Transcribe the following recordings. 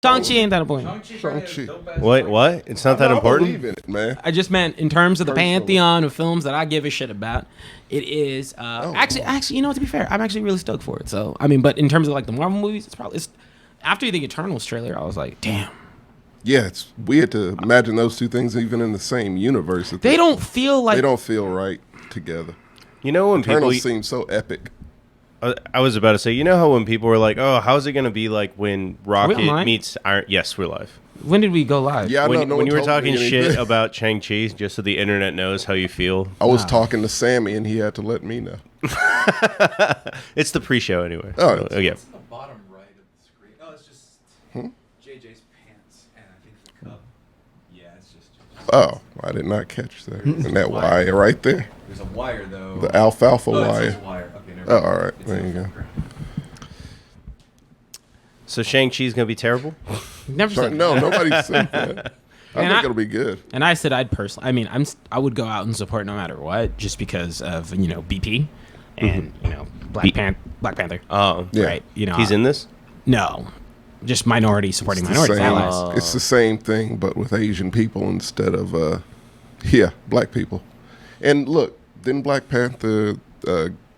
Shang-Chi ain't that important. Shang-Chi. Wait, what? It's not that I important? believe in it, man. I just meant in terms of the Personally. pantheon of films that I give a shit about. It is actually, you know, to be fair, I'm actually really stoked for it. So I mean, but in terms of like the Marvel movies, it's after the Eternals trailer, I was like, damn. Yeah, it's weird to imagine those two things even in the same universe. They don't feel right together. You know when Eternals people seem so epic. I was about to say, you know how when people were like, "Oh, how's it going to be like when Rocket meets Iron?" Yes, we're live. When did we go live? Yeah, when when you were talking shit about Shang-Chi, just so the internet knows how you feel. I was talking to Sammy, and he had to let me know. It's the pre-show anyway. Oh, yeah. It's in the bottom right of the screen. Oh, it's just JJ's pants, and I think the cup. Yeah, it's just. Oh, I did not catch that. And that wire right there. There's a wire though. The alfalfa It wire. says wire. Okay, never Oh, mind. all right. It's There in you the go. background. So Shang-Chi's going to be terrible? Never said No, nobody said that. I And think it'll be good. And I said I'd personally. I mean, I would go out and support no matter what, just because of BP and Black Panther. Oh, Yeah. Right. he's in this? No, just minority supporting It's the minorities. same- Allies. It's the same thing, but with Asian people instead of, black people. And look, didn't Black Panther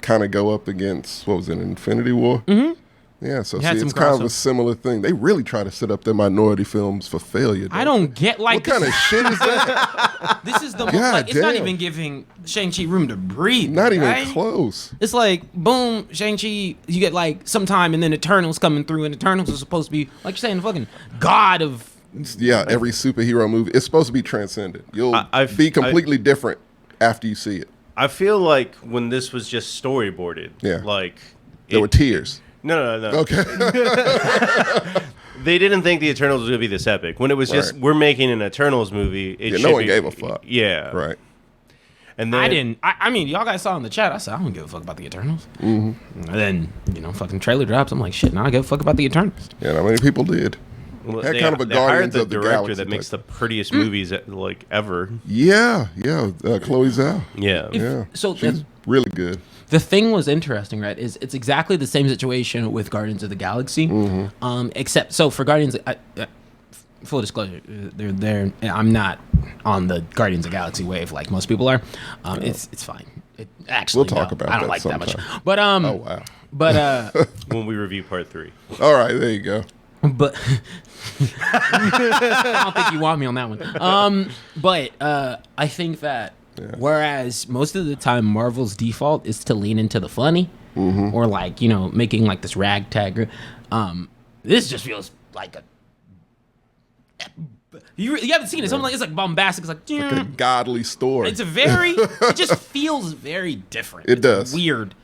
kind of go up against, what was it, Infinity War? Mm-hmm. Yeah, so had see, some it's kind of crossover. a similar thing. They really try to set up their minority films for failure. I don't get like What kind of shit is that? this is the God like it's not damn. even giving Shang-Chi room to breathe. Not even right? close. It's like boom, Shang-Chi. You get like some time, and then Eternals coming through, and Eternals is supposed to be like you're saying, the fucking god of. Yeah, every superhero movie, it's supposed to be transcendent. You'll be completely different after you see it. I feel like when this was just storyboarded, Yeah. like There were tears. No. Okay. They didn't think the Eternals was going to be this epic. When it was just, Right. we're making an Eternals movie, it Yeah, should no one be, gave a fuck. Yeah. Right. And then, I didn't. I mean, y'all guys saw in the chat. I said I don't give a fuck about the Eternals. Mm-hmm. And then fucking trailer drops. I'm like, shit. Now I give a fuck about the Eternals. Yeah, not many people did. well, had they, kind of a they hired Guardians the of the director Galaxy that makes the type. prettiest movies like ever. Yeah, Chloe Zhao. Yeah. Yeah, So she's really good. the thing was interesting, right? Is it's exactly the same situation with Guardians of the Galaxy, except so for Guardians. Full disclosure, they're I'm not on the Guardians of the Galaxy wave like most people are. It's fine. It actually We'll talk no, about I don't that like that much. sometime. But Oh wow. but When we review part 3. All right, there you go. but I don't think you want me on that one. But I think that whereas most of the time Marvel's default is to lean into the funny or like making like this ragtag group, this just feels like a. You haven't seen it. Something like it's like bombastic. It's like, A godly story. it's a very. It just feels very different. It It's does. weird.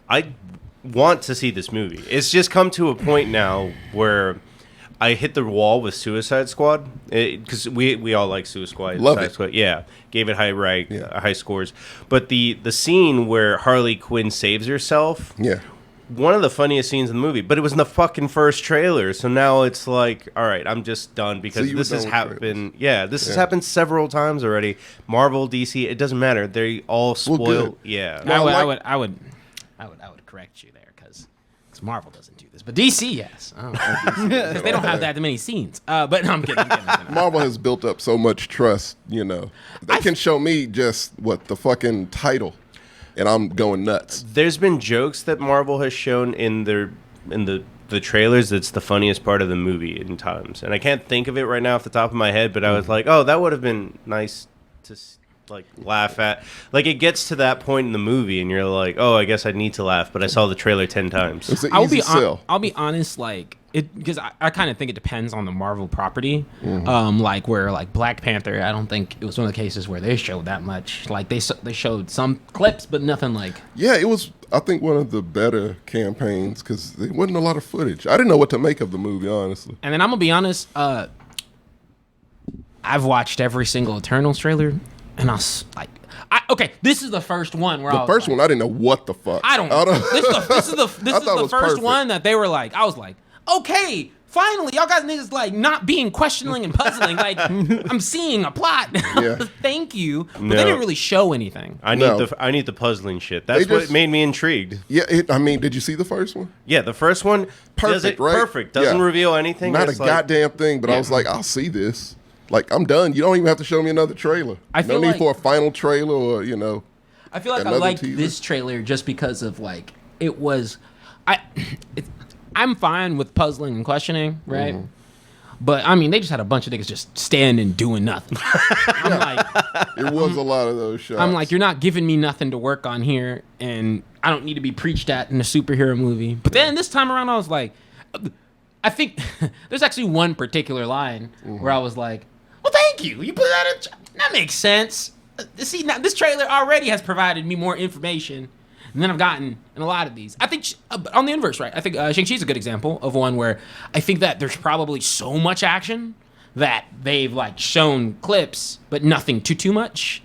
I want to see this movie. It's just come to a point now where I hit the wall with Suicide Squad because we all like Suicide Love it. Squad. Yeah, gave it Yeah. high scores. But the scene where Harley Quinn saves herself, Yeah. one of the funniest scenes in the movie. But it was in the fucking first trailer, so now it's like, all right, I'm just done because you were this has done with happened. trailers. Yeah, this has happened several times already. Marvel, DC, it doesn't matter. They all spoil. good. Yeah. Well, I would correct you there because Marvel doesn't do this, but DC yes, because they don't have that many scenes. But no, I'm kidding. Marvel has built up so much trust, They can show me just the fucking title, and I'm going nuts. There's been jokes that Marvel has shown in the trailers that's the funniest part of the movie in times. And I can't think of it right now off the top of my head, but I was like, oh, that would have been nice to laugh at. Like it gets to that point in the movie and you're like, oh, I guess I need to laugh, but I saw the trailer 10 times. It's an I'll easy be sell. I'll be honest, like it because I kind of think it depends on the Marvel property. Like where like Black Panther, I don't think it was one of the cases where they showed that much. Like they showed some clips, but nothing like. Yeah, it was, I think, one of the better campaigns because there wasn't a lot of footage. I didn't know what to make of the movie, honestly. And then I'm gonna be honest. I've watched every single Eternals trailer, and I was like, okay, this is the first one where The first one, I didn't know what the fuck. I don't. This is the I thought it first was perfect. one that they were like. I was like, okay, finally, y'all got niggas like not being questioning and puzzling. Like, I'm seeing a plot. Yeah. Thank you. But No. they didn't really show anything. I need the puzzling shit. That's They what just- made me intrigued. Yeah, I mean, did you see the first one? Yeah, the first one does it Perfect, right? perfect. Doesn't Yeah. reveal anything. Not a It's like, goddamn thing, but I was like, I'll see this. Like, I'm done. You don't even have to show me another trailer. I feel no need like- for a final trailer or, you know. I feel like I Another liked teaser? this trailer just because of like it was. I'm fine with puzzling and questioning, right? Mm-hmm. But I mean, they just had a bunch of niggas just standing doing nothing. I'm like, It was a lot of those shots. I'm like, you're not giving me nothing to work on here, and I don't need to be preached at in a superhero movie. But then this time around, I was like, I think there's actually one particular line where I was like, well, thank you. You put that in. That makes sense. See, now this trailer already has provided me more information than I've gotten in a lot of these. I think on the inverse, right? I think Shang-Chi's a good example of one where I think that there's probably so much action that they've like shown clips, but nothing too much.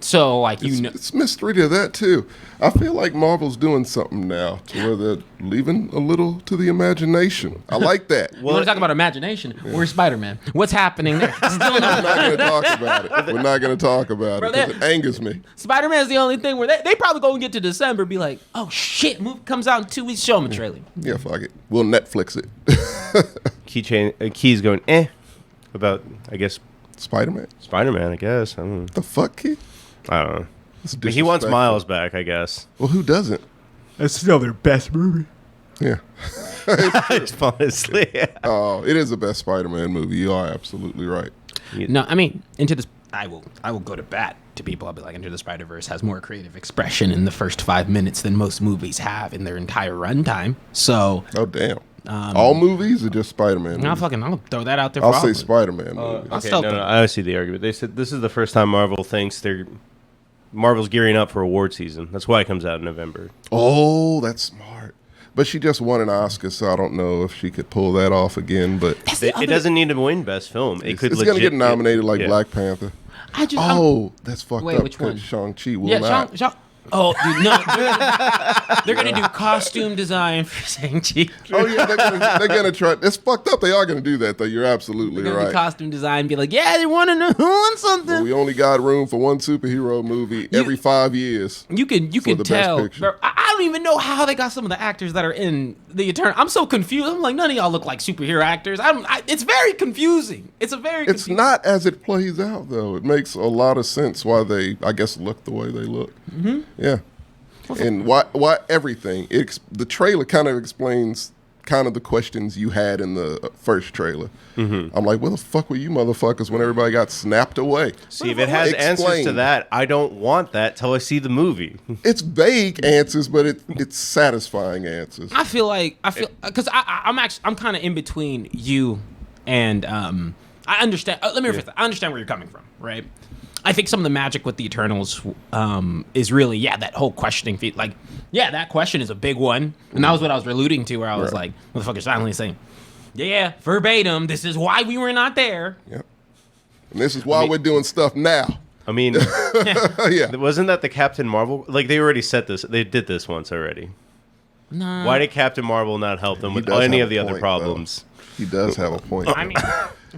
So like it's mystery to that too. I feel like Marvel's doing something now to where they're leaving a little to the imagination. I like that. you want to talk about imagination? Where's Spider-Man? What's happening there? Still We're not. not going to talk about it. We're not going to talk about Bro, it because it angers me. Spider-Man is the only thing where they probably gonna get to December and be like, oh shit, movie comes out in 2 weeks, show them a trailer. Yeah, fuck it. We'll Netflix it. Key's going about, I guess, Spider-Man? Spider-Man. I guess I don't know. The fuck, kid? I don't know. That's But he wants disrespectful. Miles back, I guess. Well, who doesn't? That's still their best movie. Yeah. Honestly. Oh, it is the best Spider-Man movie. You are absolutely right. No, I mean, I will go to bat to people. I'll be like, Into the Spider-Verse has more creative expression in the first 5 minutes than most movies have in their entire runtime. So Oh, damn. All movies or just Spider-Man movies? I'll throw that out there. I'll for all say of them. Spider-Man movies. I'll Okay, still no, I see the argument. They said this is the first time Marvel thinks Marvel's gearing up for award season. That's why it comes out in November. Oh, that's smart. But she just won an Oscar, so I don't know if she could pull that off again. But That's the It other- doesn't need to win Best Film. It could it's going to legit get nominated like yeah. Black Panther. I'm- Oh, that's fucked Wait, up. which one? Because Shang-Chi will yeah, not. Oh, dude, no. They're gonna do costume design for Shang-Chi. Oh, yeah, they're gonna try. It's fucked up. They are going to do that, though. You're absolutely They're gonna do right. costume design and be like, yeah, they want to know who wants But something. we only got room for one superhero movie every 5 years. You can for the best tell. picture. Bro, I don't even know how they got some of the actors that are in the Eternal. I'm so confused. I'm like, none of y'all look like superhero actors. It's very confusing. It's It's not as it plays out, though. It makes a lot of sense why they, I guess, look the way they look. Mm-hmm. Yeah. And why everything. The trailer kind of explains kind of the questions you had in the first trailer. Mm-hmm. I'm like, where the fuck were you motherfuckers when everybody got snapped away? See, if it has answers to Explain. that, I don't want that till I see the movie. It's vague answers, but it's satisfying answers. I feel because I'm kind of in between you and I understand. Let me rephrase that. I understand where you're coming from, right? I think some of the magic with the Eternals is really, that whole questioning feat. Like, that question is a big one. And that was what I was alluding to, where I was like, motherfuckers finally saying, verbatim, this is why we were not there. Yep. And this is why we're doing stuff now. I mean, Yeah. wasn't that the Captain Marvel? Like, they already set this. They did this once already. Nah. Why did Captain Marvel not help them He with does any have of a the other point, problems? He does have a point.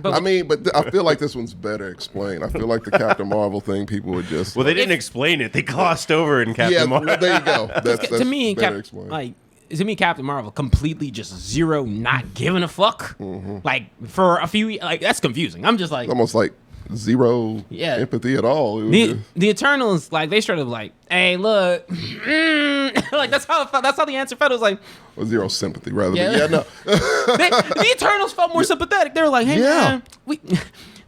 I mean, but I feel like this one's better explained. I feel like the Captain Marvel thing, people would just. Well, they didn't explain it. They glossed over it in Captain yeah, Marvel. well, there you go. That's to me, better explained. Captain Marvel completely just zero, not giving a fuck. Like for a few, like that's confusing. I'm just like, It's almost like zero Yeah. empathy at all. It was just- the Eternals, like they straight up like, hey, look, like that's how the answer felt. It was like or zero sympathy, rather. Yeah. But yeah, no. the Eternals felt more sympathetic. They were like, hey Yeah. man, we.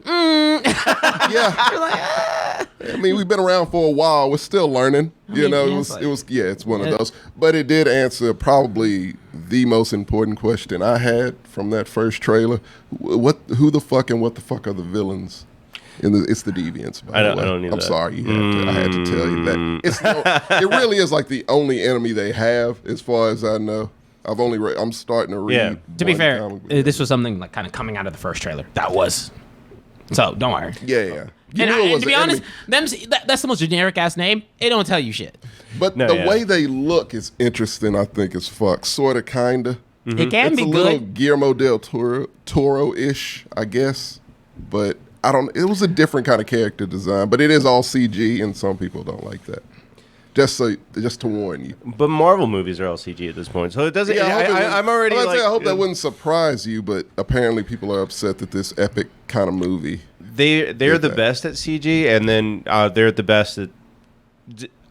Yeah. You're like, ah. I mean, we've been around for a while. We're still learning. You mean, know, yeah, it's one Yeah. of those. But it did answer probably the most important question I had from that first trailer. Who the fuck and what the fuck are the villains? It's the Deviants. By I the don't- way. I don't need I'm that. sorry. I had to tell you that. It really is like the only enemy they have, as far as I know. I'm starting to read. Yeah. To be one fair, comic book. this was something like kind of coming out of the first trailer. That was. So don't worry. Yeah. You And, knew it was to be an honest, enemy. that's the most generic ass name. It don't tell you shit. But No, the yeah. way they look is interesting, I think, as fuck. Sort of, kind of. It can It's be a little good. Guillermo del Toro-ish, I guess. But it was a different kind of character design. But it is all CG, and some people don't like that. Just to warn you. But Marvel movies are all CG at this point, so it doesn't. Yeah, I'm already like. I hope that wouldn't surprise you, but apparently people are upset that this epic kind of movie. They're the best at CG, and then they're the best at.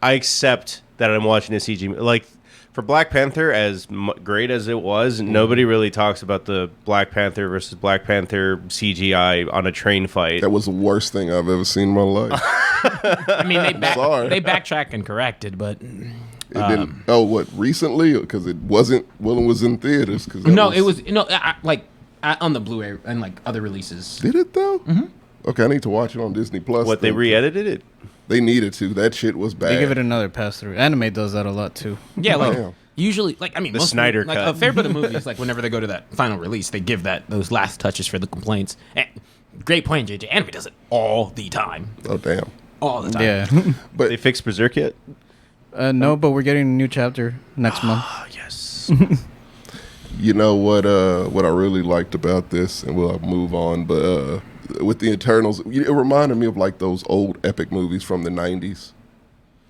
I accept that I'm watching a CG. Like for Black Panther, as great as it was, nobody really talks about the Black Panther versus Black Panther CGI on a train fight. That was the worst thing I've ever seen in my life. I mean, Sorry. they backtracked and corrected, but It didn't. Oh, what recently? Because it wasn't. Well, it was in theaters. it was on the Blu-ray and like other releases. Did it though? Mm-hmm. Okay, I need to watch it on Disney Plus. What, they re-edited it? They needed to. That shit was bad. They give it another pass through. Anime does that a lot too. Yeah, like Damn. usually, like I mean, The most Snyder like cut. a fair bit of movies, like whenever they go to that final release, they give those last touches for the complaints. And great point, JJ. Anime does it all the time, Oh damn. all the time. Yeah. But They fixed Berserk yet? No, but we're getting a new chapter next month. Oh, yes. you know what? What I really liked about this, and we'll move on. But with the Eternals, it reminded me of like those old epic movies from the '90s.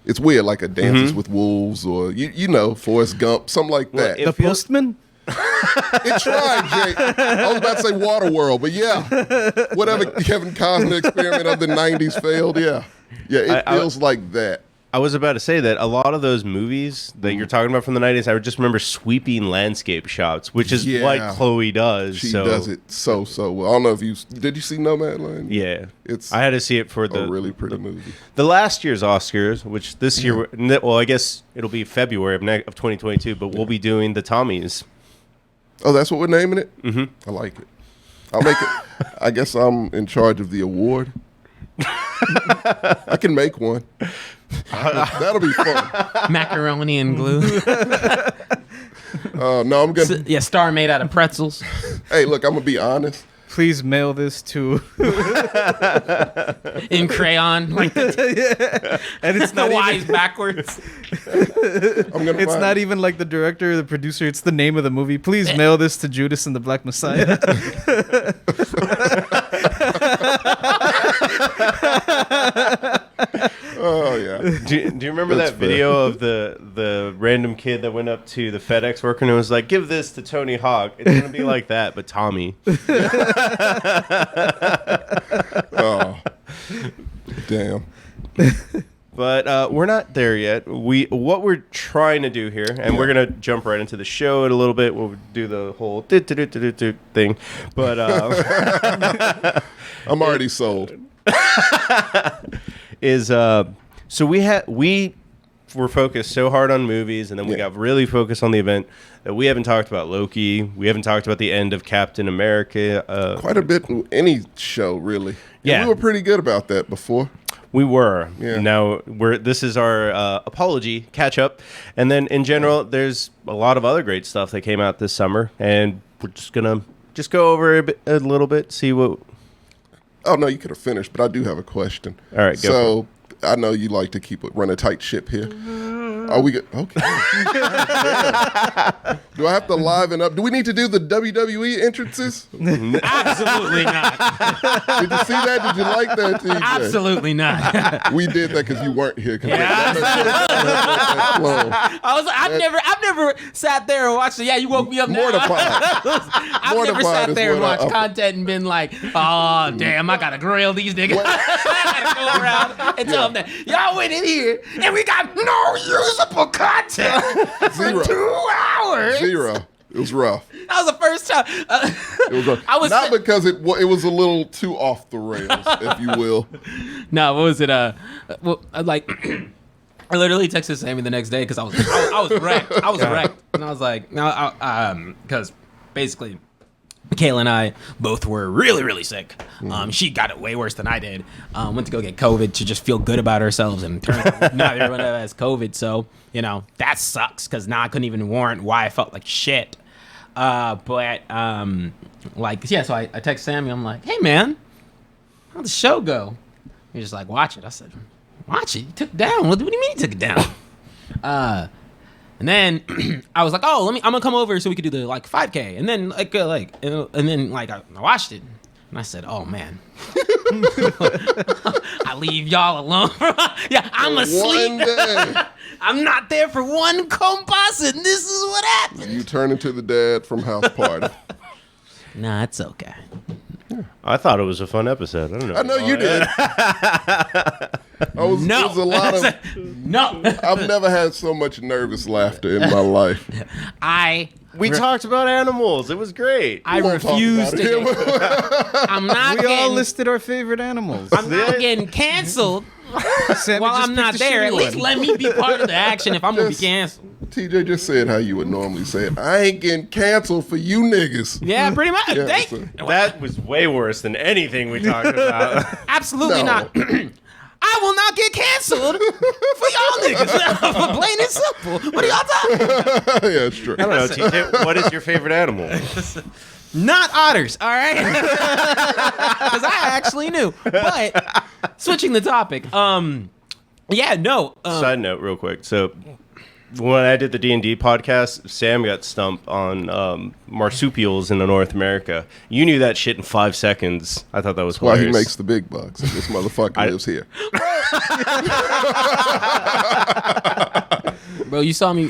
It's weird, like a Dances with Wolves, or you know, Forrest Gump, something like Well, that. it The feels- Postman? It tried, Jay. I was about to say Waterworld, but yeah, whatever Kevin Costner experiment of the '90s failed, yeah, it feels like that. I was about to say that a lot of those movies that you're talking about from the 90s, I just remember sweeping landscape shots, which is Yeah. what Chloe does. She so, does it so well. I don't know if did you see Nomadland? Yeah. It's I had to see it for a really pretty movie. the last year's Oscars, which this year, well, I guess it'll be February of 2022, but we'll be doing the Tommies. Oh, that's what we're naming it? Mm-hmm. I like it. I'll make it. I guess I'm in charge of the award. I can make one. That'll be fun. Macaroni and glue. No, I'm gonna. Yeah, star made out of pretzels. Hey, look, I'm gonna be honest. Please mail this to. In crayon, like the And it's not Y's even, backwards. I'm gonna. it's find- not even like the director or the producer. It's the name of the movie. Please mail this to Judas and the Black Messiah. Oh yeah. Do you remember That's that video of the random kid that went up to the FedEx worker and was like, "Give this to Tony Hawk"? It's gonna be like that, but Tommy. Oh. Damn. But we're not there yet. What we're trying to do here, and we're gonna jump right into the show in a little bit. We'll do the whole thing, but I'm already sold. is so we were focused so hard on movies, and then we got really focused on the event that we haven't talked about Loki. We haven't talked about the end of Captain America. Quite a bit in any show, really. Yeah. And we were pretty good about that before. We were. Yeah. Now this is our apology catch up, and then in general, there's a lot of other great stuff that came out this summer, and we're just gonna go over a little bit, see what. Oh no, you could have finished, but I do have a question. All right, go So I know you like to run a tight ship here. Are we good? Okay. Do I have to liven up? Do we need to do the WWE entrances? Absolutely not. Did you see that? Did you like that, TJ? Absolutely not. We did that because you weren't here. Yeah. I've never sat there and watched it. Yeah, you woke me up now. Mortified. I've never Mortified sat is there and what watched content and been like, oh, damn, I got to grill these niggas. I got to go around and tell them that y'all went in here and we got no usable content Zero. for 2 hours. Zero. It was rough. That was the first time. It was rough. I was Not because it was a little too off the rails, if you will. No, what was it? Like, I literally texted Sammy the next day because I was wrecked. I was wrecked, and I was like, no, because basically, Kayla and I both were really, really sick. She got it way worse than I did. Went to go get COVID to just feel good about ourselves, and turned out not everyone has COVID. So that sucks because now I couldn't even warrant why I felt like shit. So I text Sammy. I'm like, hey man, how'd the show go? He's just like, watch it. I said, watch it? You took it down? What do you mean you took it down? And And then I was like, oh, I'm gonna come over so we could do the like 5K. And then I watched it and I said, oh man, I leave y'all alone. Yeah, I'm asleep. I'm not there for one composite. And this is what happened. You turn into the dad from House Party. Nah, it's okay. I thought it was a fun episode. I don't know. I know you did. No. There's a lot of. No. I've never had so much nervous laughter in my life. We talked about animals. It was great. I won't talk refuse about to. it. I'm not We all getting. listed our favorite animals. I'm not getting canceled Sammy while just I'm not picked the there. shitty At least one. let me be part of the action if I'm gonna be canceled. TJ just said how you would normally say it. I ain't getting canceled for you niggas. Yeah, pretty much. Yeah, Thank- so- That was way worse than anything we talked about. Absolutely No. not. I will not get canceled for y'all niggas. Plain and simple. What are y'all talking about? Yeah, it's true. I don't know, TJ. What is your favorite animal? Not otters, all right? Because I actually knew. But switching the topic, yeah, no. Side note, real quick. So when I did the D&D podcast, Sam got stumped on marsupials in North America. You knew that shit in 5 seconds. I thought that was Why hilarious. he makes the big bucks. And this motherfucker lives here. Bro, you saw me.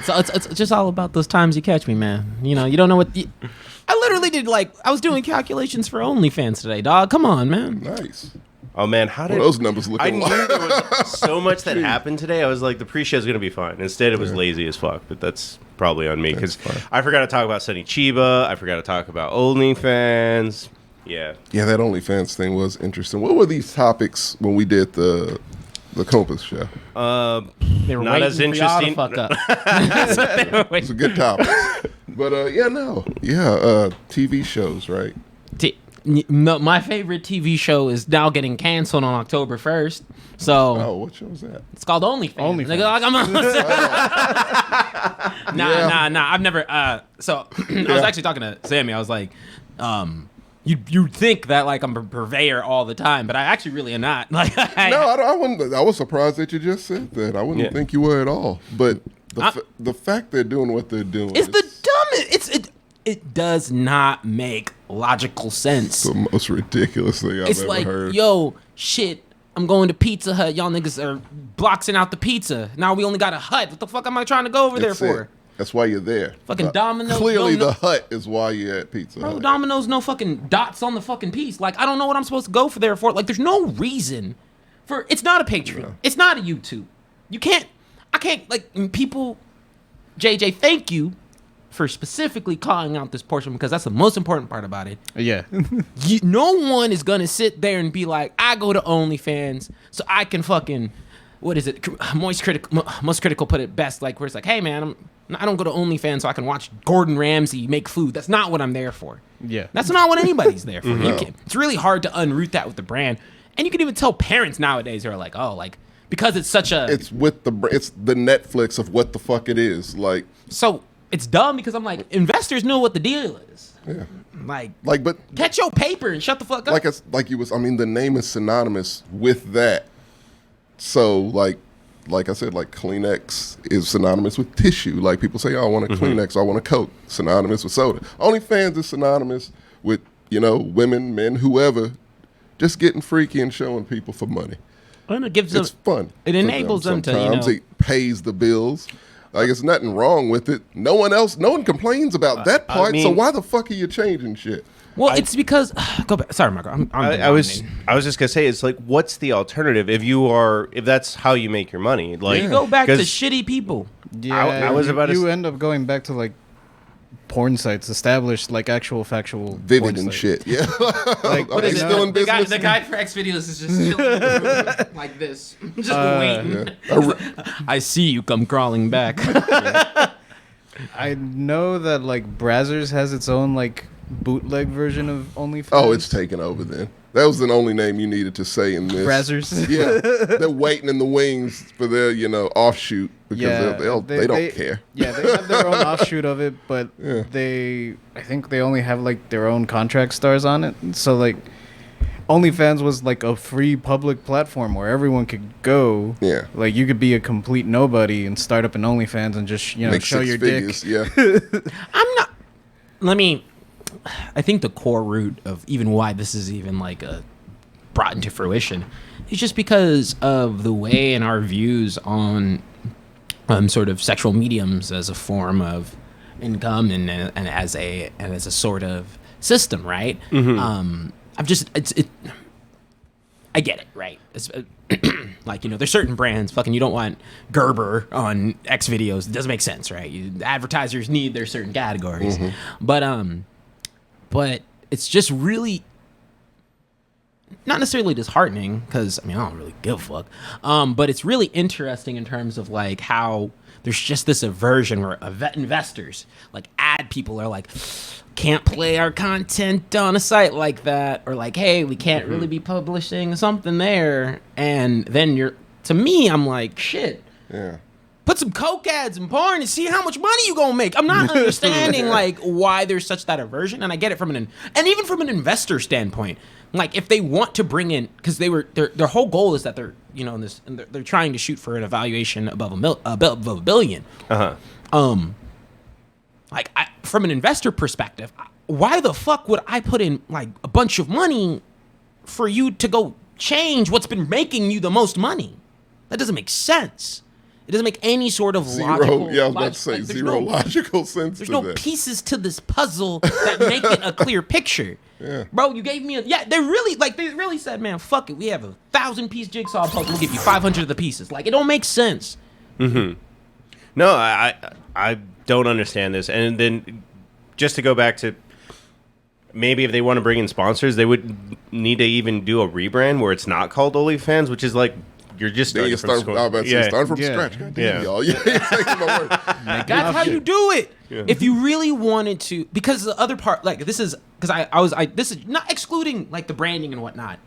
So it's just all about those times you catch me, man. You know, you don't know what. I literally did I was doing calculations for OnlyFans today, dog. Come on, man. Nice. Oh man, how did Well, those numbers look I alike. knew there was so much that happened today. I was like, the pre-show's gonna be fine. Instead, it was lazy as fuck. But that's probably on me because I forgot to talk about Sonny Chiba. I forgot to talk about OnlyFans. Yeah. Yeah, that OnlyFans thing was interesting. What were these topics when we did the Compass show? They were Not as waiting for y'all to interesting. fuck up. That's what they were It's a waiting. good topic. But TV shows, right? No, my favorite TV show is now getting canceled on October 1st. So Oh, what show was that? it's called OnlyFans. OnlyFans. Nigga, like, I'm Nah. I've never. So I was actually talking to Sammy. I was like, you'd think that I'm a purveyor all the time, but I actually really am not. No, I wouldn't. I was surprised that you just said that. I wouldn't think you were at all. But the fact they're doing what they're doing it's is the dumbest. It does not make logical sense. the most ridiculous thing I've It's ever like, heard. yo, shit, I'm going to Pizza Hut. Y'all niggas are boxing out the pizza. Now we only got a hut. What the fuck am I trying to go over That's there for? it. That's why you're there. Fucking Domino's. Clearly, no- the hut is why you're at Pizza Bro, Hut. Domino's no fucking dots on the fucking piece. I don't know what I'm supposed to go for there for. There's no reason for. It's not a Patreon. Yeah. It's not a YouTube. I can't, people, JJ, thank you for specifically calling out this portion because that's the most important part about it. Yeah. No one is going to sit there and be like, I go to OnlyFans so I can fucking, what is it? Most Critical put it best, where it's like, hey man, I don't go to OnlyFans so I can watch Gordon Ramsay make food. That's not what I'm there for. Yeah. That's not what anybody's there for. It's really hard to unroot that with the brand. And you can even tell parents nowadays who are like, oh, because it's such a... It's it's the Netflix of what the fuck it is. So it's dumb because I'm like, investors know what the deal is. Yeah. But catch your paper and shut the fuck up. The name is synonymous with that. So like I said, Kleenex is synonymous with tissue. People say, oh, I want a Kleenex, I want a Coke. Synonymous with soda. OnlyFans is synonymous with, women, men, whoever, just getting freaky and showing people for money. And it gives them... It's fun. It for enables them to, Sometimes it pays the bills. It's nothing wrong with it. No one complains about that part. So why the fuck are you changing shit? Well, it's because... Go back. Sorry, Marco. I was just gonna say, it's what's the alternative if that's how you make your money? You go back to 'cause shitty people. Yeah. I was about to You s- end up going back to porn sites, established actual factual Vivid porn and sites. shit. Yeah. Like, Are they you know, still in The business? guy for X videos is just chilling like this, just waiting. Yeah. I see you come crawling back. I know that Brazzers has its own bootleg version of OnlyFans. Oh, it's taken over then. That was the only name you needed to say in this. Brazzers. Yeah. They're waiting in the wings for their, offshoot because they don't care. Yeah, they have their own offshoot of it, but Yeah. I think they only have their own contract stars on it. So OnlyFans was like a free public platform where everyone could go. Yeah. Like you could be a complete nobody and start up an OnlyFans and just Make show six your figures. dick. Yeah. I think the core root of even why this is even like brought into fruition is just because of the way in our views on sort of sexual mediums as a form of income and as a sort of system, right? Mm-hmm. I get it, right? It's, like, there's certain brands, fucking, you don't want Gerber on X videos. It doesn't make sense, right? Advertisers need their certain categories. But it's just really not necessarily disheartening because, I don't really give a fuck. But it's really interesting in terms of, like, how there's just this aversion where investors, like, ad people are like, can't play our content on a site like that, or like, hey, we can't really be publishing something there. And then to me, I'm like, shit. Yeah. Put some coke ads and porn and see how much money you gonna make. I'm not understanding like why there's such that aversion, and I get it and even from an investor standpoint. Like if they want to bring in, because their whole goal is that they're they're trying to shoot for an evaluation above $1 billion. Like from an investor perspective, why the fuck would I put in like a bunch of money for you to go change what's been making you the most money? That doesn't make sense. It doesn't make any sort of logical. Yeah, I was about to say zero logical sense. There's to no that. pieces to this puzzle that make it a clear picture. Yeah. Bro, you gave me they really said, man, fuck it. We have 1,000-piece jigsaw puzzle. We'll give you 500 of the pieces. Like, it don't make sense. Mm-hmm. No, I don't understand this. And then just to go back to maybe if they want to bring in sponsors, they would need to even do a rebrand where it's not called OnlyFans, which is like you're just starting from scratch. Start from scratch. God damn, y'all. Yeah, taking my word. That's how you do it. Yeah. If you really wanted to, because the other part, like this is because this is not excluding like the branding and whatnot.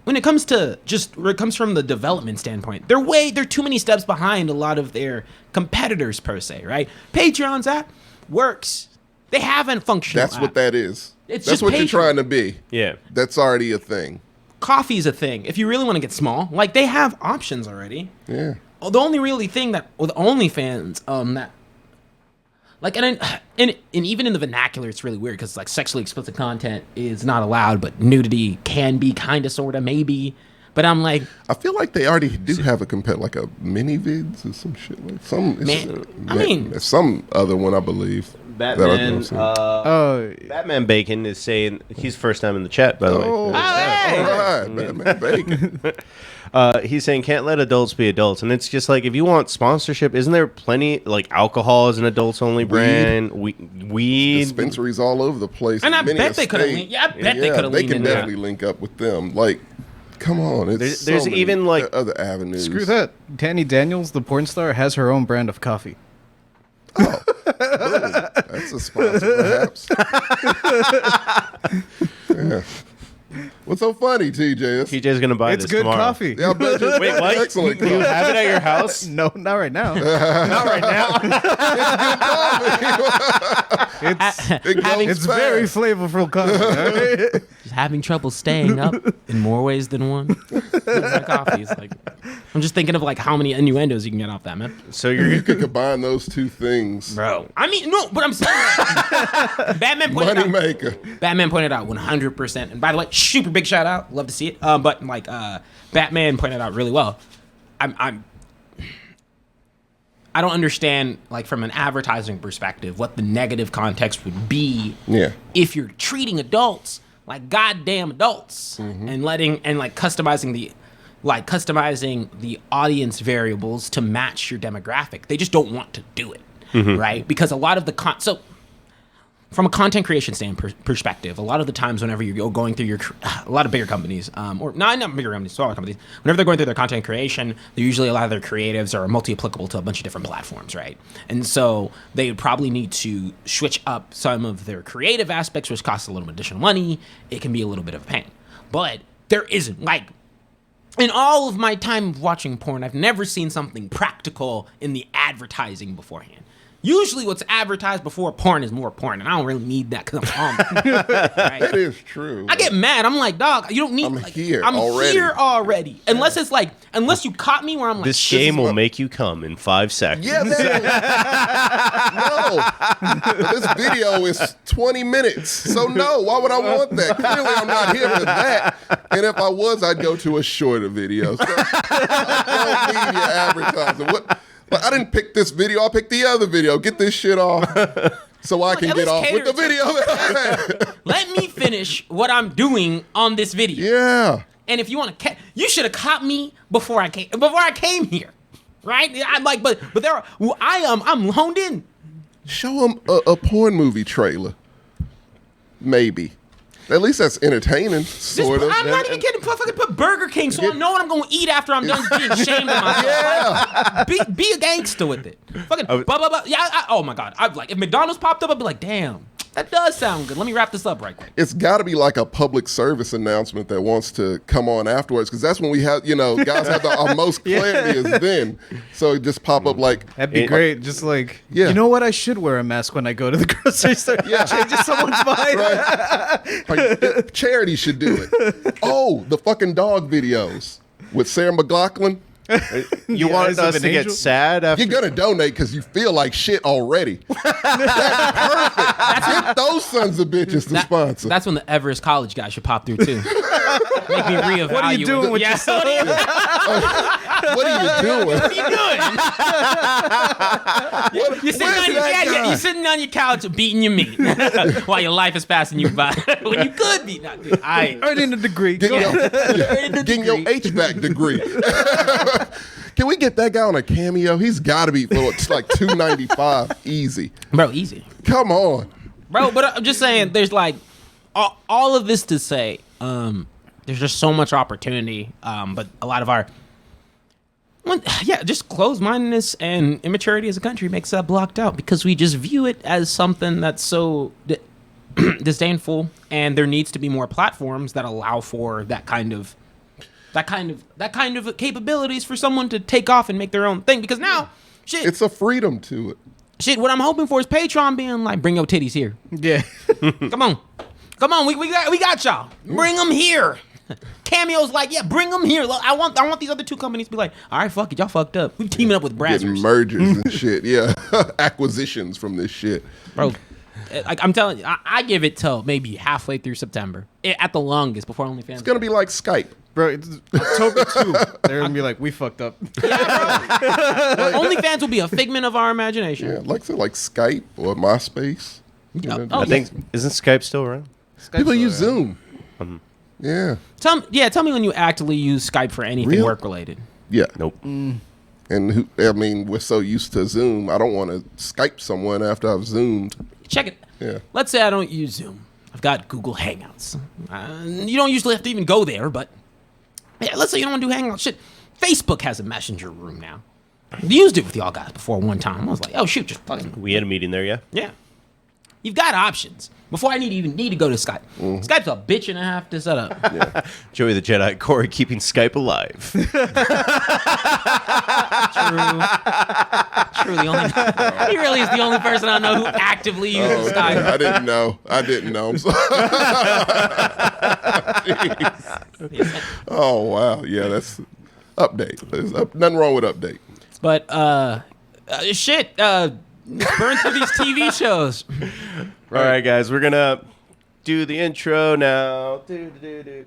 When it comes to where it comes from the development standpoint, they're too many steps behind a lot of their competitors per se, right? Patreon's app works. They haven't functional. That's what that is. That's what you're trying to be. Yeah. That's already a thing. Coffee's a thing. If you really want to get small, like they have options already. Yeah. The only really thing that with OnlyFans, that like and even in the vernacular, it's really weird because like sexually explicit content is not allowed, but nudity can be kind of, sort of, maybe. But I'm like, I feel like they already do have like a mini vids or some shit like some other one, I believe. Batman. Batman Bacon is saying he's first time in the chat, by the way. All right, Batman Bacon. He's saying can't let adults be adults, and it's just like if you want sponsorship, isn't there plenty like alcohol is an adults only brand? Weed dispensaries all over the place, and I bet they could have. They could have. They can definitely link up with them. Like, come on, there's even like other avenues. Screw that. Tanny Daniels, the porn star, has her own brand of coffee. Oh, that's a sponsor, perhaps. Yeah. What's so funny, TJ? TJ's gonna buy it's this good tomorrow. Coffee. Yeah, I bet you. Wait, what? Excellent. You have it at your house? No, not right now. Not right now. It's very flavorful coffee. Just having trouble staying up in more ways than one. Coffee. It's like, I'm just thinking of like how many innuendos you can get off that, man. So you could combine those two things, bro. I mean, no, but I'm saying Batman pointed money maker. Batman pointed out 100%. And by the way, super big shout out. Love to see it. But like Batman pointed out really well. I don't understand, like from an advertising perspective, what the negative context would be if you're treating adults like goddamn adults and customizing the audience variables to match your demographic. They just don't want to do it, right? Because a lot of the from a content creation perspective, a lot of the times whenever you're going through a lot of bigger companies, or not bigger companies, smaller companies, whenever they're going through their content creation, usually a lot of their creatives are multi-applicable to a bunch of different platforms, right? And so they would probably need to switch up some of their creative aspects, which costs a little bit additional money. It can be a little bit of a pain. But there isn't, like, in all of my time watching porn, I've never seen something practical in the advertising beforehand. Usually what's advertised before porn is more porn, and I don't really need that because I'm humble. Right? That is true. I get mad. I'm like, dog, you don't need. I'm like, here I'm already. here already. Unless it's like, unless you caught me where I'm like, This game will make you come in 5 seconds. Yeah, no. This video is 20 minutes. So no, why would I want that? Clearly I'm not here for that. And if I was, I'd go to a shorter video. So I don't need your advertising. What? Like, I didn't pick this video. I picked the other video. Get this shit off so I can at get least off with the cater to- video that I had. let me finish what I'm doing on this video. Yeah. And if you want to, you should have caught me before I came here, right? I'm like, but there are, I'm honed in. Show them a porn movie trailer. Maybe. At least that's entertaining, sort of. I'm not even kidding. Fucking put Burger King, so I know what I'm going to eat after I'm done being ashamed of myself. Yeah. Be a gangster with it. Fucking blah blah blah. Yeah. Oh my god. I'd like if McDonald's popped up, I'd be like, damn, that does sound good. Let me wrap this up right quick. It's got to be like a public service announcement that wants to come on afterwards, because that's when we have, guys have our most clarity is then. So it just pop up like, That'd be great. Just like, Yeah. you know what? I should wear a mask when I go to the grocery store. Yeah. Changes someone's mind. right? Like, charity should do it. Oh, the fucking dog videos with Sarah McLachlan. You The wanted eyes of us an to get angel? sad after You're gonna donate because you feel like shit already. That's perfect. Get those sons of bitches to sponsor. That's when the Everest College guy should pop through too. Make me reevaluate. What are you doing with yourself? What are you doing? What are you doing? You're sitting, Where's that guy? you're sitting on your couch beating your meat while your life is passing you by. When you could be. Not, Earning a degree. Getting your HVAC degree. Can we get that guy on a cameo? He's got to be it's like $2.95 easy. Bro, easy. Come on. Bro, but I'm just saying, there's like all of this to say, there's just so much opportunity, but a lot of our, just closed-mindedness and immaturity as a country makes that blocked out because we just view it as something that's so disdainful, and there needs to be more platforms that allow for that kind of capabilities for someone to take off and make their own thing. Because now, shit, It's a freedom to it. what I'm hoping for is Patreon being like, bring your titties here. Yeah. Come on, we got y'all. Bring them here. Cameo's like, yeah, bring them here. Look, I want these other two companies to be like, all right, fuck it, y'all fucked up. We teaming up with Getting Brazzers, mergers and shit. Yeah. Acquisitions from this shit. bro. Like I'm telling you, I give it till maybe halfway through September at the longest before OnlyFans. It's going to be like Skype. Bro, it's October 2. They're going to be like, we fucked up. OnlyFans will be a figment of our imagination. Yeah, like Skype or MySpace. Yeah. I think isn't Skype still around? People use Zoom. Yeah. Tell me when you actively use Skype for anything Really? work related. Yeah. Nope. And we're so used to Zoom. I don't want to Skype someone after I've Zoomed. Check it. Yeah. Let's say I don't use Zoom. I've got Google Hangouts. You don't usually have to even go there, but yeah, let's say you don't want to do Hangouts. Shit, Facebook has a messenger room now. I used it with y'all guys before one time. I was like, oh shoot, just fucking We had a meeting there, yeah. yeah. You've got options before I even need to go to Skype. Skype's a bitch and a half to set up. Joey the Jedi, Corey keeping Skype alive. True. The only he really is the only person I know who actively uses Skype. I didn't know. I'm sorry. Jeez. Oh, wow. Yeah, that's update. There's nothing wrong with update. But shit, burn through these TV shows. All right, guys, we're gonna do the intro now. Do.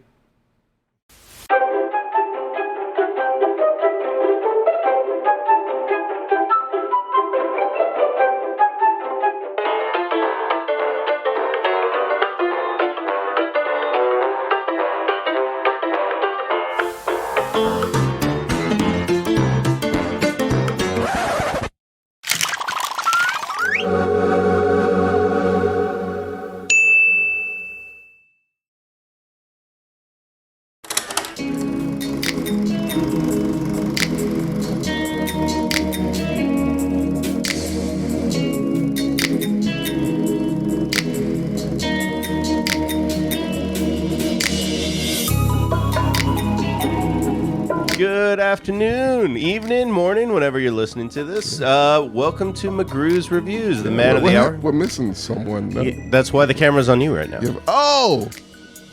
good afternoon, evening, morning, whenever you're listening to this. Welcome to McGrew's Reviews, the man of the hour. We're missing someone. No? Yeah, that's why the camera's on you right now. Yeah, oh!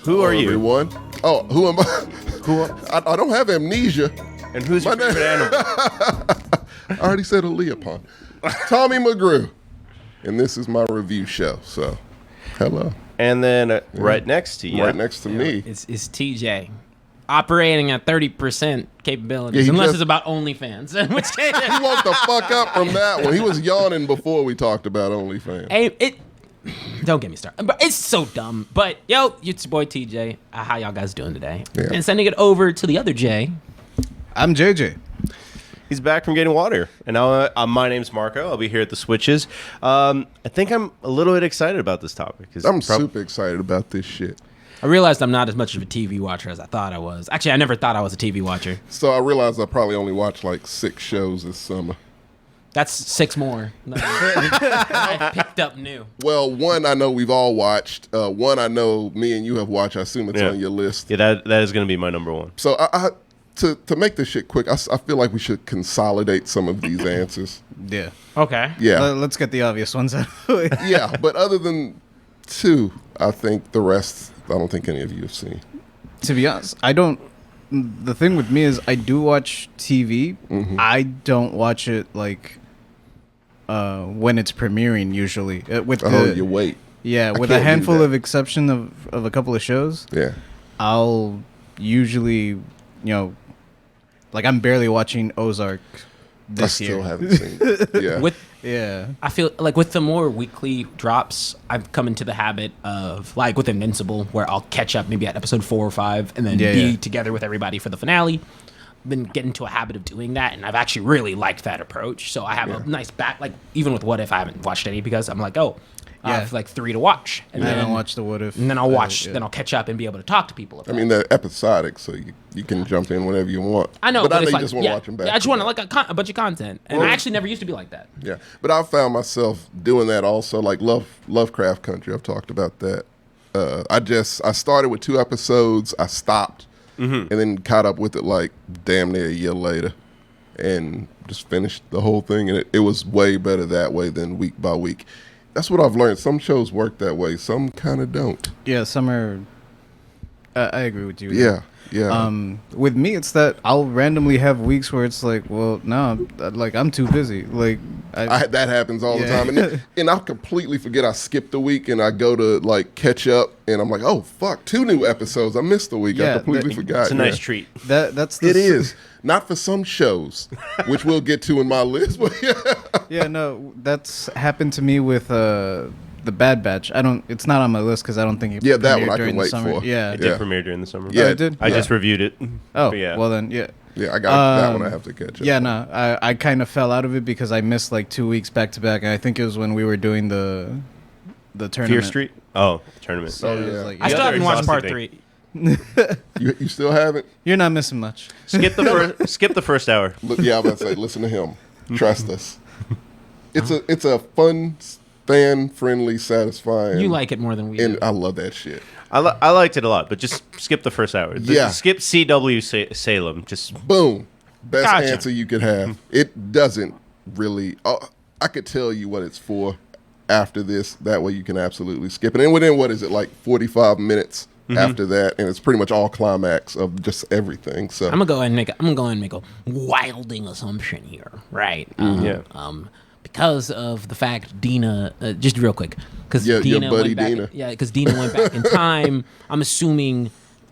Who are you? Everyone. Oh, who am I? Who? I don't have amnesia. And who's your favorite animal? I already said a Leopon. Tommy McGrew. And this is my review show, so hello. And then right next to you. Right next to me. It's TJ. Operating at 30% capabilities, Yeah, unless just- it's about OnlyFans. In which case, He woke the fuck up from that one. He was yawning before we talked about OnlyFans. hey, don't get me started. But it's so dumb. But yo, it's your boy TJ. How y'all guys doing today? Yeah. And sending it over to the other J. I'm JJ. He's back from getting water. And now my name's Marco. I'll be here at the switches. I think I'm a little bit excited about this topic. I'm super excited about this shit. I realized I'm not as much of a TV watcher as I thought I was. Actually, I never thought I was a TV watcher. So I realized I probably only watched like 6 shows this summer. That's 6 more. I picked up new. Well, one I know we've all watched. One I know me and you have watched. I assume it's on your list. Yeah, that is going to be my number one. So to make this shit quick, I feel like we should consolidate some of these answers. Yeah. Okay. Yeah. Let's get the obvious ones out of the way. Yeah, but other than 2, I think the rest, I don't think any of you have seen. To be honest, I don't. The thing with me is I do watch TV. Mm-hmm. I don't watch it like when it's premiering usually. You wait. Yeah, I with a can't do handful that. of exception of a couple of shows, Yeah. I'll usually, like I'm barely watching Ozark this I still year. haven't seen it. Yeah. Yeah. I feel like with the more weekly drops, I've come into the habit of, like with Invincible, where I'll catch up maybe at episode 4 or 5 and then be together with everybody for the finale. Been getting into a habit of doing that, and I've actually really liked that approach. So I have a nice back, like even with What If, I haven't watched any because I'm like, I have like 3 to watch, and I then don't watch the What If. and then I'll watch, then I'll catch up and be able to talk to people about I mean, they're episodic, so you can jump in whenever you want. I know, but I know it's you like, just want to watch them back. I just to want back. like a bunch of content, and I actually never used to be like that. Yeah, but I found myself doing that also, like Lovecraft Country. I've talked about that. I started with 2 episodes. I stopped, and then caught up with it like damn near a year later, and just finished the whole thing. And it was way better that way than week by week. That's what I've learned. Some shows work that way. Some kind of don't. Yeah, some are. I agree with you. Yeah, yeah. With me, it's that I'll randomly have weeks where it's like, well, no, I'm too busy. Like, That happens all the time, and I completely forget I skipped a week, and I go to like catch up, and I'm like, oh fuck, 2 new episodes. I missed a week. I Yeah, completely forgot. It's a nice treat. that's the It is not for some shows, which we'll get to in my list. But Yeah, no, that's happened to me with the Bad Batch. It's not on my list because I don't think it. Yeah, that premiered one I during can the wait summer. for. Yeah. It Yeah. did premiere during the summer. Yeah, Oh, it did? I just reviewed it. Oh, But yeah. well then, yeah. yeah, I got that one. I have to catch up. Yeah, no, I kind of fell out of it because I missed like 2 weeks back to back, and I think it was when we were doing the tournament. Fear Street? Oh, tournament. So it was yeah. like, I still other haven't watched part exhausting 3. You still haven't? you're not missing much. Skip the first hour. Look, yeah, I'm about to say, listen to him. Trust us. It's a fun, fan friendly, satisfying. You like it more than we and do. I love that shit. I liked it a lot, but just skip the first hour. Yeah. Skip CW Salem. Just Boom. Best Gotcha. answer you could have. It doesn't really. I could tell you what it's for after this. That way you can absolutely skip it. And within, what is it, like 45 minutes after that? And it's pretty much all climax of just everything. So I'm gonna go ahead and make a wilding assumption here, right? Yeah. Because of the fact Dina, just real quick, because Yeah, your Dina buddy went back. Dina. Yeah, because Dina went back in time. I'm assuming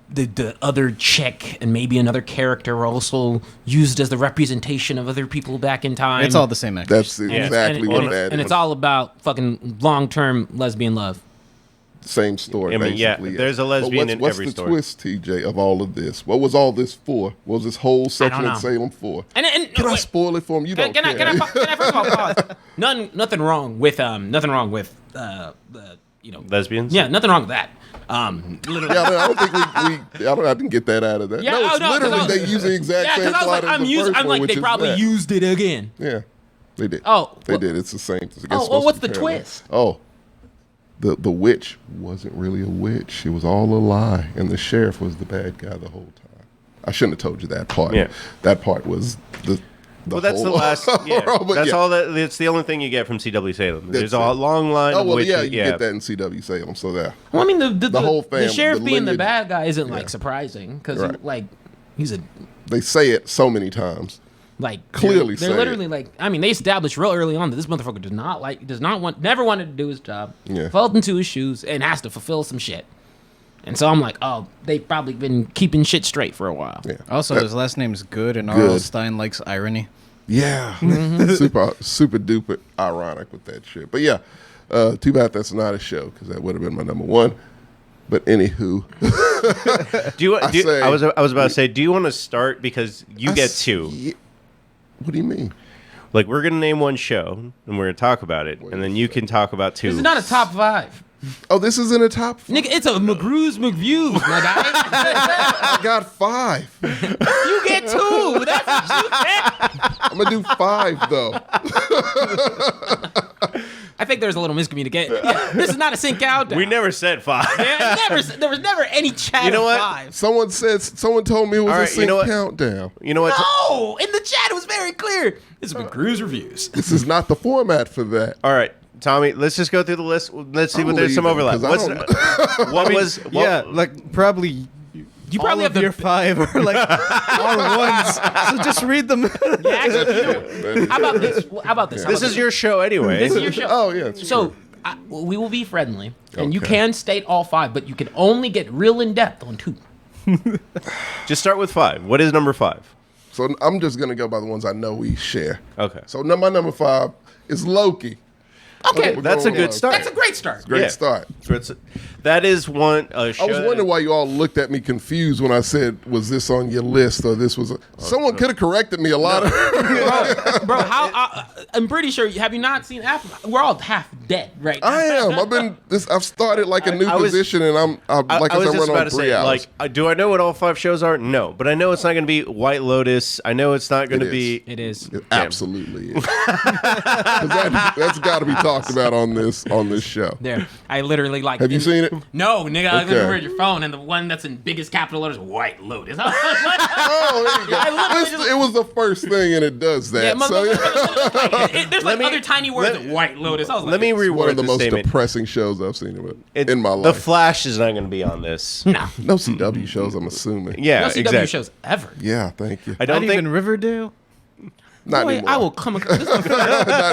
the other chick and maybe another character were also used as the representation of other people back in time. It's all the same actors. that's exactly what that and is. it's all about fucking long-term lesbian love. Same story. I mean, yeah, basically. there's a But lesbian in what's every the story. twist, TJ, of all of this? What was all this for? What was this whole section know. in Salem for? And Can I wait, spoil it for him? You don't can I care. first of all pause? Nothing wrong with the lesbians. yeah, nothing wrong with that. Literally. Yeah, I don't think I didn't get that out of that. Yeah, no, it's oh, no, 'cause literally I was- they use the exact Yeah, same because I was plot like, as the first I'm one, like, which they is probably that. used it again. Yeah, they did. Oh, they well- did. It's the same. It's well, supposed what's to be the parallel. twist? Oh, the witch wasn't really a witch. She was all a lie, and the sheriff was the bad guy the whole time. I shouldn't have told you that part. Yeah. That part was the Well, that's the whole last. Yeah, but that's yeah. all. That's the only thing you get from CW Salem. There's That's a it. long line. Oh of well, witches. yeah, you get that in CW Salem. So there. Well, I mean, the whole the fam- sheriff the being the lineage- bad guy isn't Yeah. like surprising because Right. like he's a They say it so many times. like Clearly they're say literally it. like I mean they established real early on that this motherfucker never wanted to do his job. Yeah. Fell into his shoes and has to fulfill some shit. And so I'm like, oh, they've probably been keeping shit straight for a while. Yeah. Also, his last name is Good, and Good. R.L. Stein likes irony. Yeah. super duper ironic with that shit. But yeah, too bad that's not a show because that would have been my number one. But anywho, I was about to say, do you want to start because you get two? What do you mean? Like we're gonna name one show and we're gonna talk about it, and then you can talk about two. This is not a top 5. Oh, this is in the top. Nigga, it's a McGrew's McViews, my guy. I got 5. You get 2. That's what you get. I'm gonna do 5 though. I think there's a little miscommunication. Yeah, this is not a sync countdown. We never said 5. There was never any chat You know of what? 5. Someone told me it was All a right, sync you know what? countdown. You know what? No, in the chat it was very clear. This is McGrew's reviews. This is not the format for that. All right, Tommy. Let's just go through the list. Let's see I'm what there's some leaving, overlap. 'cause I don't- Yeah, like probably. You probably all have of your 5 are like R1s, so just read them. Yeah, actually, you know, how about this? How about this? How This about is your show anyway. This is your show. Oh yeah. it's So true. we will be friendly, and you Okay. can state all 5, but you can only get real in depth on 2. Just start with 5. What is number 5? So I'm just gonna go by the ones I know we share. Okay. So my number 5 is Loki. Okay, we're That's a going good on. start. that's a great start. Great Yeah. start. That is one. Show I was wondering why you all looked at me confused when I said, "Was this on your list or this was?" Someone could have corrected me a lot. Bro, how? I'm pretty sure. Have you not seen half? We're all half dead right now. I am. I've started like a new I was- position, and I'm like I was I just run about on to 3 say, hours. like, do I know what all 5 shows are? No, but I know it's not going to be White Lotus. I know it's not going It to be. It is. It absolutely is. 'Cause that's got to be talked about on this show. There. I literally like. Have you seen it? No, nigga. I Okay. remember your phone, and the one that's in biggest capital letters, White Lotus. Oh, there you go. I literally just- It was the first thing, and it does that. Yeah, so there's Let like me- other tiny words let- like White Lotus. I was Let like, me one reword of the the most statement. depressing shows I've seen It- in my The life. Flash is not going to be on this. No. No CW shows, I'm assuming. Yeah, No CW exactly. shows ever. Yeah, thank you. I don't Not think. even Riverdale. Not Boy, anymore. I will come across this. Is Not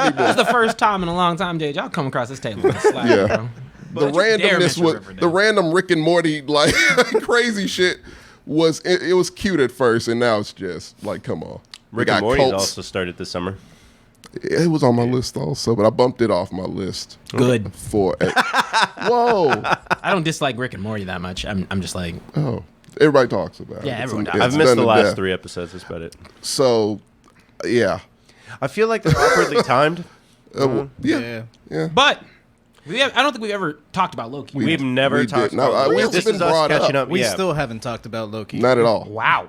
anymore. this is the first time in a long time, Jay. Y'all come across this table. on the slide, Yeah. bro. The Don't you dare randomness mention was Riverdale. the random Rick and Morty like crazy shit was it was cute at first, and now it's just like, come on. Rick They and got Morty cults. also started this summer. It was on my list also, but I bumped it off my list Good. for. Whoa! I don't dislike Rick and Morty that much. I'm just like, Oh, everybody talks about it. Yeah, everyone It's- does. it's I've missed done the to last death. 3 episodes. That's about it. So, yeah, I feel like they're awkwardly timed. yeah. but I don't think we've ever talked about Loki. We've never we talked did. No, about it's Loki. This been is us brought catching up. up. We yeah. still haven't talked about Loki. Not at all. Wow.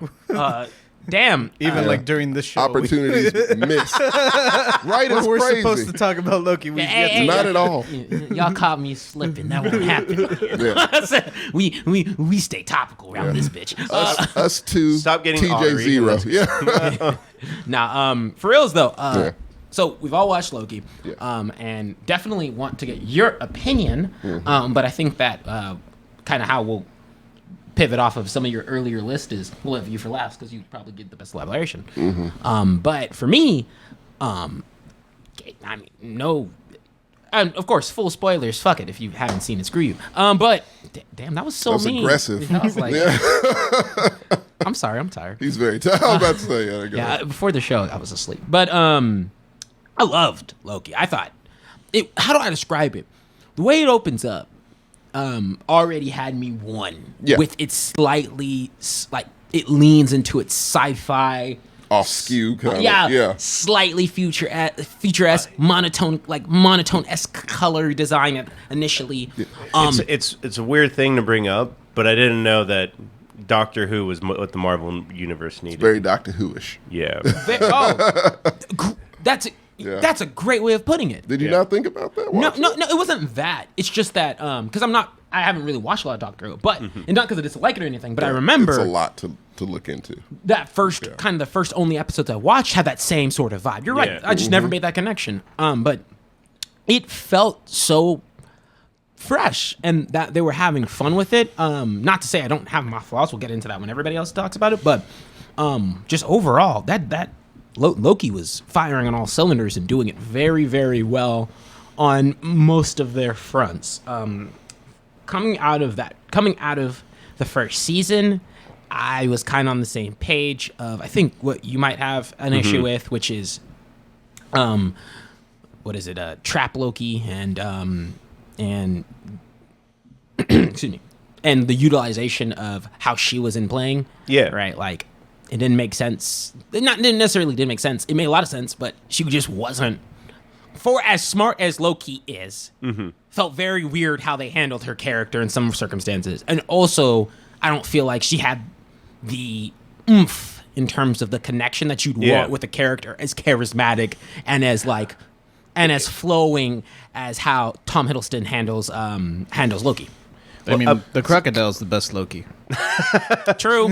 Damn. Even like during this show. Opportunities missed. Right is When we're crazy. supposed to talk about Loki, we Hey, get hey, Not at all. Y'all caught me slipping. That won't happen. Yeah. we stay topical around this bitch. Us two. Stop getting TJ ornery. Zero. Yeah. Now, for reals though, Yeah. so we've all watched Loki, Yeah. and definitely want to get your opinion. But I think that kind of how we'll pivot off of some of your earlier list is we'll have you for last because you probably get the best elaboration. But for me, I mean, no. And of course, full spoilers. Fuck it if you haven't seen it. Screw you. But damn, that was so That was mean. aggressive. I was like, Yeah. I'm sorry, I'm tired. He's very tired. I'm about to say, yeah. Go ahead. Yeah, before the show, I was asleep. But I loved Loki. I thought, how do I describe it? The way it opens up already had me won. Yeah. With its slightly, like, it leans into its sci-fi. Off skew kind of. Yeah, Yeah. slightly future-esque, monotone-esque color design initially. It's a weird thing to bring up, but I didn't know that Doctor Who was what the Marvel universe needed. Very Doctor Who-ish. Yeah. That's a great way of putting it. Did you Yeah. not think about that? No, watching no, it? no. It wasn't that. It's just that because I haven't really watched a lot of Doctor Who, but and not because I dislike it or anything. But I remember It's a lot to to look into. That first kind of the first only episodes I watched had that same sort of vibe. You're right. Yeah. I just never made that connection. But it felt so fresh and that they were having fun with it. Not to say I don't have my flaws. We'll get into that when everybody else talks about it. But just overall, that Loki was firing on all cylinders and doing it very, very well on most of their fronts. Coming out of the first season, I was kind of on the same page of, I think, what you might have an issue with, which is, what is it, Trap Loki and excuse me, and the utilization of how she was in playing. Yeah. Right? Like, it didn't make sense. Didn't necessarily make sense. It made a lot of sense, but she just wasn't, for as smart as Loki is, felt very weird how they handled her character in some circumstances. And also, I don't feel like she had the oomph in terms of the connection that you'd want with a character as charismatic and as like and as flowing as how Tom Hiddleston handles Loki. I mean, the crocodile's the best Loki. True.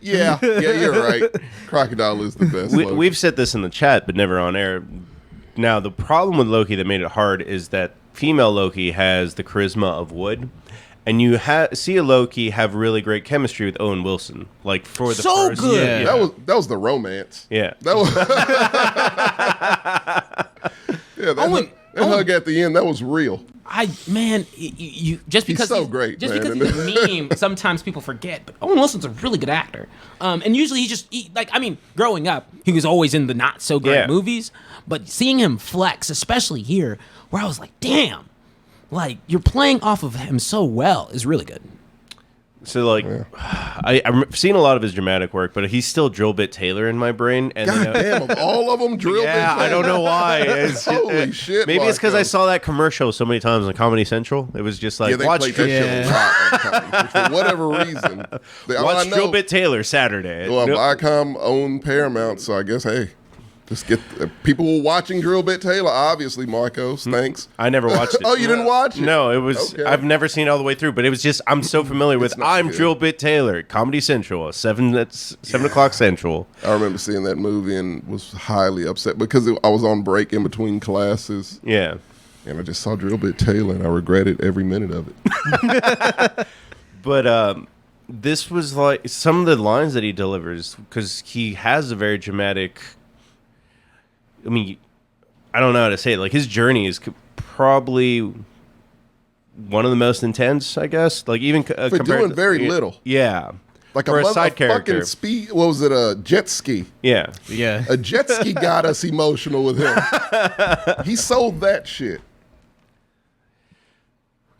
Yeah, you're right. Crocodile is the best. We've said this in the chat, but never on air. Now, the problem with Loki that made it hard is that female Loki has the charisma of wood. And you see a Loki have really great chemistry with Owen Wilson, like for the so first. good. Yeah. That was the romance. Yeah. That was. That hug at the end, that was real. You just because he's so great, just man. because he's a meme, sometimes people forget. But Owen Wilson's a really good actor, and usually growing up, he was always in the not so great movies. But seeing him flex, especially here, where I was like, damn. Like, you're playing off of him so well is really good. So, like, I've seen a lot of his dramatic work, but he's still Drillbit Taylor in my brain. And God damn, of all of them, Drillbit Taylor. I don't know why. Holy shit. Maybe it's because I Marco. saw that commercial so many times on Comedy Central. It was just like, They watch played that shit a lot on Comedy, for whatever reason. watch Drillbit Taylor Saturday. Well, Viacom owned Paramount, so I guess, hey, just get people were watching Drillbit Taylor. Obviously, Marcos. Thanks. I never watched it. Oh, you didn't watch it? No, it was. Okay. I've never seen it all the way through, but it was just. I'm so familiar with. not I'm good. Drillbit Taylor, Comedy Central, 7 o'clock Central. I remember seeing that movie and was highly upset because I was on break in between classes. Yeah, And I just saw Drillbit Taylor, and I regretted every minute of it. but this was like some of the lines that he delivers because he has a very dramatic. I mean, I don't know how to say it. Like, his journey is probably one of the most intense, I guess. Like, even For compared doing to, very little. Yeah, Like for a side character. fucking speed. What was it? A jet ski. Yeah, Yeah. A jet ski got us emotional with him. He sold that shit.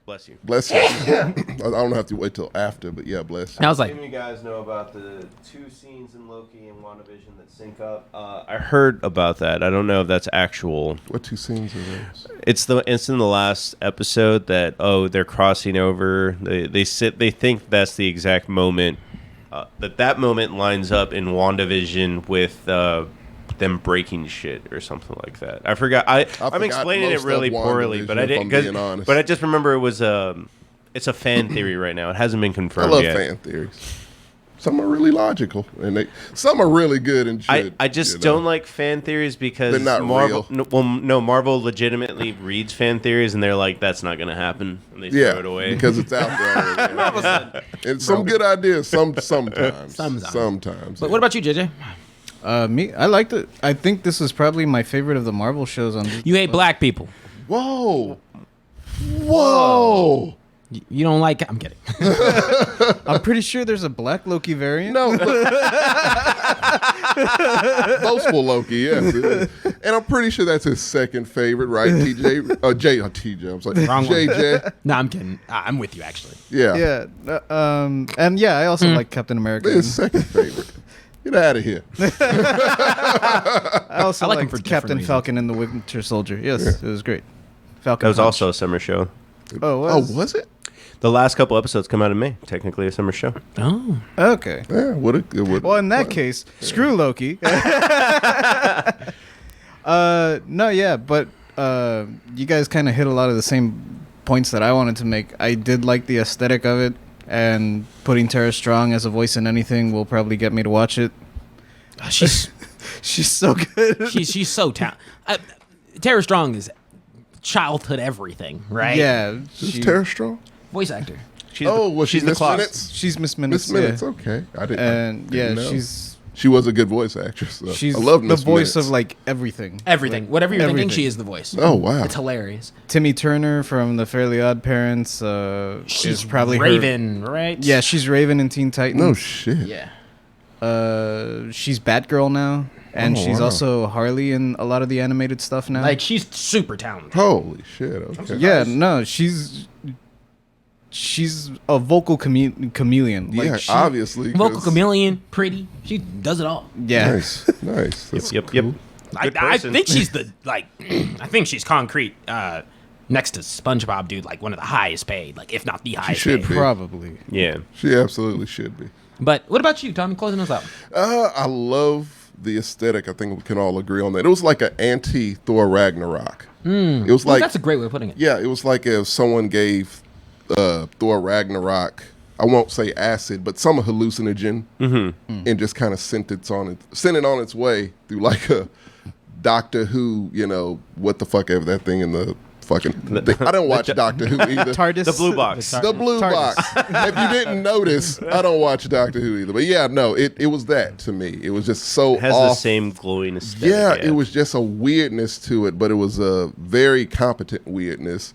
bless you. Bless you. I don't have to wait till after, but yeah, bless you. I was like, Some of you guys know about the 2 scenes in Loki and WandaVision that sync up. I heard about that. I don't know if that's actual. What 2 scenes are those? It's in the last episode that they're crossing over. They think that's the exact moment that moment lines up in WandaVision with them breaking shit or something like that. I forgot. I'm explaining it most really of poorly, WandaVision, but I if didn't. I'm being honest. But I just remember it was it's a fan theory right now. It hasn't been I confirmed love yet. fan theories. Some are really logical, and some are really good and shit. I just don't like fan theories because They're not Marvel. real. Marvel legitimately reads fan theories and they're like, "That's not going to happen," and they throw it away. because it's out there already. And some good ideas, sometimes. Sometimes. but what about you, JJ? Me, I liked it. I think this is probably my favorite of the Marvel shows on Disney. You hate black people. Whoa. Whoa. You don't like. I'm kidding. I'm pretty sure there's a black Loki variant. No. Boastful Loki, yes. It is. And I'm pretty sure that's his second favorite, right? TJ? TJ. I'm sorry. Wrong one. JJ. No, I'm kidding. I'm with you actually. Yeah. Yeah. And yeah, I also like Captain America. His second favorite. Get out of here. I also I like him liked for different Captain reasons. Falcon and the Winter Soldier. Yes, it was great. Falcon. That was Punch. also a summer show. Oh, Oh, was it? The last couple episodes come out in May. Technically a summer show. Oh, Okay. Yeah, would Well, in that case, screw Loki. No, yeah, but you guys kind of hit a lot of the same points that I wanted to make. I did like the aesthetic of it. and putting Tara Strong as a voice in anything will probably get me to watch it. She's She's so good. she's so talented. Tara Strong is childhood everything, right? Yeah, Is Tara Strong? Voice actor. She's Was she she's the Miss clock. Minutes? she's Miss Minutes. Miss Minutes, yeah. okay. I didn't. And I didn't know. she was a good voice actress. So. she's I love the Miss voice Minutes. of like everything. Everything. Like, Whatever you're thinking, everything. she is the voice. Oh wow. It's hilarious. Timmy Turner from The Fairly Odd Parents She's is probably her. Raven, right? Yeah, she's Raven in Teen Titans. No shit. Yeah. She's Batgirl now, and Oh, she's wow. also Harley in a lot of the animated stuff now. Like, she's super talented. Holy shit. Okay. yeah, no, she's a vocal chameleon. Like, Yeah, she- obviously. Vocal 'cause- chameleon, pretty. She does it all. Yeah, Nice. Nice. That's Yep. cool. Yep. I Good person. think she's the, like, I think she's concrete next to SpongeBob, dude, like one of the highest paid, like, if not the highest should paid. be. probably. Yeah. She absolutely should be. But what about you, Tommy? Closing us out. I love the aesthetic. I think we can all agree on that. It was like an anti-Thor Ragnarok. It was Well, like, that's a great way of putting it. yeah, it was like if someone gave Thor Ragnarok, I won't say acid, but some hallucinogen, and just kind of sent it on its way through like a Doctor Who, what the fuck ever that thing in the fucking thing. I don't watch Doctor Who either. TARDIS, The blue box. The blue TARDIS. box. If you didn't notice, I don't watch Doctor Who either. But yeah, no, it was that to me. It was just so It has off. the same glowing aesthetic. Yeah, it was just a weirdness to it, but it was a very competent weirdness,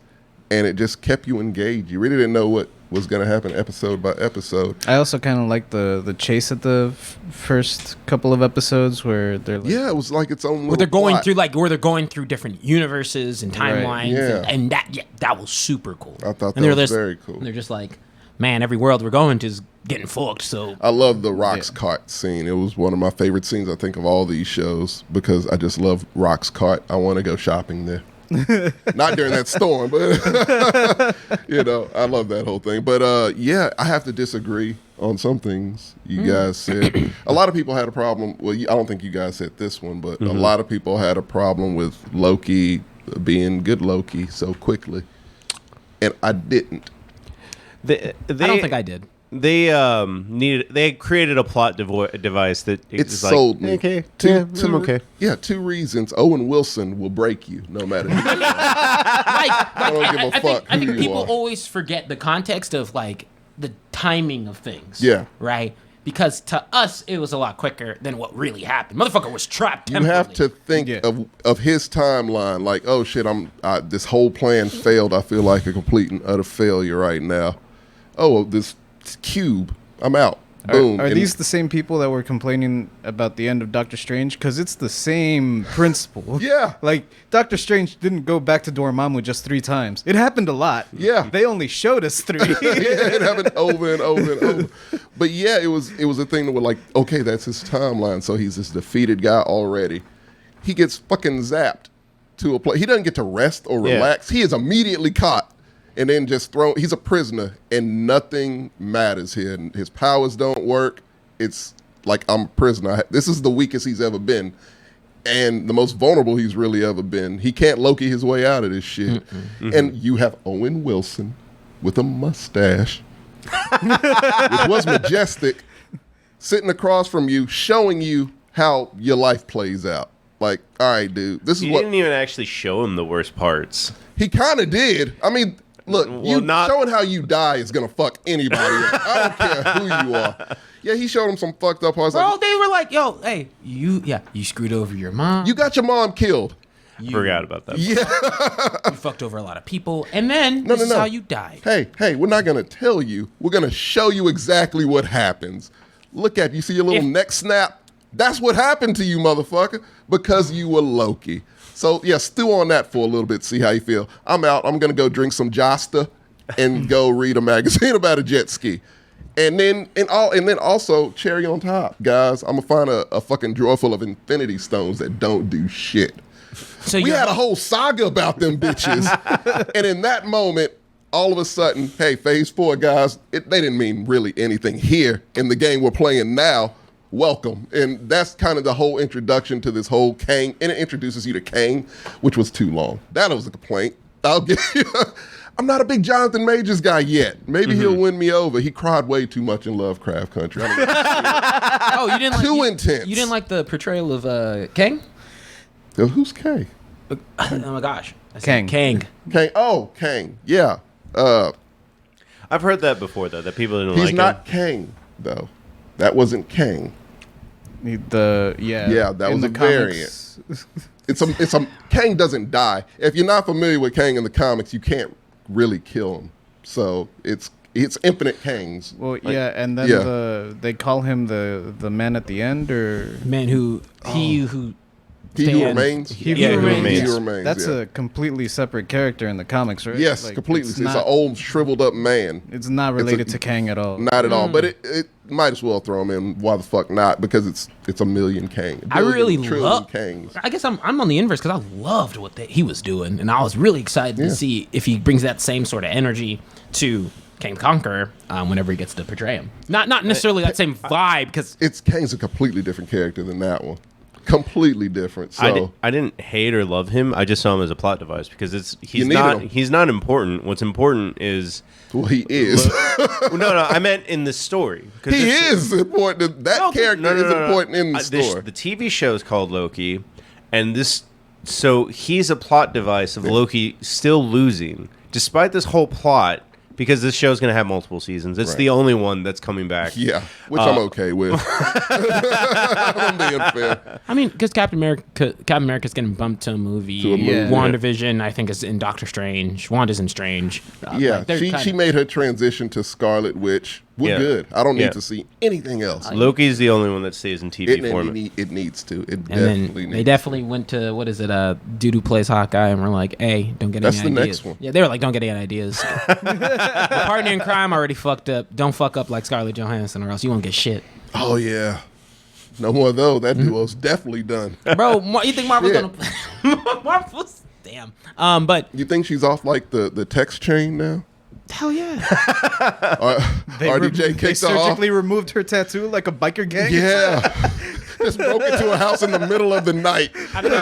and it just kept you engaged. You really didn't know what was going to happen episode by episode. I also kind of like the chase at the first couple of episodes where they're like, Yeah, it was like its own little Where they're going plot. through, like, where they're going through different universes and Right. timelines. Yeah. And that was super cool. I thought And that they're was just- very cool. And they're just like, man, every world we're going to is getting fucked, so. I love the Rock's cart scene. It was one of my favorite scenes, I think, of all these shows because I just love Rock's cart. I want to go shopping there. Not during that storm, but I love that whole thing. But yeah, I have to disagree on some things you guys said. A lot of people had a problem. Well, I don't think you guys said this one, but a lot of people had a problem with Loki being good Loki so quickly, and I didn't. They, I don't think I did. They created a plot device that It is sold me. like, okay, Two, I'm okay. Yeah, 2 reasons. Owen Wilson will break you no matter. I don't give a fuck I who think you people are. always forget the context of, like, the timing of things. Yeah. Right? Because to us, it was a lot quicker than what really happened. Motherfucker was trapped You temporarily. have to think Yeah. of his timeline. Like, oh shit, this whole plan failed. I feel like a complete and utter failure right now. Oh, this cube, I'm out. Boom. Are And- these the same people that were complaining about the end of Doctor Strange? Because it's the same principle. Yeah. Like, Doctor Strange didn't go back to Dormammu just 3 times. It happened a lot. Yeah. They only showed us 3. yeah, it happened over and over and over. But yeah, it was a thing that was like, okay, that's his timeline. So he's this defeated guy already. He gets fucking zapped to a place. He doesn't get to rest or Yeah. relax. He is immediately caught and then just thrown. He's a prisoner and nothing matters here. And his powers don't work. It's like, I'm a prisoner. This is the weakest he's ever been. And the most vulnerable he's really ever been. He can't Loki his way out of this shit. And you have Owen Wilson with a mustache, which was majestic, sitting across from you, showing you how your life plays out. Like, all right, dude, this is You what didn't even actually show him the worst parts. he kind of did. I mean, look, showing how you die is gonna fuck anybody up. I don't care who you are. Yeah, he showed him some fucked up parts. Bro, Like, they were like, yo, hey, you screwed over your mom. you got your mom killed. You, Forgot about that. Yeah. you fucked over a lot of people. And then No, this is no. how you died. Hey, we're not gonna tell you. We're gonna show you exactly what happens. Look at you. See your little neck snap? That's what happened to you, motherfucker, because you were Loki. So yeah, stew on that for a little bit. See how you feel. I'm out. I'm gonna go drink some Josta and go read a magazine about a jet ski. And then also cherry on top, guys. I'm gonna find a fucking drawer full of Infinity Stones that don't do shit. So We you're- had a whole saga about them bitches. And in that moment, all of a sudden, hey, phase 4, guys, they didn't mean really anything here in the game we're playing now. Welcome. And that's kind of the whole introduction to this whole Kang. And it introduces you to Kang, which was too long. That was a complaint. I'll give you. I'm not a big Jonathan Majors guy yet. Maybe he'll win me over. He cried way too much in Lovecraft Country. Oh, you didn't like Too intense. You didn't like the portrayal of Kang? Who's Kang? Oh my gosh, I said Kang. Kang. Kang. Oh, Kang. Yeah. I've heard that before, though, that people didn't He's like not him. Kang, though. That wasn't Kang. Yeah, that in was the a variant. It's a Kang doesn't die. If you're not familiar with Kang in the comics, you can't really kill him. So it's infinite Kangs. Well, Like, yeah, and then they call him the man at the end, or Man who He who stands- remains. He Yeah, Who Remains. He who remains. That's yeah. a completely separate character in the comics, right? Yes, Like, completely. It's not- an old shriveled up man. It's not related to Kang at all. Not at all. But it might as well throw him in. Why the fuck not? Because it's a million Kang. I really love. Kangs. I guess I'm on the inverse because I loved what he was doing, and I was really excited to see if he brings that same sort of energy to Kang the Conqueror whenever he gets to portray him. Not necessarily that same vibe because Kang's a completely different character than that one. Completely different. So I didn't hate or love him. I just saw him as a plot device because You need him. he's not important. What's important is well, he is. no, I meant in the story. 'Cause He this- is important. That character is important in the story. The TV show is called Loki, and so he's a plot device of Loki still losing despite this whole plot. Because this show's going to have multiple seasons. It's the only one that's coming back. Yeah, which I'm okay with. I'm being fair. I mean, because Captain America's getting bumped to a movie. To a movie, yeah. WandaVision, I think, is in Doctor Strange. Wanda's in Strange. Yeah, like, they're she made her transition to Scarlet Witch. We're good. I don't Yeah. need to see anything else. Loki's the only one that stays in TV format. It needs to. It And definitely then needs they definitely went to, what is it, dude who plays Hawkeye, and we're like, hey, don't get That's any the ideas. next one. Yeah, they were like, don't get any ideas. The partner in crime already fucked up. Don't fuck up like Scarlett Johansson or else you won't get shit. Oh, yeah. No more of those. That duo's definitely done. Bro, you think Marvel's Shit. gonna... Marvel's... Damn. But... You think she's off like the text chain now? Hell yeah. RDJ They kicked her off. surgically removed her tattoo like a biker gang. Yeah. Just broke into a house in the middle of the night. I don't know.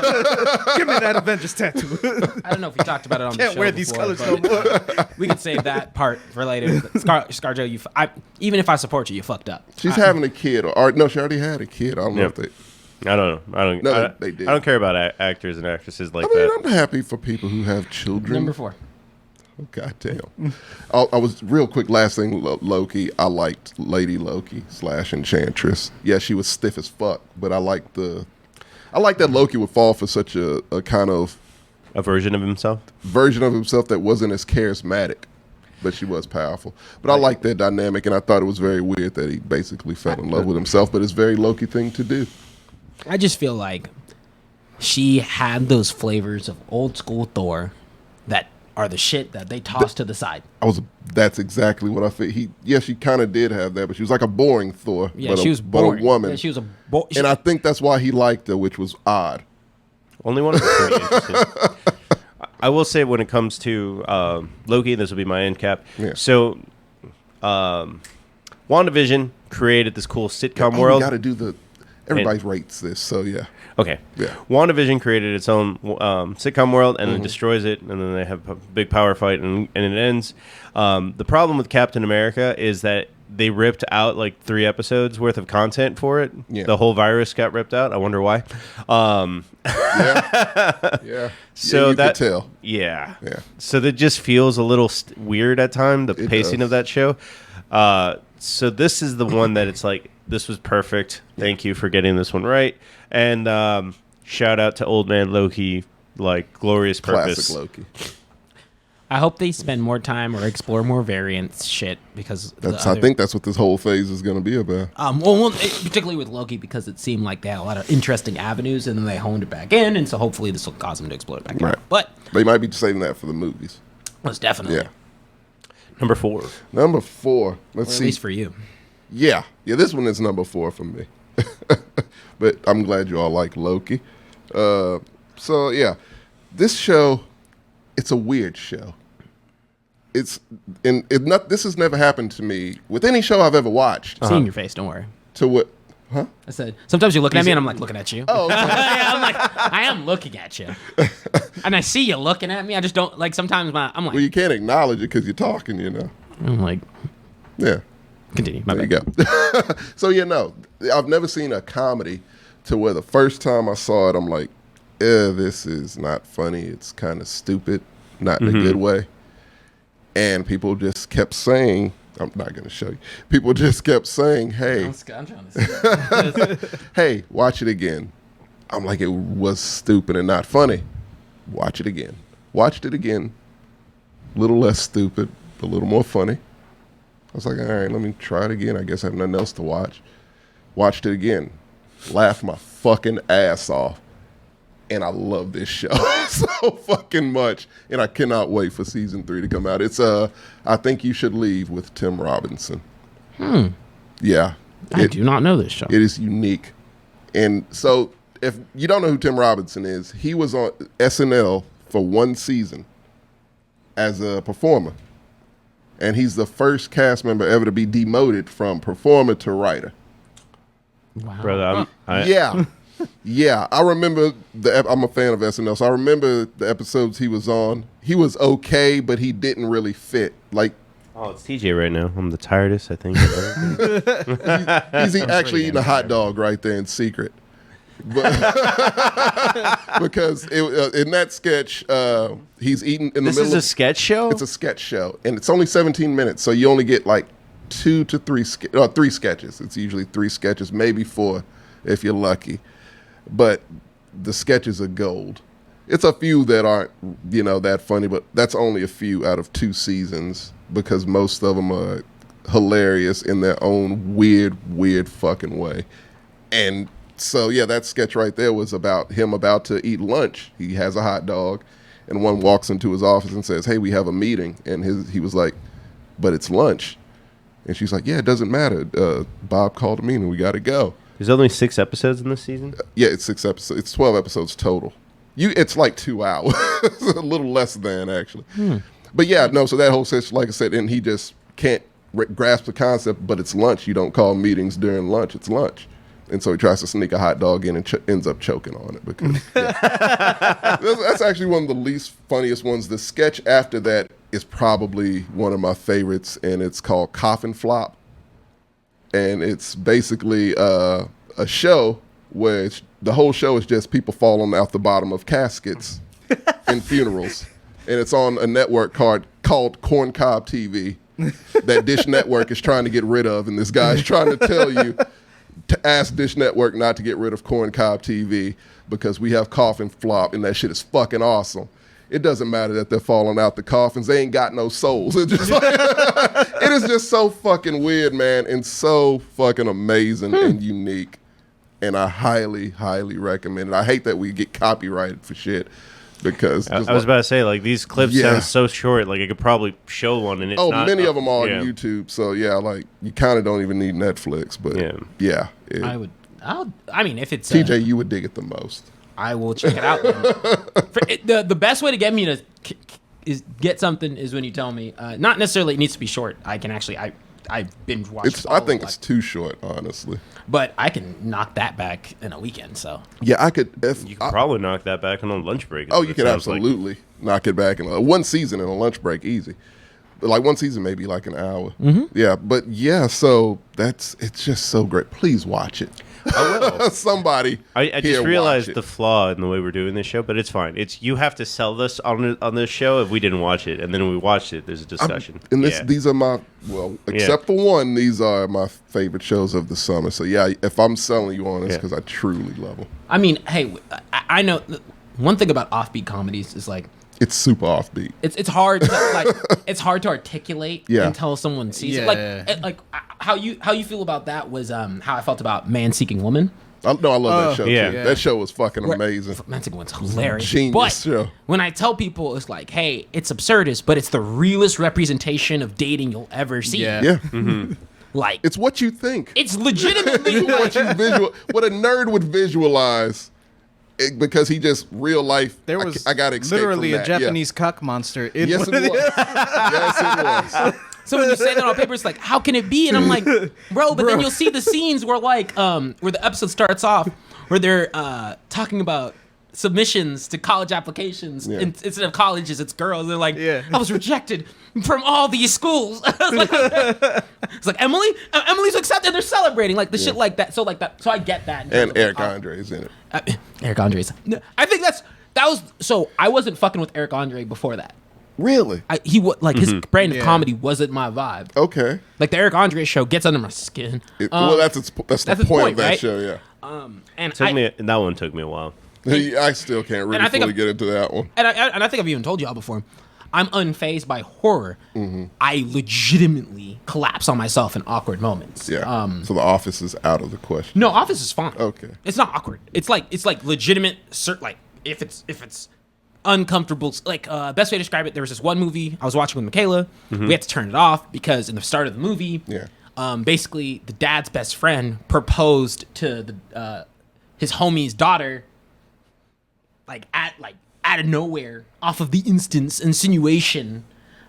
Give me that Avengers tattoo. I don't know if we talked about it on the Can't show wear these before, colors no but more. we could save that part for later. ScarJo, even if I support you, you fucked up. She's having a kid. Or no, she already had a kid. I don't know Yeah. if they... I don't know. No, they did. I don't care about actors and actresses like I mean, that. I'm happy for people who have children. Number 4. Oh, God damn. I was real quick. Last thing, Loki. I liked Lady Loki / Enchantress. Yeah, she was stiff as fuck, but I like that Loki would fall for such a kind of A version of himself. version of himself that wasn't as charismatic, but she was powerful. But I like that dynamic, and I thought it was very weird that he basically fell in love with himself. But it's a very Loki thing to do. I just feel like she had those flavors of old school Thor that are the shit that they toss to the side. That's exactly what I feel. She kind of did have that, but she was like a boring Thor. Yeah, but she was boring. but a woman. Yeah, she was And I think that's why he liked her, which was odd. Only one of them pretty interesting. I will say when it comes to Loki, this will be my end cap. Yeah. So, WandaVision created this cool sitcom world. We got to do everybody rates this, so yeah. Okay. Yeah. WandaVision created its own sitcom world and then destroys it, and then they have a big power fight, and it ends. The problem with Captain America is that they ripped out like 3 episodes worth of content for it. Yeah. The whole virus got ripped out. I wonder why. Yeah. So you that could tell. Yeah. Yeah. So that just feels a little weird at times, the It pacing does. of that show. So this is the one that it's like, this was perfect. Thank you for getting this one right. And shout out to Old Man Loki, like glorious purpose. Classic Loki. I hope they spend more time or explore more variants shit because I think that's what this whole phase is going to be about. particularly with Loki because it seemed like they had a lot of interesting avenues and then they honed it back in, and so hopefully this will cause them to explode back Right. out. But They might be saving that for the movies. most definitely, Yeah. Number 4. Number 4. or Let's at see. least for you. Yeah, this one is number 4 for me. But I'm glad you all like Loki. So yeah, this show, it's a weird show. This has never happened to me with any show I've ever watched. Seeing your face, don't worry. To what? Huh? I said, sometimes you're looking at me and I'm like looking at you. Oh, okay. Yeah, I'm like, I am looking at you. And I see you looking at me. I just don't, like, sometimes I'm like, Well, you can't acknowledge it because you're talking, you know. I'm like, Yeah. continue. My There you bad. go. So, no, I've never seen a comedy to where the first time I saw it, I'm like, this is not funny. It's kind of stupid, not in a good way. And people just kept saying, I'm not going to show you. People just kept saying, hey, I'm trying to see. hey, watch it again. I'm like, it was stupid and not funny. Watch it again. Watched it again. A little less stupid, a little more funny. I was like, all right, let me try it again. I guess I have nothing else to watch. Watched it again. Laughed my fucking ass off. And I love this show so fucking much. And I cannot wait for season 3 to come out. It's I Think You Should Leave with Tim Robinson. Yeah. I do not know this show. It is unique. And so if you don't know who Tim Robinson is, he was on SNL for 1 season as a performer. And he's the first cast member ever to be demoted from performer to writer. Wow. Brother, Yeah. Yeah. I remember I'm a fan of SNL, so I remember the episodes he was on. He was okay, but he didn't really fit. Like, oh, it's TJ right now. I'm the tiredest, I think. he's actually eating a hot dog right there in secret. But because in that sketch, he's eating in the This middle is a of sketch show? It's a sketch show, and it's only 17 minutes, so you only get like 2 to 3 3 sketches. It's usually 3 sketches, maybe 4 if you're lucky. But the sketches are gold. It's a few that aren't, that funny, but that's only a few out of 2 seasons because most of them are hilarious in their own weird fucking way. And so, yeah, that sketch right there was about him about to eat lunch. He has a hot dog, and one walks into his office and says, hey, we have a meeting. And he was like, but it's lunch. And she's like, yeah, it doesn't matter. Bob called a meeting. We got to go. There's only 6 episodes in this season? Yeah, it's 6 episodes. It's 12 episodes total. It's like 2 hours. A little less than, actually. But yeah, no, so that whole session, like I said, and he just can't grasp the concept, but it's lunch. You don't call meetings during lunch. It's lunch. And so he tries to sneak a hot dog in and ends up choking on it. Because that's actually one of the least funniest ones. The sketch after that is probably one of my favorites, and it's called Coffin Flop. And it's basically a show where the whole show is just people falling out the bottom of caskets in funerals. And it's on a network called Corncob TV that Dish Network is trying to get rid of. And this guy's trying to tell you to ask Dish Network not to get rid of Corncob TV because we have Coffin Flop, and that shit is fucking awesome. It doesn't matter that they're falling out the coffins. They ain't got no souls. It is just so fucking weird, man, and so fucking amazing and unique. And I highly, highly recommend it. I hate that we get copyrighted for shit because I was about to say, like, these clips sound so short. Like, I could probably show one, and it's not... many of them are on YouTube. So, yeah, like, you kind of don't even need Netflix. But, yeah. I mean, if it's... TJ, you would dig it the most. I will check it out. The best way to get me to get something is when you tell me. Not necessarily it needs to be short. I can actually I binge watch. I think it's too short, honestly. But I can knock that back in a weekend. So yeah, I could. You could probably knock that back on a lunch break. Oh, you could absolutely knock it back in 1 season in a lunch break, easy. But like 1 season, maybe like an hour. Yeah, but yeah, so it's just so great. Please watch it. I will. Somebody. I just realized the flaw in the way we're doing this show, but it's fine. It's you have to sell this on this show if we didn't watch it, and then when we watched it, there's a discussion. These are my except for one, these are my favorite shows of the summer. So yeah, if I'm selling you on this, because I truly love them. I mean, hey, I know one thing about offbeat comedies is like. It's super offbeat. It's hard to, it's hard to articulate until someone sees it. Like how you feel about that was how I felt about Man Seeking Woman. I love that show too. That show was fucking amazing. Man Seeking Woman's hilarious. Genius show. When I tell people it's like, hey, it's absurdist, but it's the realest representation of dating you'll ever see. Yeah. Like it's what you think. It's legitimately what a nerd would visualize. Because he just real life. There was I got to escape literally from a Japanese cock monster. Yes, it was. Yes, it was. So when you say that on paper, it's like, how can it be? And I'm like, bro, but then you'll see the scenes where like where the episode starts off where they're talking about submissions to college applications. Yeah. Instead of colleges, it's girls. They're like, Yeah. I was rejected from all these schools. It's like Emily's accepted. They're celebrating like the shit like that. So I get that. And Eric Andre's in it. Eric Andre's. I think that was. So I wasn't fucking with Eric Andre before that. Really? He was like his brand of Yeah. comedy wasn't my vibe. Okay. Like the Eric Andre show gets under my skin. Well, that's the that's the point point, of that right? show, yeah. And That one took me a while. I still can't And really I think fully get into that one. and I think I've even told y'all before. I'm unfazed by horror. Mm-hmm. I legitimately collapse on myself in awkward moments. Yeah. So The Office is out of the question. No, Office is fine. Okay. It's not awkward. It's like legitimate. Like if it's uncomfortable. Like best way to describe it. There was this one movie I was watching with Michaela. We had to turn it off because in the start of the movie, basically the dad's best friend proposed to the his homie's daughter, out of nowhere, off of the instance insinuation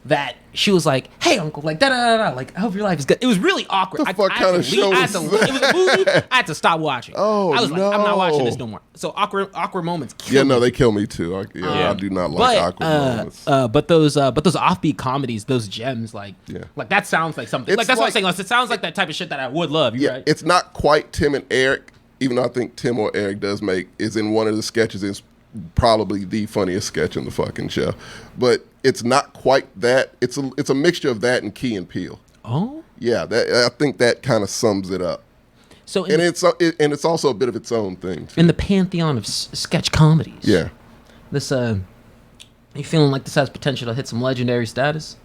that she was like, "Hey, uncle, like da da da da, like I hope your life is good." It was really awkward. The fuck kind of show It was a movie. I had to stop watching. Oh, I was like, I'm not watching this no. no more. So awkward moments. Yeah, Kill no, me. they kill me too. I do not like awkward moments. But those offbeat comedies, those gems, like that sounds like something. It's Like that's what I'm like- saying. Like, it sounds like that type of shit that I would love. You're Yeah, right. it's not quite Tim and Eric, even though I think Tim or Eric is in one of the sketches. It's probably the funniest sketch in the fucking show. But it's not quite that. It's a mixture of that and Key and Peele. Oh, Yeah, I think that kind of sums it up. so And it's also a bit of its own thing, too. in the pantheon of sketch comedies, Yeah. this you feeling like this has potential to hit some legendary status?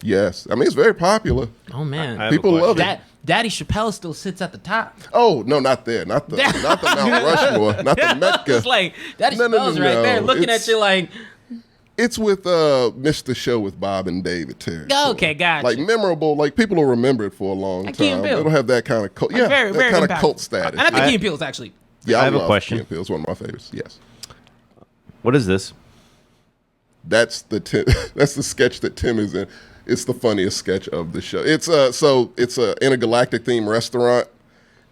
Yes. I mean, it's very popular. Oh man, I have a People love question. it. Daddy Chappelle still sits at the top. Oh, no, not there. Not the Mount Rushmore. Not the Mecca. It's like Daddy No, no, Chappelle's no, right no. there looking It's- at you like, It's with Mr. Show with Bob and David Terry. okay, gotcha. Like memorable, like people will remember it for a long Like Key and time. Peele. It'll have that kind of cult, very, that very kind of impactful. cult status. And I think I- Key and Peele is actually. Yeah, I have a love question. Key and Peele. It's one of my favorites. Yes, What is this? that's that's the sketch that Tim is in. It's the funniest sketch of the show. It's it's a intergalactic themed restaurant,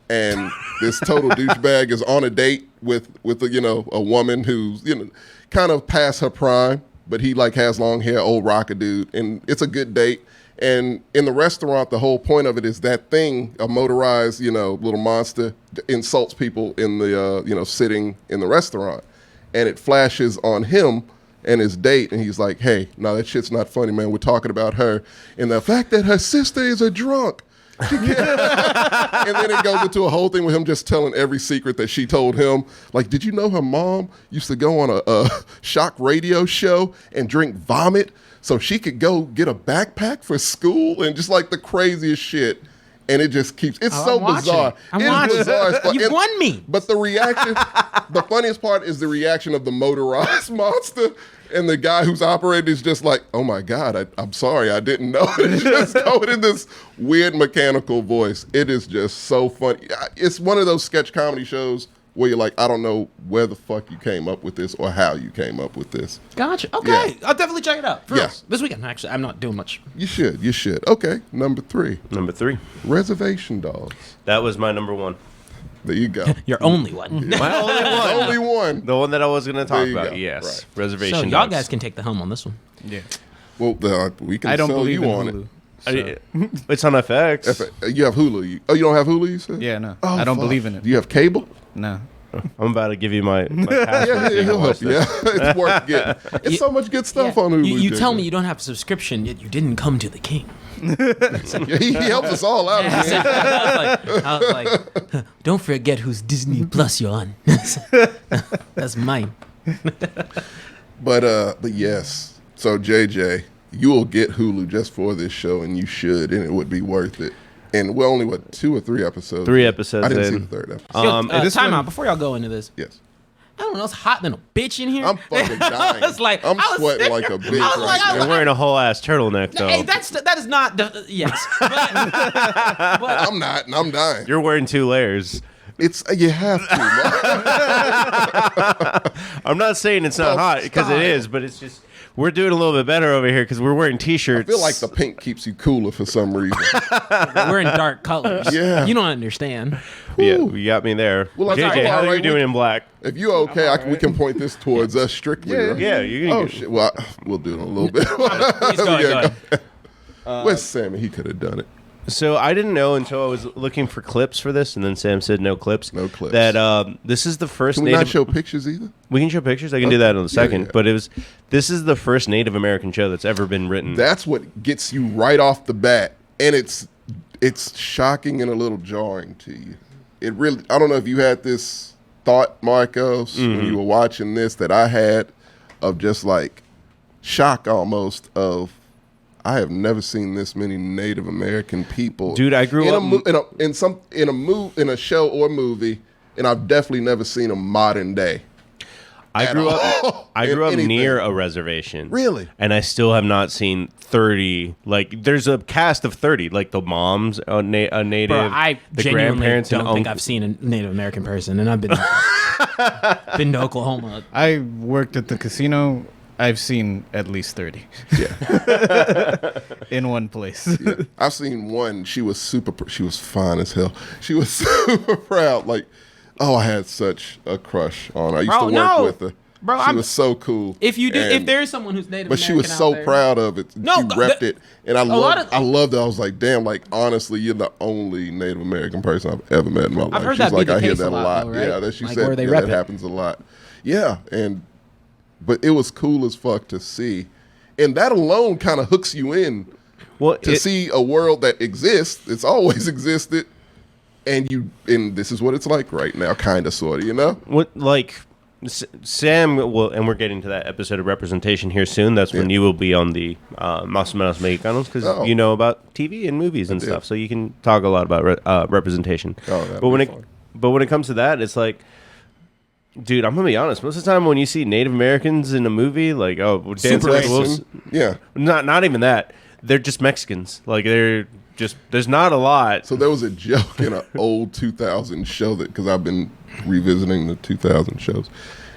and this total douchebag is on a date with a woman who's kind of past her prime, but he like has long hair, old rocker dude, and it's a good date. And in the restaurant, the whole point of it is that thing, a motorized, little monster, insults people in the, sitting in the restaurant. And it flashes on him and his date, and he's like, "Hey, no, that shit's not funny, man. We're talking about her and the fact that her sister is a drunk." And then it goes into a whole thing with him just telling every secret that she told him. Like, did you know her mom used to go on a shock radio show and drink vomit so she could go get a backpack for school, and just like the craziest shit. And it just keeps, it's so I'm watching bizarre. it. I'm It's watching it. bizarre as fuck. You've And- won me. But the reaction, the funniest part is the reaction of the motorized monster. And the guy who's operating is just like, "Oh my God, I'm sorry, I didn't know." It's just going in this weird mechanical voice. It is just so funny. It's one of those sketch comedy shows where you're like, I don't know where the fuck you came up with this or how you came up with this. Gotcha. Okay, Yeah. I'll definitely check it out. For Yes. real. This weekend, actually, I'm not doing much. You should. Okay, number 3, Number 3. Reservation Dogs. That was my number 1. There you go. Your only one. My only one. Only one. The one that I was going to There talk you about. go. Yes. Right. Reservation So y'all Dogs. guys can take the helm on this one. Yeah. Well, we can I don't sell believe you in on Hulu. it. It's on FX. You have Hulu. You don't have Hulu, you said? Yeah, no. Oh, I don't fuck. believe in it. Do you have cable? No. I'm about to give you my password. Yeah, so you can he'll watch help you. this. Yeah, it's worth getting. It's so much good stuff on Hulu. You tell JJ. me you don't have a subscription, yet you didn't come to the king. Yeah, he helps us all out. man. I was like, don't forget whose Disney Plus you're on. That's mine. But yes. So JJ, you will get Hulu just for this show, and you should, and it would be worth it. And we're only 2 or 3 episodes. 3 episodes I didn't see in. the 3rd episode. Yo, this time one- out before y'all go into this. Yes. I don't know, it's hot than a bitch in here. I'm fucking dying. It's like, I'm I was sweating there. like a bitch I was right like, now. You're wearing a whole ass turtleneck though. Hey, that is not yes. But I'm not, and I'm dying. You're wearing 2 layers. It's you have to. man. I'm not saying it's not Oh, hot because it stop. is, but it's just we're doing a little bit better over here because we're wearing I T-shirts. feel like the pink keeps you cooler for some reason. We're in dark colors. Yeah. You don't understand. Yeah, you got me there. Well, that's JJ, all how are right. you doing in black? If you're okay, we can point this towards us strictly. Yeah. right? Yeah, you can. Oh shit! Well, we'll do it in a little bit. Please go ahead. Where's Sammy? He could have done it. So I didn't know until I was looking for clips for this, and then Sam said no clips. No clips. That this is the first Can we Native. not show pictures either? We can show pictures. I can do that in a second. yeah. But this is the first Native American show that's ever been written. That's what gets you right off the bat, and it's shocking and a little jarring to you. It really. I don't know if you had this thought, Marcos, when you were watching this, that I had, of just like shock almost of. I have never seen this many Native American people. Dude, I grew up in a show or movie, and I've definitely never seen a modern day. I grew up anything. near a reservation. Really? And I still have not seen 30. Like, there's a cast of 30. Like, the moms, a native, Bro, I the genuinely grandparents, don't and think I've seen a Native American person, and I've been been to Oklahoma. I worked at the casino. I've seen at least 30 Yeah. in one place. Yeah. I've seen one. She was fine as hell. She was super proud. Like, oh, I had such a crush on her. I used to work with her. Bro, she was so cool. If you do, if And- there is someone who's Native but American, she was so out there, proud of it. No, she repped it, and I lot of- loved it. I was like, damn, like honestly, you're the only Native American person I've ever met in my life. heard She's that be like, the I hear case that a lot, lot. though, right? Yeah, that she Like, said where they that rep it. happens a lot. Yeah, but it was cool as fuck to see, and that alone kind of hooks you in Well, to see a world that exists. It's always existed, and this is what it's like right now, kind of, sort of, you know. What, like, Sam will, and we're getting to that episode of representation here soon. That's when you will be on the Más o Menos Mexicanos, because you know about TV and movies and stuff, so you can talk a lot about representation. Oh, that'd but when be it fun. but when it comes to that, it's like, dude, I'm gonna be honest. Most of the time, when you see Native Americans in a movie, like Dan Super Wilson, yeah. not even that. They're just Mexicans. Like they're just there's not a lot. So there was a joke in an old 2000 show because I've been revisiting the 2000 shows,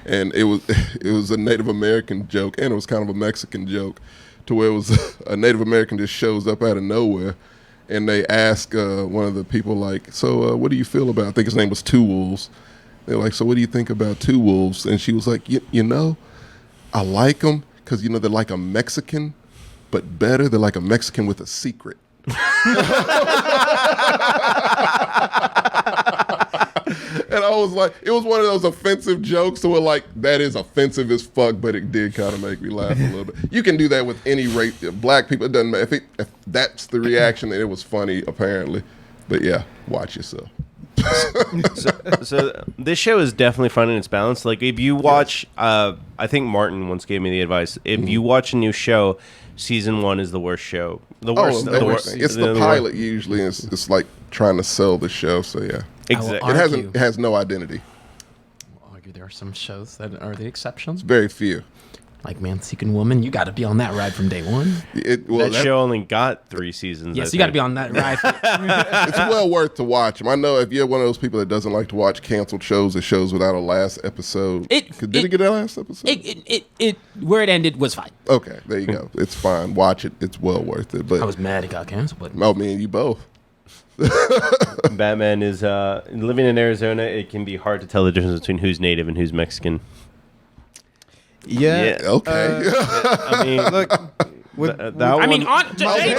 and it was a Native American joke, and it was kind of a Mexican joke, to where it was a Native American just shows up out of nowhere, and they ask one of the people like, so what do you feel about? I think his name was Two Wolves. They're like, so what do you think about Two Wolves? And she was like, you know, I like them because they're like a Mexican, but better, they're like a Mexican with a secret. And I was like, it was one of those offensive jokes. So we're like, that is offensive as fuck, but it did kind of make me laugh a little bit. You can do that with any race, black people. It doesn't matter if that's the reaction. Then it was funny, apparently. But yeah, watch yourself. So this show is definitely fun in its balance. Like if you watch, I think Martin once gave me the advice. If you watch a new show, season 1 is the worst show. The worst. It's the pilot usually. And it's like trying to sell the show. So yeah, Exactly. it has no identity. I'll argue there are some shows that are the exceptions. Very few. Like Man Seeking Woman, you got to be on that ride from day one. That show only got 3 seasons. Yes, I you got to think. be on that ride. It's well worth to watch them. I know if you're one of those people that doesn't like to watch canceled shows or shows without a last episode. Did it get a last episode? It where it ended was fine. Okay, there you go. It's fine. Watch it. It's well worth it. But I was mad it got canceled, but me and you both. Batman is living in Arizona. It can be hard to tell the difference between who's native and who's Mexican. Yeah. Okay. I mean, Look, that one. I mean, on today,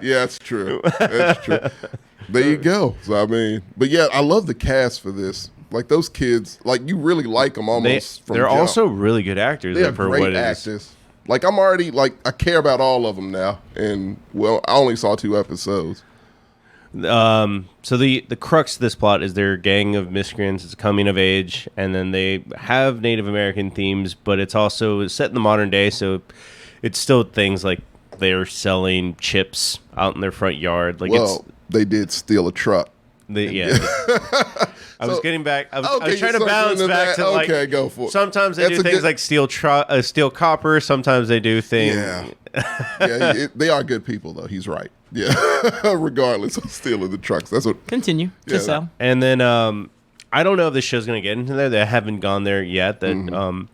Yeah, it's true. That's true. There you go. So I mean, but yeah, I love the cast for this. Like those kids, like you really like them almost. they're from jump. also really good actors. They're for great what it is. actors. Like I'm already like I care about all of them now, and well, I only saw 2 episodes. So the crux of this plot is their gang of miscreants. It's coming of age, and then they have Native American themes, but it's also set in the modern day, so it's still things like they're selling chips out in their front yard. Like they did steal a truck. I was getting back. I was trying to balance back to like. Okay, go for it. Sometimes they do things like steal copper. Sometimes they do things. Yeah, they are good people though. He's right. Yeah, regardless of stealing the trucks. That's what. continue to sell. And then I don't know if this show's gonna get into there. They haven't gone there yet. That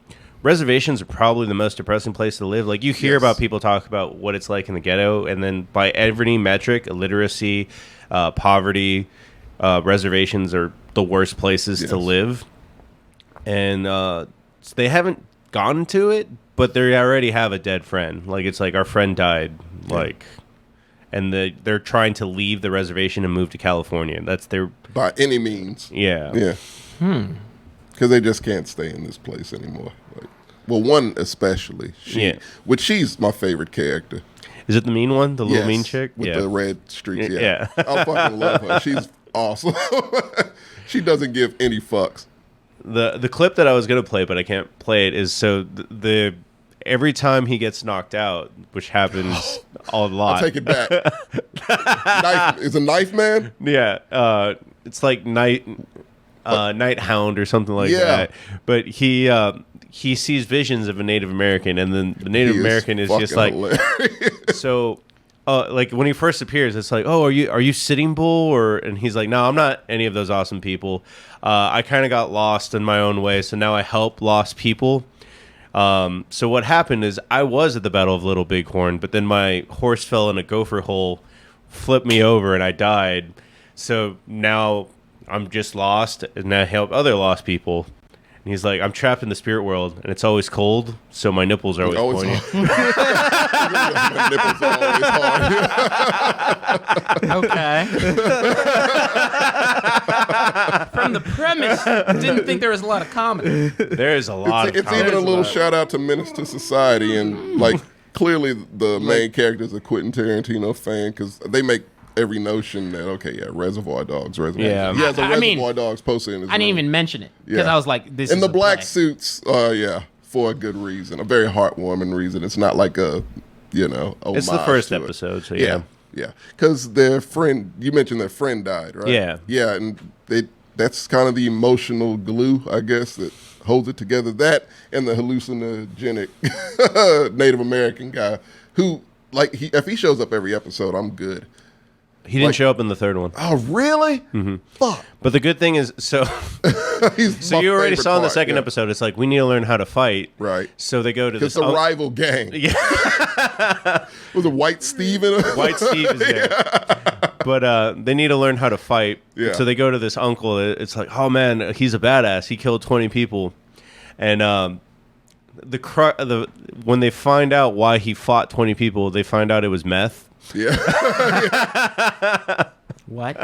reservations are probably the most depressing place to live. Like, you hear Yes. about people talk about what it's like in the ghetto, and then by every metric, illiteracy, poverty, reservations are the worst places to Yes. live. And so they haven't gone to it, but they already have a dead friend. Like, it's like, our friend died, like, and they're trying to leave the reservation and move to California. That's their... By any means. Yeah. Yeah. Because they just can't stay in this place anymore. Like, well, one especially. Which she's my favorite character. Is it the mean one? The little mean chick? With the red streaks. Yeah. Yeah. I fucking love her. She's awesome. She doesn't give any fucks. The clip that I was going to play, but I can't play it, is so the every time he gets knocked out, which happens a lot. I'll take it back. Is a knife man? Yeah. It's like Night Hound or something like Yeah. that. But he sees visions of a Native American, and then the Native American is just like... So, like, when he first appears, it's like, oh, are you Sitting Bull? And he's like, no, I'm not any of those awesome people. I kind of got lost in my own way, so now I help lost people. So what happened is I was at the Battle of Little Bighorn, but then my horse fell in a gopher hole, flipped me over, and I died. So now I'm just lost, and I help other lost people. And he's like, I'm trapped in the spirit world, and it's always cold, so my nipples are always pointy. My nipples are always hard. Okay. From the premise, didn't think there was a lot of comedy. There is a lot It's of even a comedy. little shout out to Menace to Society, and like clearly the main character is a Quentin Tarantino fan because they make every notion that Reservoir Dogs, Reservation. Yeah. He has a I Reservoir mean, Dogs poster in his I didn't room. even mention it because Yeah. I was like, "This." And is the a black play. suits, for a good reason, a very heartwarming reason. It's not like a, It's the homage first to it. episode, so yeah. Yeah. Because their friend, you mentioned their friend died, right? Yeah. Yeah, and that's kind of the emotional glue, I guess, that holds it together. That and the hallucinogenic Native American guy who, like, if he shows up every episode, I'm good. He didn't show up in the third one. Oh, really? Mm-hmm. Fuck. But the good thing is, so So you already saw in the second episode, it's like, we need to learn how to fight. Right. So they go to It's this... a rival gang. Yeah. Was it White Steve in it? White Steve is there. But they need to learn how to fight. Yeah. So they go to this uncle. It's like, oh, man, he's a badass. He killed 20 people. And when they find out why he fought 20 people, they find out it was meth. Yeah. What?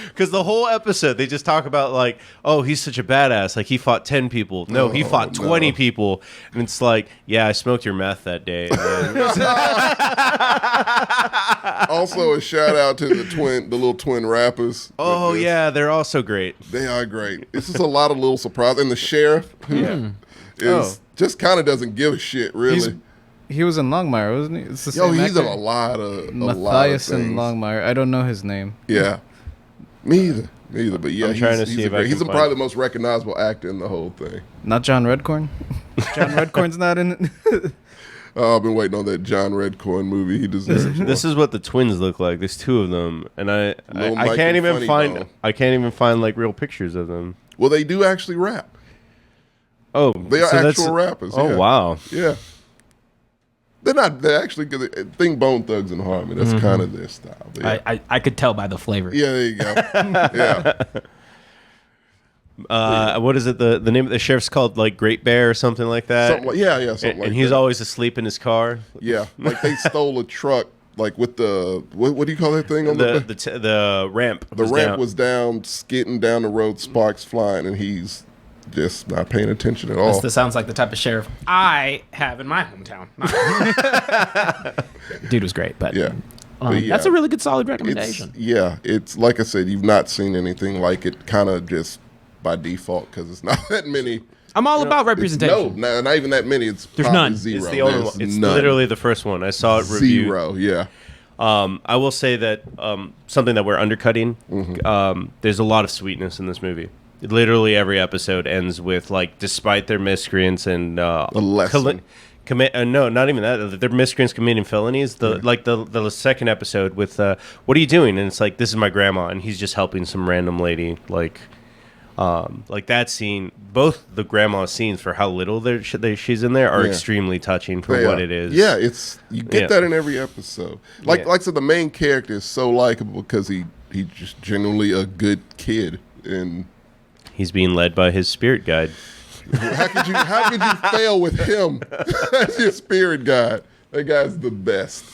Because the whole episode, they just talk about, like, oh, he's such a badass. Like, he fought 10 people. No, he fought 20 people. And it's like, yeah, I smoked your meth that day. Also, a shout out to the little twin rappers. Oh, yeah, they're also great. They are great. This is a lot of little surprises. And the sheriff, who is just kind of doesn't give a shit, really. He was in Longmire, wasn't he? It's the Yo, same he's in actor. a lot of Matthias things. and Longmire. I don't know his name. Yeah. Me either. But yeah, I'm trying to see if I can he's find probably it. the most recognizable actor in the whole thing. Not John Redcorn? John Redcorn's not in it? Oh, I've been waiting on that John Redcorn movie. He deserves more. This is what the twins look like. There's two of them, and I Lil Mike can't and even Funny Bone. I can't even find like real pictures of them. Well, they do actually rap. Oh, They are so that's- actual rappers. Oh yeah. wow. Yeah. They're actually, because think Bone Thugs and Harmony. That's kind of their style. But yeah. I could tell by the flavor. Yeah, there you go. Yeah. What is it? The name of the sheriff's called like Great Bear or something like that. Something like, something and like he's that. always asleep in his car. Yeah, like they stole a truck, like with the, what do you call that thing on The ramp. the ramp was down, skidding down the road, sparks flying, and he's just not paying attention at all. This sounds like the type of sheriff I have in my hometown. Dude was great, but Yeah. But yeah, that's a really good, solid it's, recommendation. it's like I said, you've not seen anything like it, kind of just by default, because it's not that many. I'm all about It's, representation. no, not even that many. It's There's probably none. zero. It's the only There's one. It's none. literally the first one. I saw it reviewed. Zero, yeah. I will say that something that we're undercutting. Mm-hmm. There's a lot of sweetness in this movie. Literally every episode ends with like, despite their miscreants and A lesson. no, not even that. They're miscreants committing felonies. The second episode with what are you doing? And it's like, this is my grandma, and he's just helping some random lady like Like that scene, both the grandma scenes for how little she's in there are extremely touching for what it is. Yeah, you get that in every episode. Like I said, the main character is so likable because he's just genuinely a good kid, and he's being led by his spirit guide. How could you fail with him as your spirit guide? That guy's the best.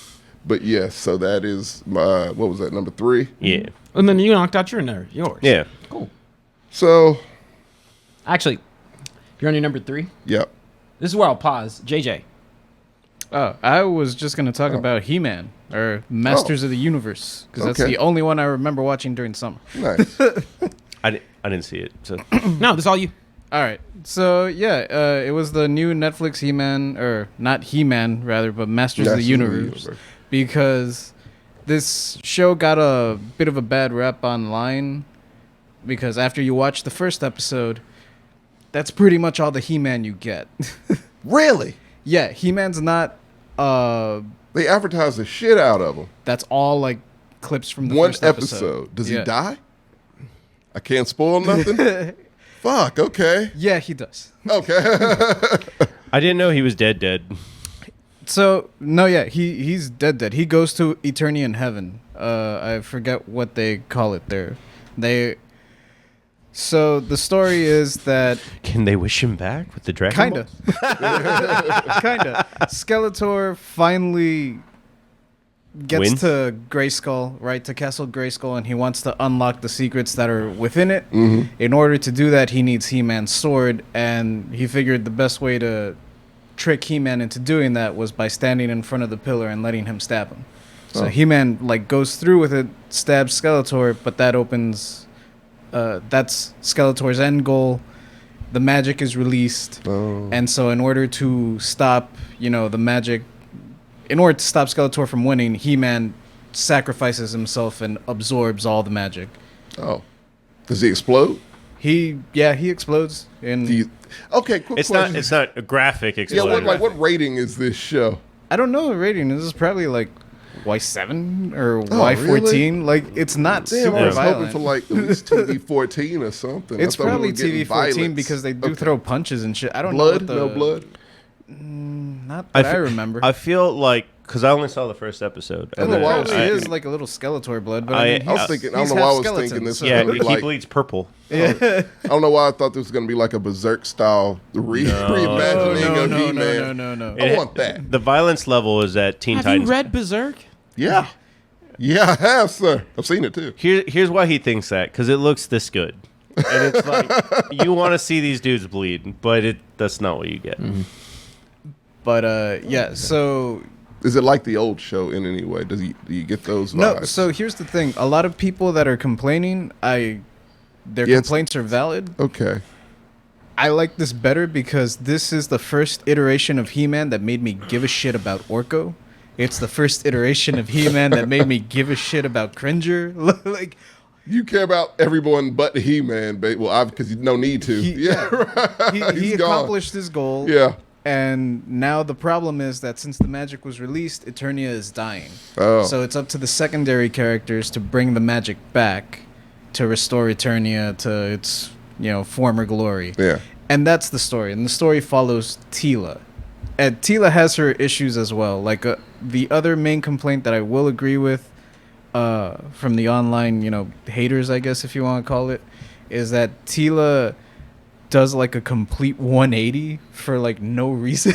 But yes, so that is my, what was that, number 3? Yeah. And then you knocked out yours. Yeah. Cool. So. Actually, you're on your number 3? Yep. This is where I'll pause. JJ. Oh, I was just going to talk about He-Man, or Masters of the Universe, because that's the only one I remember watching during summer. Nice. I didn't see it. So. No, this is all you. All right. So, yeah, it was the new Netflix He-Man, or not He-Man, rather, but Masters of the Universe. Because this show got a bit of a bad rap online, because after you watch the first episode, that's pretty much all the He-Man you get. Really? Yeah, He-Man's not... They advertise the shit out of him. That's all, like, clips from the One first episode. episode. Does he die? I can't spoil nothing? Fuck, okay. Yeah, he does. Okay. I didn't know he was dead. So, no, yeah, he's dead. He goes to Eternia in heaven. I forget what they call it there. So, the story is that... Can they wish him back with the Dragon Ball? Kinda. Skeletor finally gets Wins? to Grayskull, right, to Castle Grayskull, and he wants to unlock the secrets that are within it. Mm-hmm. In order to do that, he needs He-Man's sword, and he figured the best way to trick He-Man into doing that was by standing in front of the pillar and letting him stab him. So He-Man, like, goes through with it, stabs Skeletor, but that opens... that's Skeletor's end goal. The magic is released. And so in order to stop, the magic... In order to stop Skeletor from winning, He-Man sacrifices himself and absorbs all the magic. Oh. Does he explode? He explodes. Okay, quick question. It's not a graphic Yeah, explosion. what rating is this show? I don't know the rating. This is probably like Y7 or Y14. Really? Like, it's not Damn, super I was violent. hoping for like at least TV-14 or something. It's I thought we probably were getting TV-14 violence. because they do throw punches and shit. I don't blood? know what No blood? Not that I remember. I feel like, because I only saw the first episode. I don't know why I was Probably thinking- is like a little Skeletor blood, but I I mean, I was thinking. I don't know why I was thinking this. Yeah, was he like, bleeds purple. I don't know why I thought this was going to be like a Berserk style reimagining of He-Man. No. I want that. The violence level is at Teen Have Titans. you read Berserk? Yeah, I have, sir. I've seen it too. Here's why he thinks that, because it looks this good. And it's like, you want to see these dudes bleed, but that's not what you get. Mm-hmm. But yeah, so Is it like the old show in any way? Do you get those vibes? no. So here's the thing: a lot of people that are complaining, their complaints are valid. Okay. I like this better because this is the first iteration of He-Man that made me give a shit about Orko. It's the first iteration of He-Man that made me give a shit about Cringer. Like, You care about everyone but He-Man, well, because no need to. he He's gone. accomplished his goal. Yeah. And now the problem is that since the magic was released, Eternia is dying. Oh. So it's up to the secondary characters to bring the magic back to restore Eternia to its, former glory. Yeah. And that's the story. And the story follows Teela. And Teela has her issues as well. Like the other main complaint that I will agree with from the online, haters, I guess if you want to call it, is that Teela does like a complete 180 for like no reason.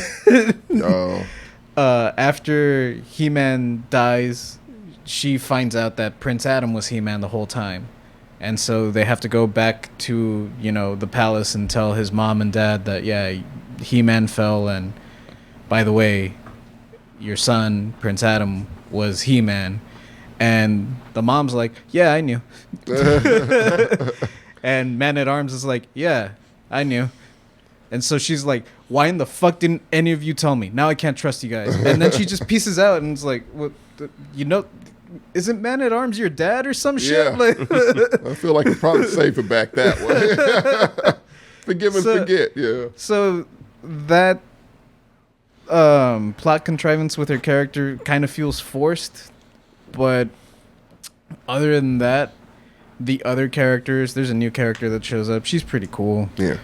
Oh. After He-Man dies, she finds out that Prince Adam was He-Man the whole time. And so they have to go back to, the palace and tell his mom and dad that, yeah, He-Man fell, and by the way, your son, Prince Adam, was He-Man. And the mom's like, yeah, I knew. And Man-at-Arms is like, yeah, I knew. And so she's like, why in the fuck didn't any of you tell me? Now I can't trust you guys. And then she just pieces out and it's like, what, isn't Man-at-Arms your dad or some shit? Yeah. I feel like it's probably safer back that way. Forgive and forget, yeah. So that plot contrivance with her character kind of feels forced. But other than that, the other characters, there's a new character that shows up. She's pretty cool. Yeah.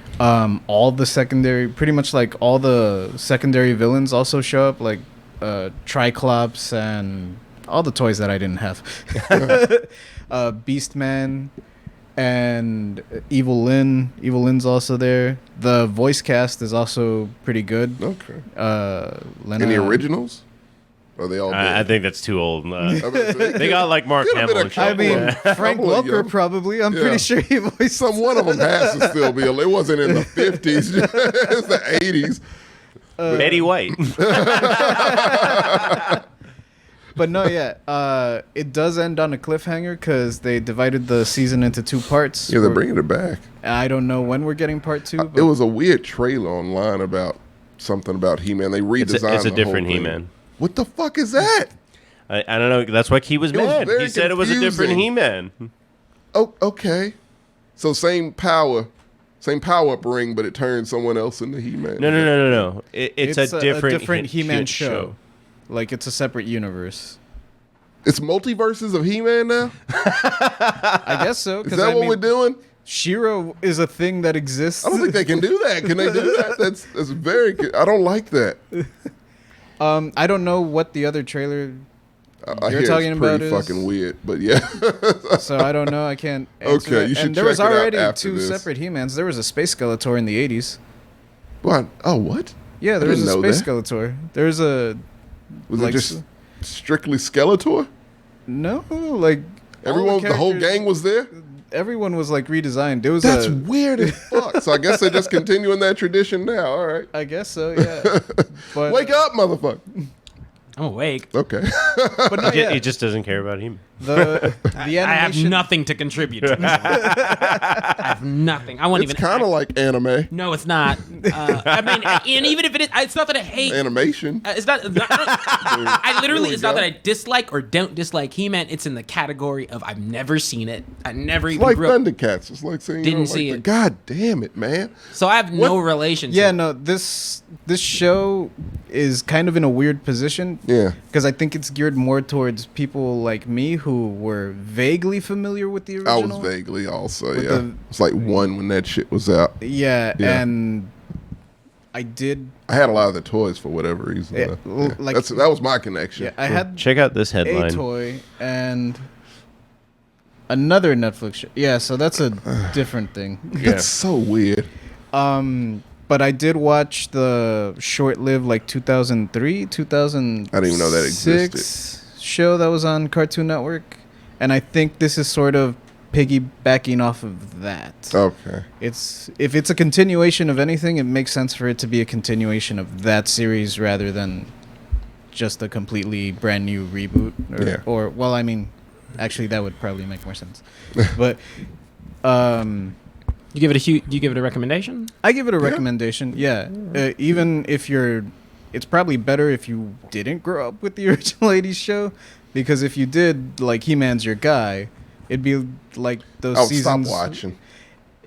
Pretty much like all the secondary villains also show up, like Triclops and all the toys that I didn't have. Beastman and Evil Lyn. Evil Lyn's also there. The voice cast is also pretty good. Okay. Lena, Any originals? Are they all I dead? think that's too old. They They got like Mark Could've been Hamill. a and shit. I mean, Yeah. Frank Couple of Welker young- probably. I'm Yeah. pretty sure he voiced Some one of them has to still be. It wasn't in the 50s. It's the 80s. Betty White. But no, yeah. It does end on a cliffhanger because they divided the season into 2 parts. Yeah, they're bringing it back. I don't know when we're getting part 2. But It was a weird trailer online about something about He-Man. They redesigned It's a the different whole thing. He-Man. What the fuck is that? I don't know. That's why he was It was mad. very He said it was a different confusing. He-Man. Oh, okay. So same power up ring, but it turns someone else into He-Man. No. It's a different He-Man shit show. Like, it's a separate universe. It's multiverses of He-Man now? I guess so. Is that what we're doing? Shiro is a thing that exists. I don't think they can do that. Can they do that? That's very good. I don't like that. I don't know what the other trailer I you're hear talking it's pretty about is. fucking weird, but yeah. So I don't know. I can't. Answer Okay, that. you should And there was check it out already after 2 this. separate He-Mans. There was a Space Skeletor in the 80s. What? Oh, what? Yeah, there I was a didn't know Space Skeletor. There's a Was like it just strictly Skeletor? no like Everyone, the whole characters- gang was there? Everyone was like redesigned. There was That's a. weird as fuck. So I guess they're just continuing that tradition now. All right. I guess so. Yeah. But Wake up, motherfucker. I'm awake. Okay. But no, yeah. He just doesn't care about him. The I have animation. nothing to contribute to this. I have nothing. I won't It's even. kind of like anime. No, it's not. I mean, and even if it is, it's not that I hate. Animation. It's not. I literally. Here we It's not go. that I dislike or don't dislike He-Man. It's in the category of I've never seen it. I never It's even like grew up. Thundercats. It's like saying, Didn't like see the- it. God damn it, man. So I have no relation. Yeah, to it. no. This show is kind of in a weird position. Yeah. Because I think it's geared more towards people like me who were vaguely familiar with the I original. was vaguely also, With yeah. the- It's like 1 when that shit was out. Yeah, Yeah. and I did. I had a lot of the toys for whatever reason. Yeah, though. Yeah. like- that was my connection. Yeah, I had Check out this a headline. toy and another Netflix show. Yeah, so that's a different thing. It's so weird. But I did watch the short-lived like 2003, 2006 I didn't even know that existed. show that was on Cartoon Network, and I think this is sort of piggybacking off of that. Okay. If it's a continuation of anything, it makes sense for it to be a continuation of that series rather than just a completely brand new reboot. Yeah. Or well, I mean, actually, that would probably make more sense. But You give it you give it a recommendation? I give it a recommendation. Yeah. Even if it's probably better if you didn't grow up with the original 80s show, because if you did, like, He-Man's your guy, it'd be like those I would stop seasons. watching.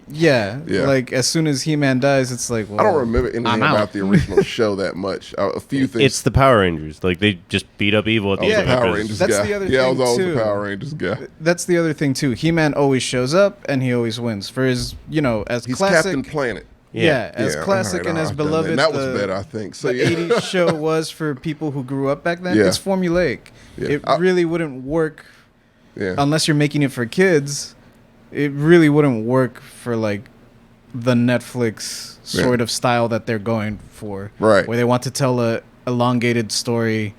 Yeah. Yeah. Like, as soon as He-Man dies, it's like, well, I don't remember anything I'm out. about the original show that much. A few things. It's the Power Rangers. Like they just beat up evil at the I was end a of Power it. Rangers That's guy. the other I was thing, always too. a Power Rangers guy. That's the other thing, too. He-Man always shows up, and he always wins. For his, as He's classic. Captain Planet. Yeah, as Yeah, classic alright, and as I've done that. beloved. And that was the- better, I think. So the yeah. 80s show was for people who grew up back then. Yeah. It's formulaic. Yeah. It really wouldn't work yeah. unless you're making it for kids. It really wouldn't work for like the Netflix sort of style that they're going for. Right. Where they want to tell a elongated story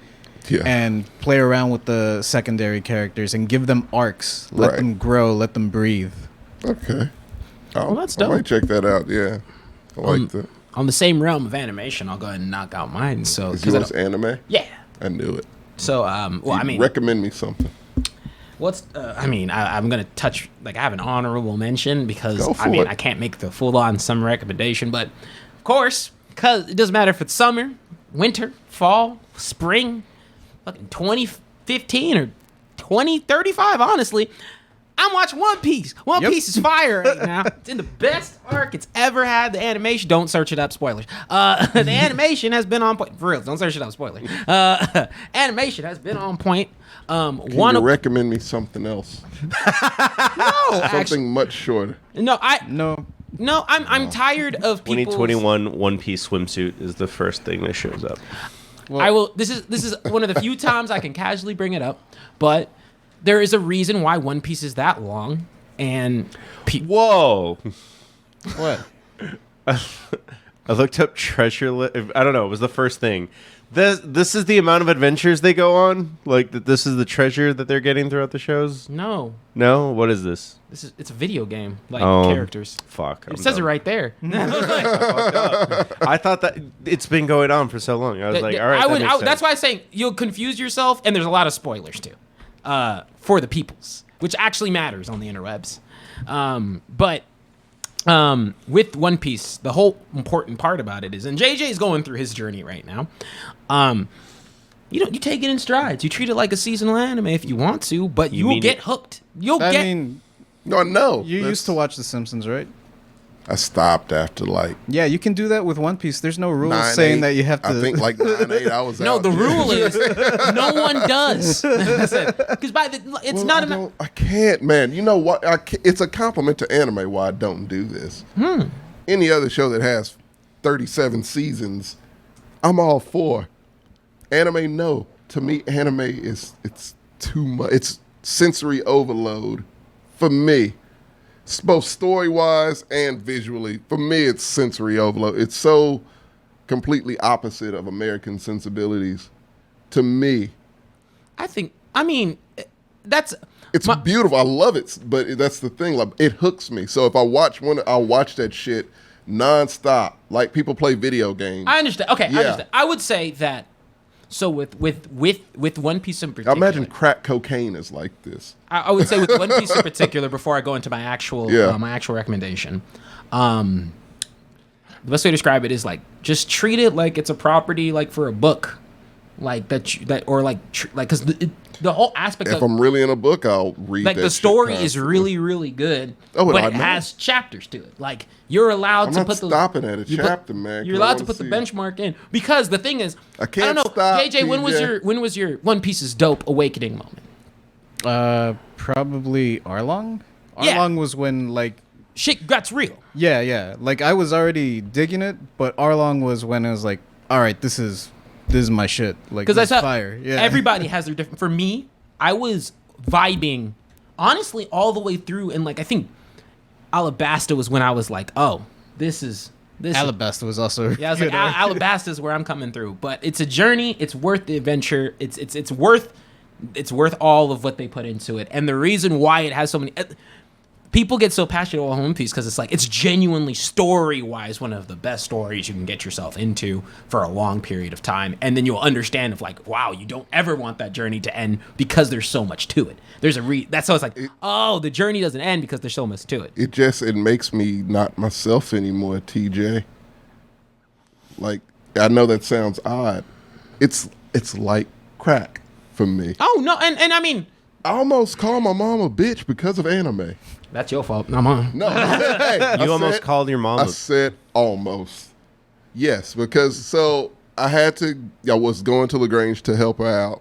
Yeah. and play around with the secondary characters and give them arcs. Let Right. them grow, let them breathe. Okay. Well, that's I dope. might check that out. Yeah. I like that. On the same realm of animation, I'll go ahead and knock out mine. So, Is 'cause I yours don't- anime? yeah. I knew it. So, well, I mean, recommend me something. I'm gonna touch like I have an honorable mention because Go for it. I can't make the full on summer recommendation, but of course, because it doesn't matter if it's summer, winter, fall, spring, fucking 2015 or 2035. Honestly, I'm watching One Piece. One Piece is fire right now. It's in the best arc it's ever had. The animation, don't search it up, spoilers. The animation has been on point. For real, don't search it up, spoilers. Animation has been on point. Can you recommend me something else? Something much shorter. No, No. I'm tired of people. 2021 One Piece swimsuit is the first thing that shows up. Well, I will. This is one of the few times I can casually bring it up, but there is a reason why One Piece is that long, and Whoa! What? I looked up treasure. I don't know. It was the first thing. This is the amount of adventures they go on. Like this is the treasure that they're getting throughout the shows. no, No, what is this? it's a video game like Oh. characters. Fuck. It says it right there. I thought that it's been going on for so long. I was like, all right. That's why I'm saying you'll confuse yourself, and there's a lot of spoilers too, for the peoples, which actually matters on the interwebs. But with One Piece, the whole important part about it is, and JJ is going through his journey right now. You take it in strides. You treat it like a seasonal anime if you want to, but you will get hooked. I mean, No. you used to watch The Simpsons, right? I stopped after like Yeah, you can do that with One Piece. There's no rules 9, saying 8. that you have to. I think like 9, 8 hours. No, out. the rule is no one does. Because it's Well, not enough. I can't, man. You know what? It's a compliment to anime why I don't do this. Any other show that has 37 seasons, I'm all for. Anime, no. To me, anime it's too much. It's sensory overload for me. It's both story-wise and visually. For me, it's sensory overload. It's so completely opposite of American sensibilities. To me, that's it's beautiful. I love it, but that's the thing. Like, it hooks me. So if I watch one, I'll watch that shit nonstop. Like people play video games. I understand. Okay, Yeah. I understand. I would say that. So with One Piece in particular, I imagine crack cocaine is like this. I would say with One Piece in particular, before I go into my actual recommendation, the best way to describe it is like just treat it like it's a property, like for a book, like because the whole aspect If of I'm really in a book, I'll read. like that the shit story is constantly. really really good, Oh, but I it know. has chapters to it. Like you're allowed I'm to not put the stopping at a you chapter, man. You're 'cause I allowed to wanna put the see- benchmark in because the thing is, I can't don't know, stop, JJ. When TJ. was your One Piece's dope awakening moment? Probably Arlong. Yeah. Arlong was when like Shit got real. yeah. Like I was already digging it, but Arlong was when I was like, all right, this is my shit. Like Because this I is thought fire. Yeah. everybody has their different. For me, I was vibing, honestly, all the way through, and like I think Alabasta was when I was like, oh, this. Alabasta was also Yeah, I was good like, arc. Alabasta is where I'm coming through, but it's a journey. It's worth the adventure. It's worth all of what they put into it, and the reason why it has so many. People get so passionate about One Piece because it's like it's genuinely story-wise one of the best stories you can get yourself into for a long period of time, and then you'll understand of like, wow, you don't ever want that journey to end because there's so much to it. There's that's how it's like, the journey doesn't end because there's so much to it. It makes me not myself anymore, TJ. Like, I know that sounds odd. It's like crack for me. Oh no, and I mean, I almost call my mom a bitch because of anime. that's your fault, not mine. No, hey, You almost called your mom I a- said almost. Yes, because I was going to LaGrange to help her out,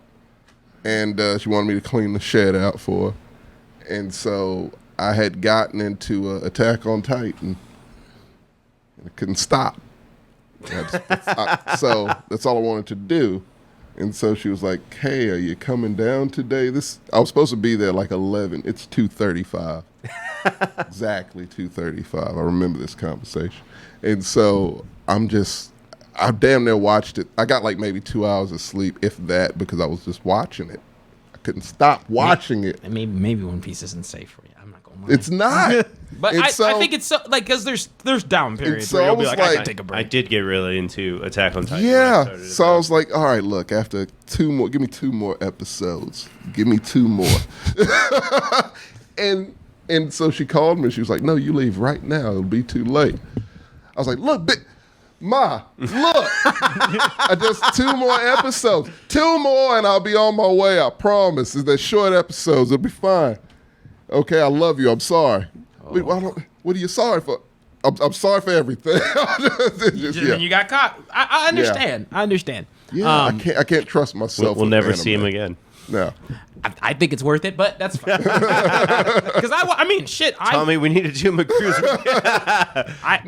and she wanted me to clean the shed out for her. And so I had gotten into Attack on Titan, and I couldn't stop. So that's all I wanted to do. And so she was like, hey, are you coming down today? I was supposed to be there like 11. It's 2:35. Exactly 2:35. I remember this conversation. And so I damn near watched it. I got like maybe 2 hours of sleep, if that, because I was just watching it. I couldn't stop watching it. And maybe One Piece isn't safe for you. I'm not gonna lie. It's not. But It's I think it's so like because there's down periods so where you'll be almost like, I like- gotta take a break. I did get really into Attack on Titan. when I Yeah. started it So I up. was like, all right, look, after 2 more, give me 2 more episodes. Give me 2 more. And so she called me. She was like, no, you leave right now. It'll be too late. I was like, look, Ma, look. I just 2 more episodes. 2 more and I'll be on my way. I promise. They're short episodes. It'll be fine. Okay, I love you. I'm sorry. Wait, what are you sorry for? I'm sorry for everything. You got caught. I understand. I understand. Yeah, I can't trust myself. We'll with never anime. see him again. No. I think it's worth it, but that's fine. Because I mean, shit. Tommy, we need to do McGrew's.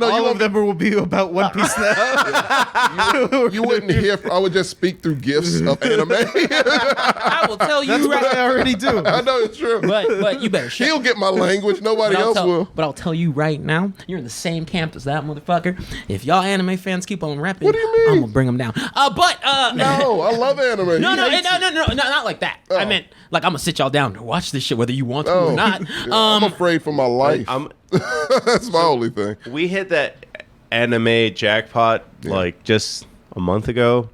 All of them will be about One Piece now. You wouldn't hear. I would just speak through gifs of anime. I will tell you. That's what I already do. I know it's true. But you better shit. He'll get my language. Nobody else will. But I'll tell you right now, you're in the same camp as that motherfucker. If y'all anime fans keep on repping, What do you mean? I'm gonna bring them down. No, I love anime. No, He hates it. not like that. Oh. I meant like I'm gonna sit y'all down to watch this shit whether you want to Oh, or not. yeah, I'm afraid for my life. That's my only thing. We hit that anime jackpot like just a month ago,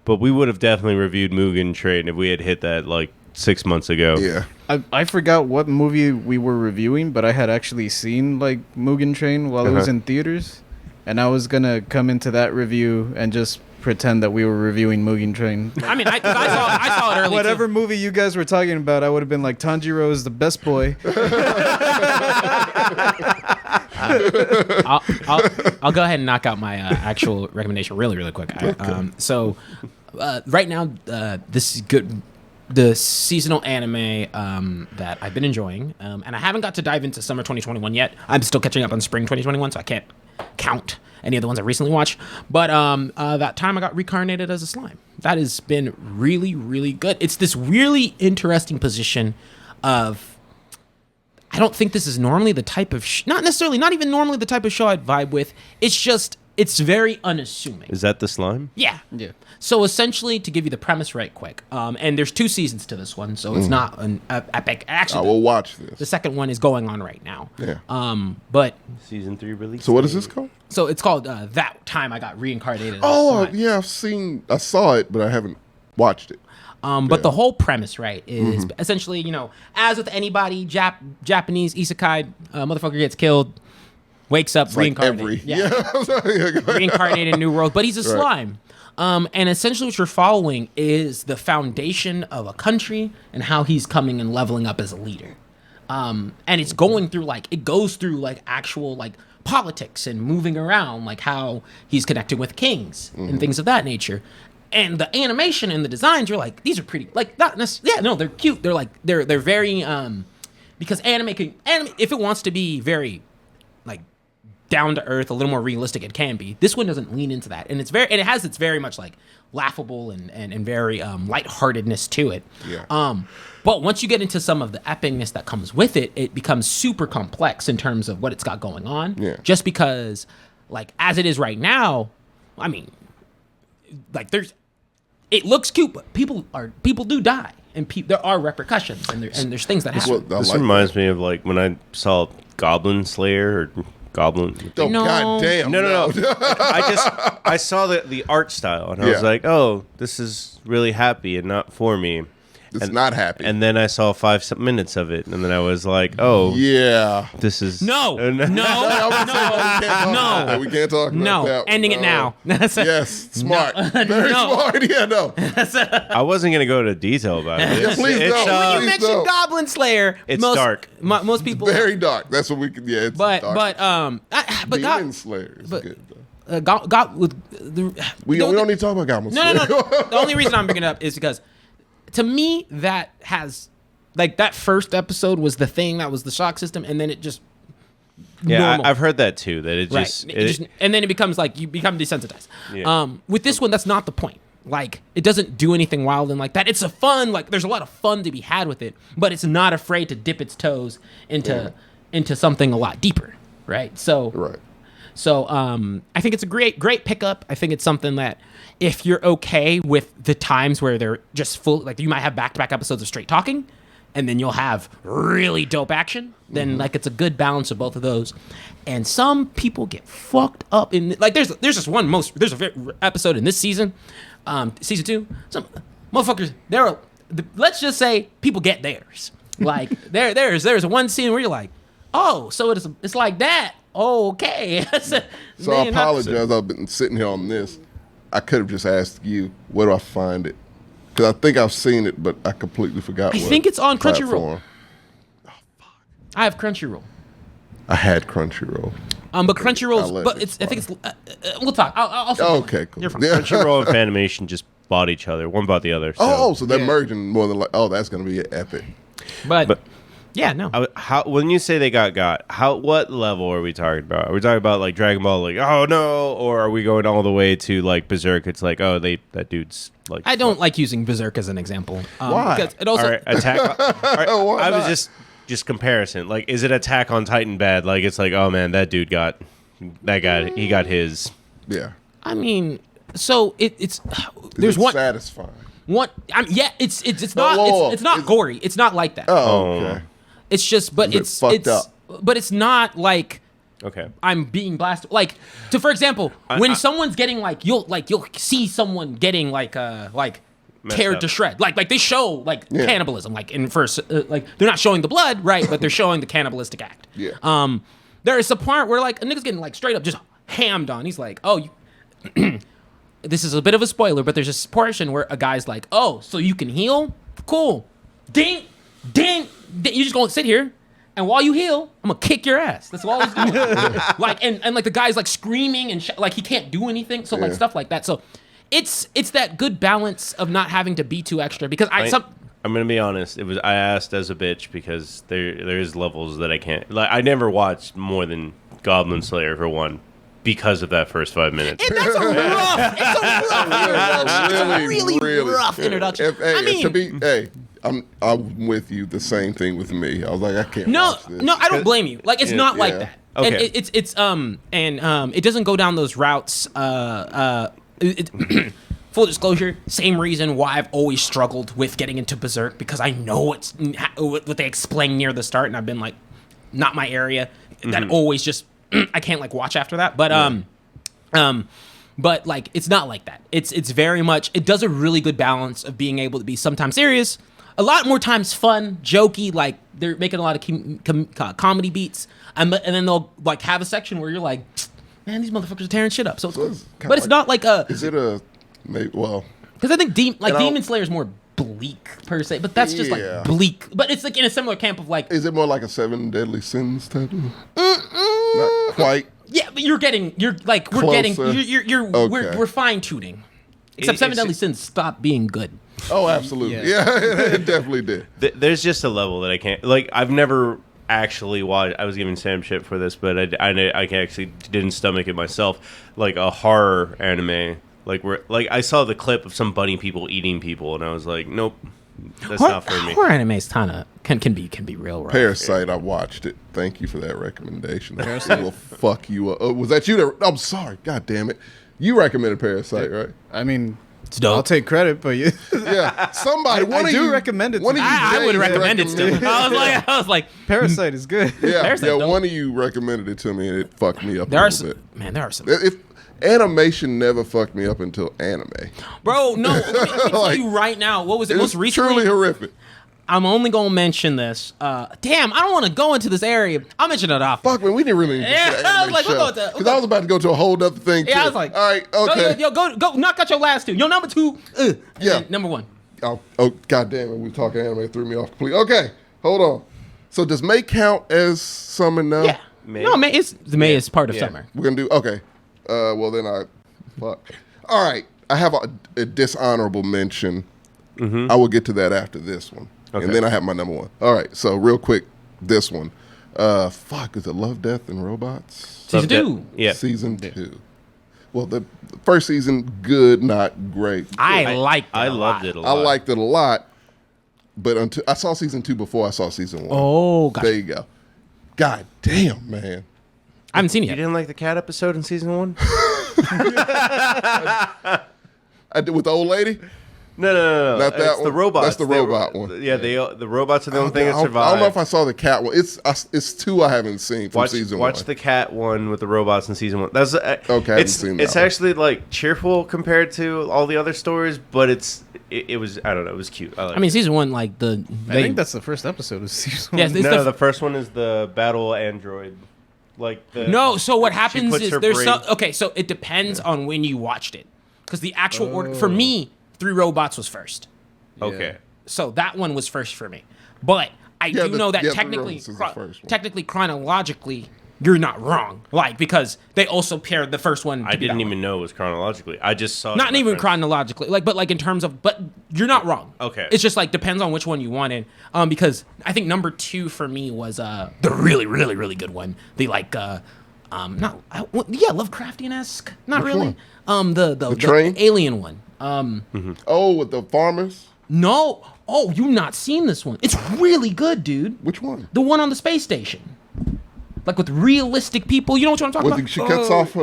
but we would have definitely reviewed Mugen Train if we had hit that like 6 months ago. Yeah. I forgot what movie we were reviewing, but I had actually seen like Mugen Train while it was in theaters, and I was gonna come into that review and just pretend that we were reviewing Mugen Train. I mean, I saw it early. Whatever too. movie you guys were talking about, I would have been like, Tanjiro is the best boy. I'll go ahead and knock out my actual recommendation really quick. Right now, this is good. The seasonal anime that I've been enjoying, and I haven't got to dive into summer 2021 yet. I'm still catching up on spring 2021, so I can't count any of the ones I recently watched. But that time I got reincarnated as a slime. That has been really good. It's this really interesting position of, I don't think this is normally the type of not even normally the type of show I'd vibe with. It's just, it's very unassuming. Is that the slime? Yeah. Yeah. So essentially, to give you the premise right quick, and there's 2 seasons to this one, so it's not an epic. I Actually, will watch this. the second one is going on right now. Yeah. But Season 3 release. So what is this called? so it's called That Time I Got Reincarnated. As a Oh, Slime. yeah, I saw it, but I haven't watched it. But the whole premise, right, is essentially, as with anybody, Japanese isekai, motherfucker gets killed, wakes up, It's like reincarnated. yeah. Reincarnated in new world, but he's a slime. And essentially what you're following is the foundation of a country and how he's coming and leveling up as a leader. And it's going through it goes through actual politics and moving around, like how he's connecting with kings and things of that nature. And the animation and the designs, you're like, these are pretty, not necessarily, yeah, no, they're cute. They're they're very, because anime, if it wants to be very, down to earth, a little more realistic, it can be. This one doesn't lean into that, and it has its very much laughable and very lightheartedness to it. Yeah. But once you get into some of the epicness that comes with it, it becomes super complex in terms of what it's got going on. Yeah. Just because, as it is right now, I mean, it looks cute, but people do die, and there are repercussions, and there's things that happen. This reminds me of when I saw Goblin Slayer or Goblin. Oh, No. goddamn. No. I saw the art style and I was Yeah. like, oh, this is really happy and not for me. It's not happy. And then I saw 5 minutes of it, and then I was like, "Oh, yeah. this is No. We can't talk about that. Ending it now. Yes, smart. Very No. smart. Yeah, no. I wasn't gonna go into detail about it. Yeah, please don't. When you Please mentioned don't. Goblin Slayer, It's most, dark. Most people, Very dark. That's what we could. Yeah, it's but dark. God, Demon Slayer is but- good. Though. God with the We don't need to talk about Goblin No. Slayer. The only reason I'm bringing it up is because, to me, that has that first episode was the thing that was the shock system, and then it just normal. I've heard that too. That it Right. just, And then it becomes you become desensitized. Yeah. With this one, that's not the point. It doesn't do anything wild and like that. It's a fun, there's a lot of fun to be had with it, but it's not afraid to dip its toes into something a lot deeper, right? So, Right. So I think it's a great pickup. I think it's something that if you're okay with the times where they're just full, you might have back-to-back episodes of straight talking, and then you'll have really dope action, then it's a good balance of both of those. And some people get fucked up in there's just there's a episode in this season, season 2. Some motherfuckers let's just say people get theirs. There's one scene where you're like, oh, so it's like that. Okay. So I apologize. I've been sitting here on this. I could have just asked you, where do I find it? Because I think I've seen it, but I completely forgot. I think it's on Crunchyroll. platform. I have Crunchyroll. I had Crunchyroll. But Crunchyroll's, let but it it's. I think it's. We'll talk. I'll Okay, cool. You're fine. Yeah. Crunchyroll and Fanimation just bought each other. One bought the other. So they're merging more than like. Oh, that's gonna be epic. But yeah, no. How when you say they got, what level are we talking about? Are we talking about like Dragon Ball, like oh no, or are we going all the way to like Berserk? It's like that dude's like. I don't like using Berserk as an example. Why? Because it also All right, Attack. Why I was not? just comparison. Like, is it Attack on Titan bad? Like, it's like, oh man, that dude got he got his. Yeah. I mean, so it's there's It's one. satisfying. It's not whoa. it's not gory. It's not like that. Oh, okay. It's just, but Is it it's fucked up? but it's not like Okay. I'm being blasted. Like, for example, when someone's getting you'll see someone getting Messed teared up. to shred. Like they show cannibalism. Like in first, like they're not showing the blood, right? But they're showing the cannibalistic act. Yeah. There is a part where like a nigga's getting like straight up just hammed on. He's like, oh, you. This is a bit of a spoiler, but there's this portion where a guy's like, oh, so you can heal? Cool. Ding, ding, ding. You just gonna sit here, and while you heal, I'm gonna kick your ass. That's all he's doing. and like the guy's like screaming and like he can't do anything. So like stuff like that. So it's that good balance of not having to be too extra because I'm gonna be honest. I asked as a bitch because there is levels that I can't. Like I never watched more than Goblin Slayer for one. Because of that first 5 minutes. And that's a rough. It's a really rough introduction. I'm with you. The same thing with me. I was like, I can't. No, watch this. no, I don't blame you. Like it's not like that. Okay. And it doesn't go down those routes. Full disclosure, same reason why I've always struggled with getting into Berserk because I know it's what they explain near the start, and I've been like, not my area. That always just. I can't like watch after that, but like it's not like that. It's very much. It does a really good balance of being able to be sometimes serious, a lot more times fun, jokey. Like they're making a lot of comedy beats, and then they'll like have a section where you're like, man, these motherfuckers are tearing shit up. So it's cool. But it's not like a. Is it a? Maybe, well, because I think Demon Slayer is more bleak per se, but that's just like bleak. But it's like in a similar camp of like. Is it more like a 7 Deadly Sins type of? Not quite. Yeah, but we're fine tuning. Except Seven Deadly Sins stopped being good. Oh, absolutely. Yeah, it definitely did. There's just a level that I can't. Like I've never actually watched. I was giving Sam shit for this, but I actually didn't stomach it myself. Like a horror anime. Like I saw the clip of some bunny people eating people, and I was like, nope, that's not for me. Horror animes can be real rough. Parasite, I watched it. Thank you for that recommendation. It will fuck you up. Oh, was that you? That, I'm sorry. God damn it. You recommended Parasite, right? I mean, It's dope. I'll take credit, but you. Yeah, somebody. I do recommend it. I would recommend it still. I was like, Parasite is good. Yeah, Parasite's dope. one of you recommended it to me, and it fucked me up there a are little some, bit. man, there are some. If animation never fucked me up until anime. Bro, no, let me tell you right now. What was it most recently? Truly horrific. I'm only gonna mention this. Damn, I don't want to go into this area. I'll mention it off. Fuck, man, we didn't really. Yeah, I was like, we'll go to- because I was about to go to a whole other thing. Yeah, too. I was like, all right, okay. Go, knock out your last two. Your number two, and Yeah. then number one. Oh, god damn it, we were talking anime, it threw me off completely. Okay, hold on. So does May count as summer now? Yeah, May? no, May is part of Yeah. summer. We're gonna do okay. Well then fuck. All right, I have a dishonorable mention. I will get to that after this one, and then I have my number one. All right, so real quick, this one. Fuck, is it Love, Death, and Robots? Season 2. Yeah. Season 2. Well, the first season, good, not great. I liked it. I a loved lot. it a I lot. liked it a lot, but until I saw season 2 before I saw season 1. Oh, gosh. There you go. God damn, man. I haven't seen it You yet. didn't like the cat episode in season 1? I did with the old lady. No. Not that It's one? the robots. That's the robot one. Yeah, the robots are the only thing that I survived. don't know if I saw the cat one. It's 2 I haven't seen from season 1. Watch the cat one with the robots in season 1. That's Okay, I haven't seen that It's one. actually like cheerful compared to all the other stories, but it was, I don't know, it was cute. I mean, season 1, like I I think that's the first episode of season Yeah, one. it's no, the first one is the battle android. Like no. So what she happens puts is her there's brain- some. Okay, so it depends on when you watched it, because the actual order for me, 3 Robots was first. Okay. So that one was first for me. But I do know that The technically, Roads is the first one. technically chronologically, you're not wrong. Like, because they also paired the first one. I didn't even know it was chronologically. I just saw it. Not with my even friends. chronologically, like, but like in terms of, but you're not wrong. Okay. It's just like depends on which one you wanted. Because I think number 2 for me was the really, really, really good one. The like, Lovecraftian-esque. Not Which really. The train? alien one. Oh, with the farmers. No. Oh, you've not seen this one. It's really good, dude. Which one? The one on the space station. Like with realistic people. You know what I'm talking about? She cuts off.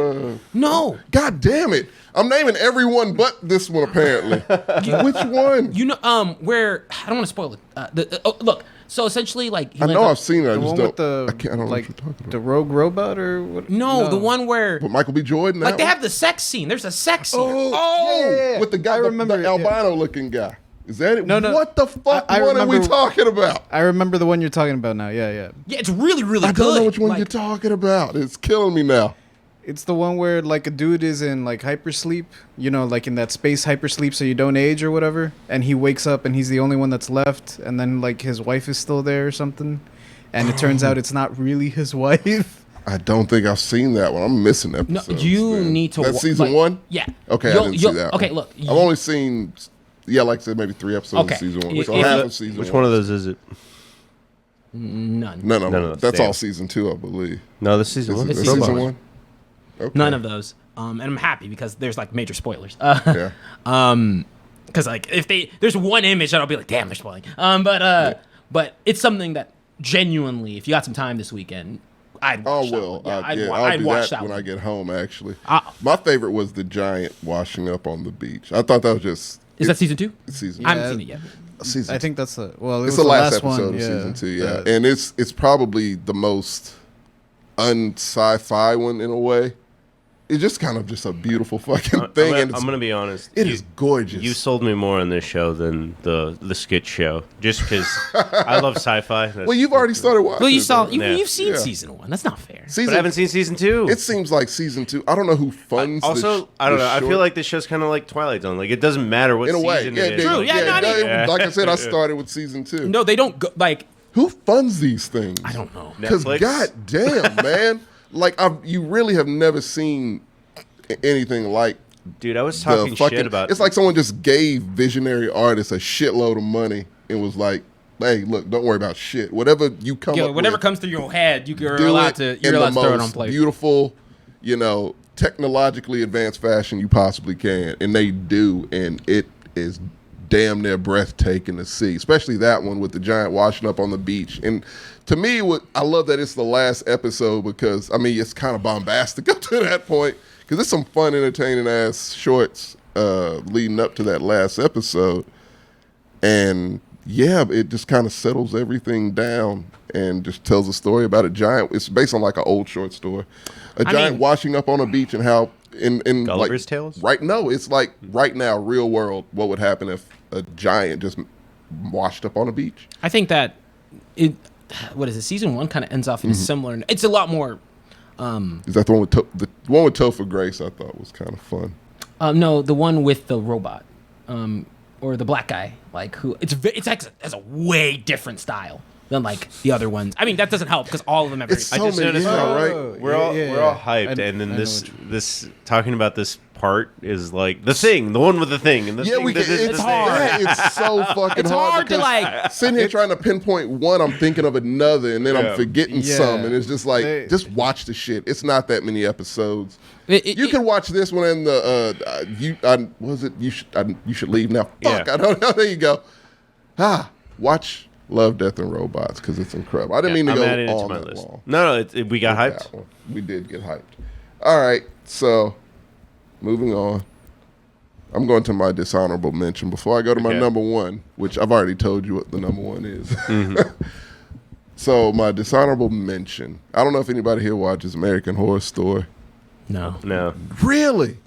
No. God damn it! I'm naming everyone but this one apparently. Which one? You know, where I don't want to spoil it. Look, so essentially, like I know I've seen it. I The just one don't. with the I can't. I don't know like what you're talking the about. rogue robot or what? no, the one where But Michael B. Jordan. like that they one? have the sex scene. There's a sex scene. yeah. with the guy, I remember the it, yeah. albino-looking guy. Is that it? No. What the fuck? I What are we remember- talking about? I remember the one you're talking about now. Yeah. Yeah, it's really, really I good. don't know which one Like, you're talking about. It's killing me now. It's the one where like a dude is in like hypersleep, you know, like in that space hypersleep so you don't age or whatever, and he wakes up and he's the only one that's left, and then like his wife is still there or something, and it turns out it's not really his wife. I don't think I've seen that one. I'm missing No, episodes. you man. need to. That's season like, 1. Yeah. Okay, I You'll- didn't see you'll- that. Okay, one. look. I've only seen, like I said, maybe 3 episodes Okay. of season 1. If- So if- half of season Which 1. one of those is it? None. No. None of those. That's Damn. all season 2, I believe. No, this season Is one. it It's season season 1? Okay. None of those. And I'm happy because there's like major spoilers. Yeah. Because like if there's one image that I'll be like, damn, they're spoiling. But it's something that genuinely, if you got some time this weekend, I'd Oh, watch that well. one. Yeah, I'll I'd do watch that that when one. I get home, actually. Ah. My favorite was the giant washing up on the beach. I thought that was just... Is that season 2? It's season I haven't Yeah. seen it yet. season I think that's the well. It It's was the last one, episode of yeah. season 2, yeah. And it's probably the most un-sci-fi one in a way. It's just kind of just a beautiful fucking thing. I'm and it's, gonna be honest. it is gorgeous. You sold me more on this show than the skit show, just because I love sci-fi. well, you've already started watching. Well, you it, saw though. you've seen Yeah. season 1. That's not fair. but Season, I haven't seen season 2. It seems like season 2. I don't know who funds. Also, I don't know. I feel like this show's kind of like Twilight Zone. Like it doesn't matter what in a way, season yeah, it is. True, yeah, no, I mean- no, like I said, I started with season 2. No, they don't go like. Who funds these things? I don't know. Because Netflix? goddamn, man, like you really have never seen anything like Dude, I was the talking fucking. shit about. It's like someone just gave visionary artists a shitload of money and was like, "Hey, look, don't worry about shit. Whatever you come Yo, up whatever with, comes through your head, you're do allowed it to. You're in allowed the to throw it on most play. beautiful, technologically advanced fashion you possibly can, and they do, and it is damn near breathtaking to see, especially that one with the giant washing up on the beach. And to me, I love that it's the last episode because I mean it's kind of bombastic up to that point because there's some fun, entertaining ass shorts leading up to that last episode, and yeah, it just kind of settles everything down and just tells a story about a giant. It's based on like an old short story, a giant mean- washing up on a beach and how in Gulliver's like, Tales? Right? No, it's like right now, real world. What would happen if a giant just washed up on a beach? I think that it. What is it? Season 1 kind of ends off in a similar. It's a lot more. Is that the one with the one with Topher Grace? I thought was kind of fun. No, the one with the robot, or the black guy, like who it's like has a way different style than like the other ones. I mean, that doesn't help because all of them have very. It's I so just many, noticed yeah, how right? we're all hyped, and then this talking about this part is like the thing, the one with the thing, and the Yeah, thing we can. that is It's the hard. thing. It's so fucking It's hard to, because like- sitting here trying to pinpoint one. I'm thinking of another, and then Yeah. I'm forgetting Yeah. some, and it's just like They- just watch the shit. It's not that many episodes. It- You can watch this one and you should leave now. Fuck, Yeah. I don't know. There you go. Watch Love, Death, and Robots because it's incredible. I didn't mean to I'm go adding it to on my that list. long. No, we got That hyped. one. We did get hyped. All right, so moving on. I'm going to my dishonorable mention before I go to my Okay. number one, which I've already told you what the number one is. So my dishonorable mention. I don't know if anybody here watches American Horror Story. no. No, Really?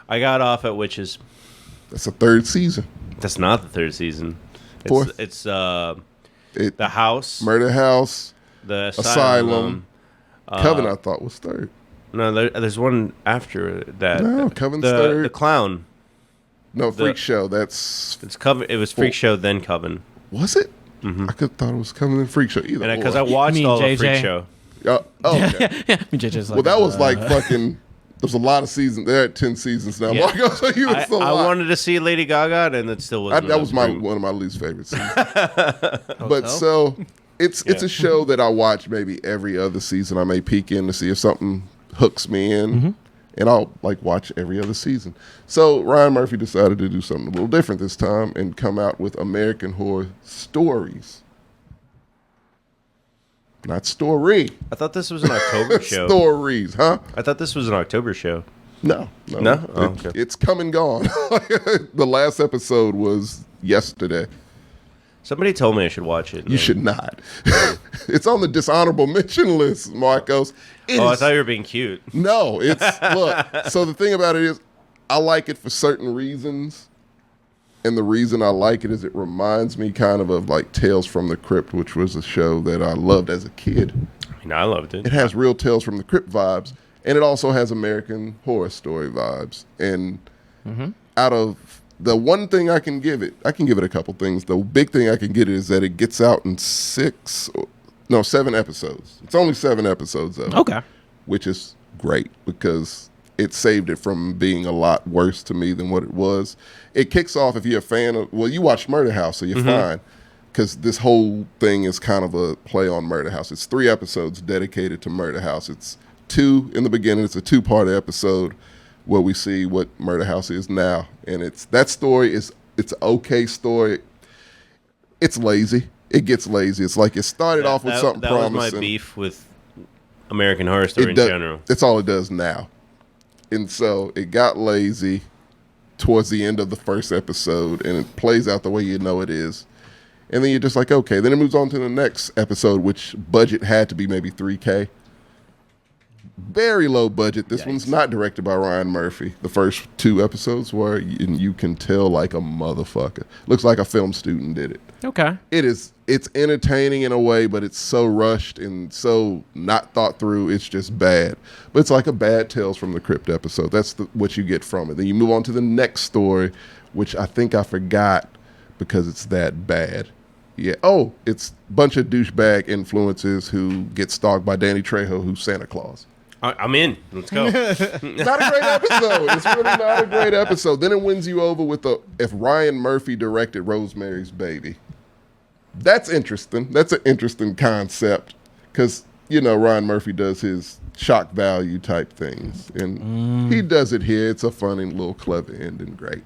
I got off at Witches. That's a third season. That's not the third season. Fourth. It's It, the house, Murder House, the Asylum. Coven I thought was third. No, there's one after that. No, Coven's the third. The clown. No, Freak Show. That's It's Coven. It was Freak Show, then Coven. was it? I could have thought it was coming in Freak Show either. And because or. I watched mean all of JJ? Freak Show. Okay. Yeah, me JJ's like, Well, that was like fucking. There's a lot of seasons. They're at 10 seasons now. Yeah. Marco, so you was a I lot. wanted to see Lady Gaga, and it still wasn't. That was enough. one of my least favorite seasons. But so it's a show that I watch maybe every other season. I may peek in to see if something hooks me in, and I'll like watch every other season. So Ryan Murphy decided to do something a little different this time and come out with American Horror Stories. Not story. I thought this was an October show. Stories, huh? I thought this was an October show. No. No? Oh, okay. It's come and gone. The last episode was yesterday. Somebody told me I should watch it. You should not. It's on the dishonorable mention list, Marcos. I thought you were being cute. No, it's look. So the thing about it is, I like it for certain reasons, and the reason I like it is it reminds me kind of like Tales from the Crypt, which was a show that I loved as a kid. I mean, I loved it. It has real Tales from the Crypt vibes, and it also has American Horror Story vibes. And out of the one thing I can give it a couple things. The big thing I can get it is that it gets out in 7 episodes. It's only 7 episodes though. okay. Which is great because it saved it from being a lot worse to me than what it was. It kicks off if you're a fan of, well, you watch Murder House, so you're fine. Because this whole thing is kind of a play on Murder House. It's 3 episodes dedicated to Murder House. It's 2 in the beginning. It's a 2-part episode where we see what Murder House is now. And it's an okay story. It's lazy. It gets lazy. It's like it started off with something promising. That was my beef with American Horror Story in general. That's all it does now. And so it got lazy towards the end of the first episode, and it plays out the way you know it is. And then you're just like, okay. Then it moves on to the next episode, which budget had to be maybe $3K. Very low budget. This one's not directed by Ryan Murphy. The first 2 episodes were, and you can tell like a motherfucker. Looks like a film student did it. Okay. It's entertaining in a way, but it's so rushed and so not thought through. It's just bad. But it's like a bad Tales from the Crypt episode. That's what you get from it. Then you move on to the next story, which I think I forgot because it's that bad. Yeah. Oh, it's a bunch of douchebag influencers who get stalked by Danny Trejo, who's Santa Claus. I'm in. Let's go. Not a great episode. It's really not a great episode. Then it wins you over with if Ryan Murphy directed Rosemary's Baby. That's interesting. That's an interesting concept because, Ryan Murphy does his shock value type things. And he does it here. It's a funny little clever ending. Great.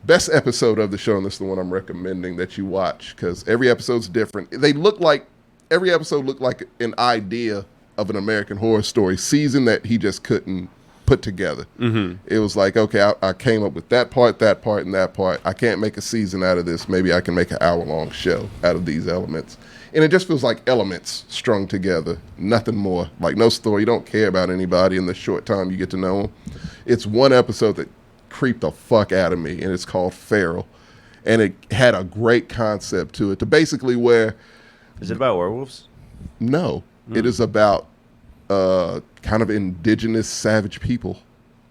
Best episode of the show, and this is the one I'm recommending that you watch because every episode's different. Every episode looked like an idea of an American Horror Story season that he just couldn't put together. It was like, okay, I came up with that part, and that part. I can't make a season out of this. Maybe I can make an hour-long show out of these elements. And it just feels like elements strung together, nothing more. Like no story. You don't care about anybody in the short time you get to know them. It's one episode that creeped the fuck out of me, and it's called Feral. And it had a great concept to it, to basically where... Is it about werewolves? No. It is about kind of indigenous savage people.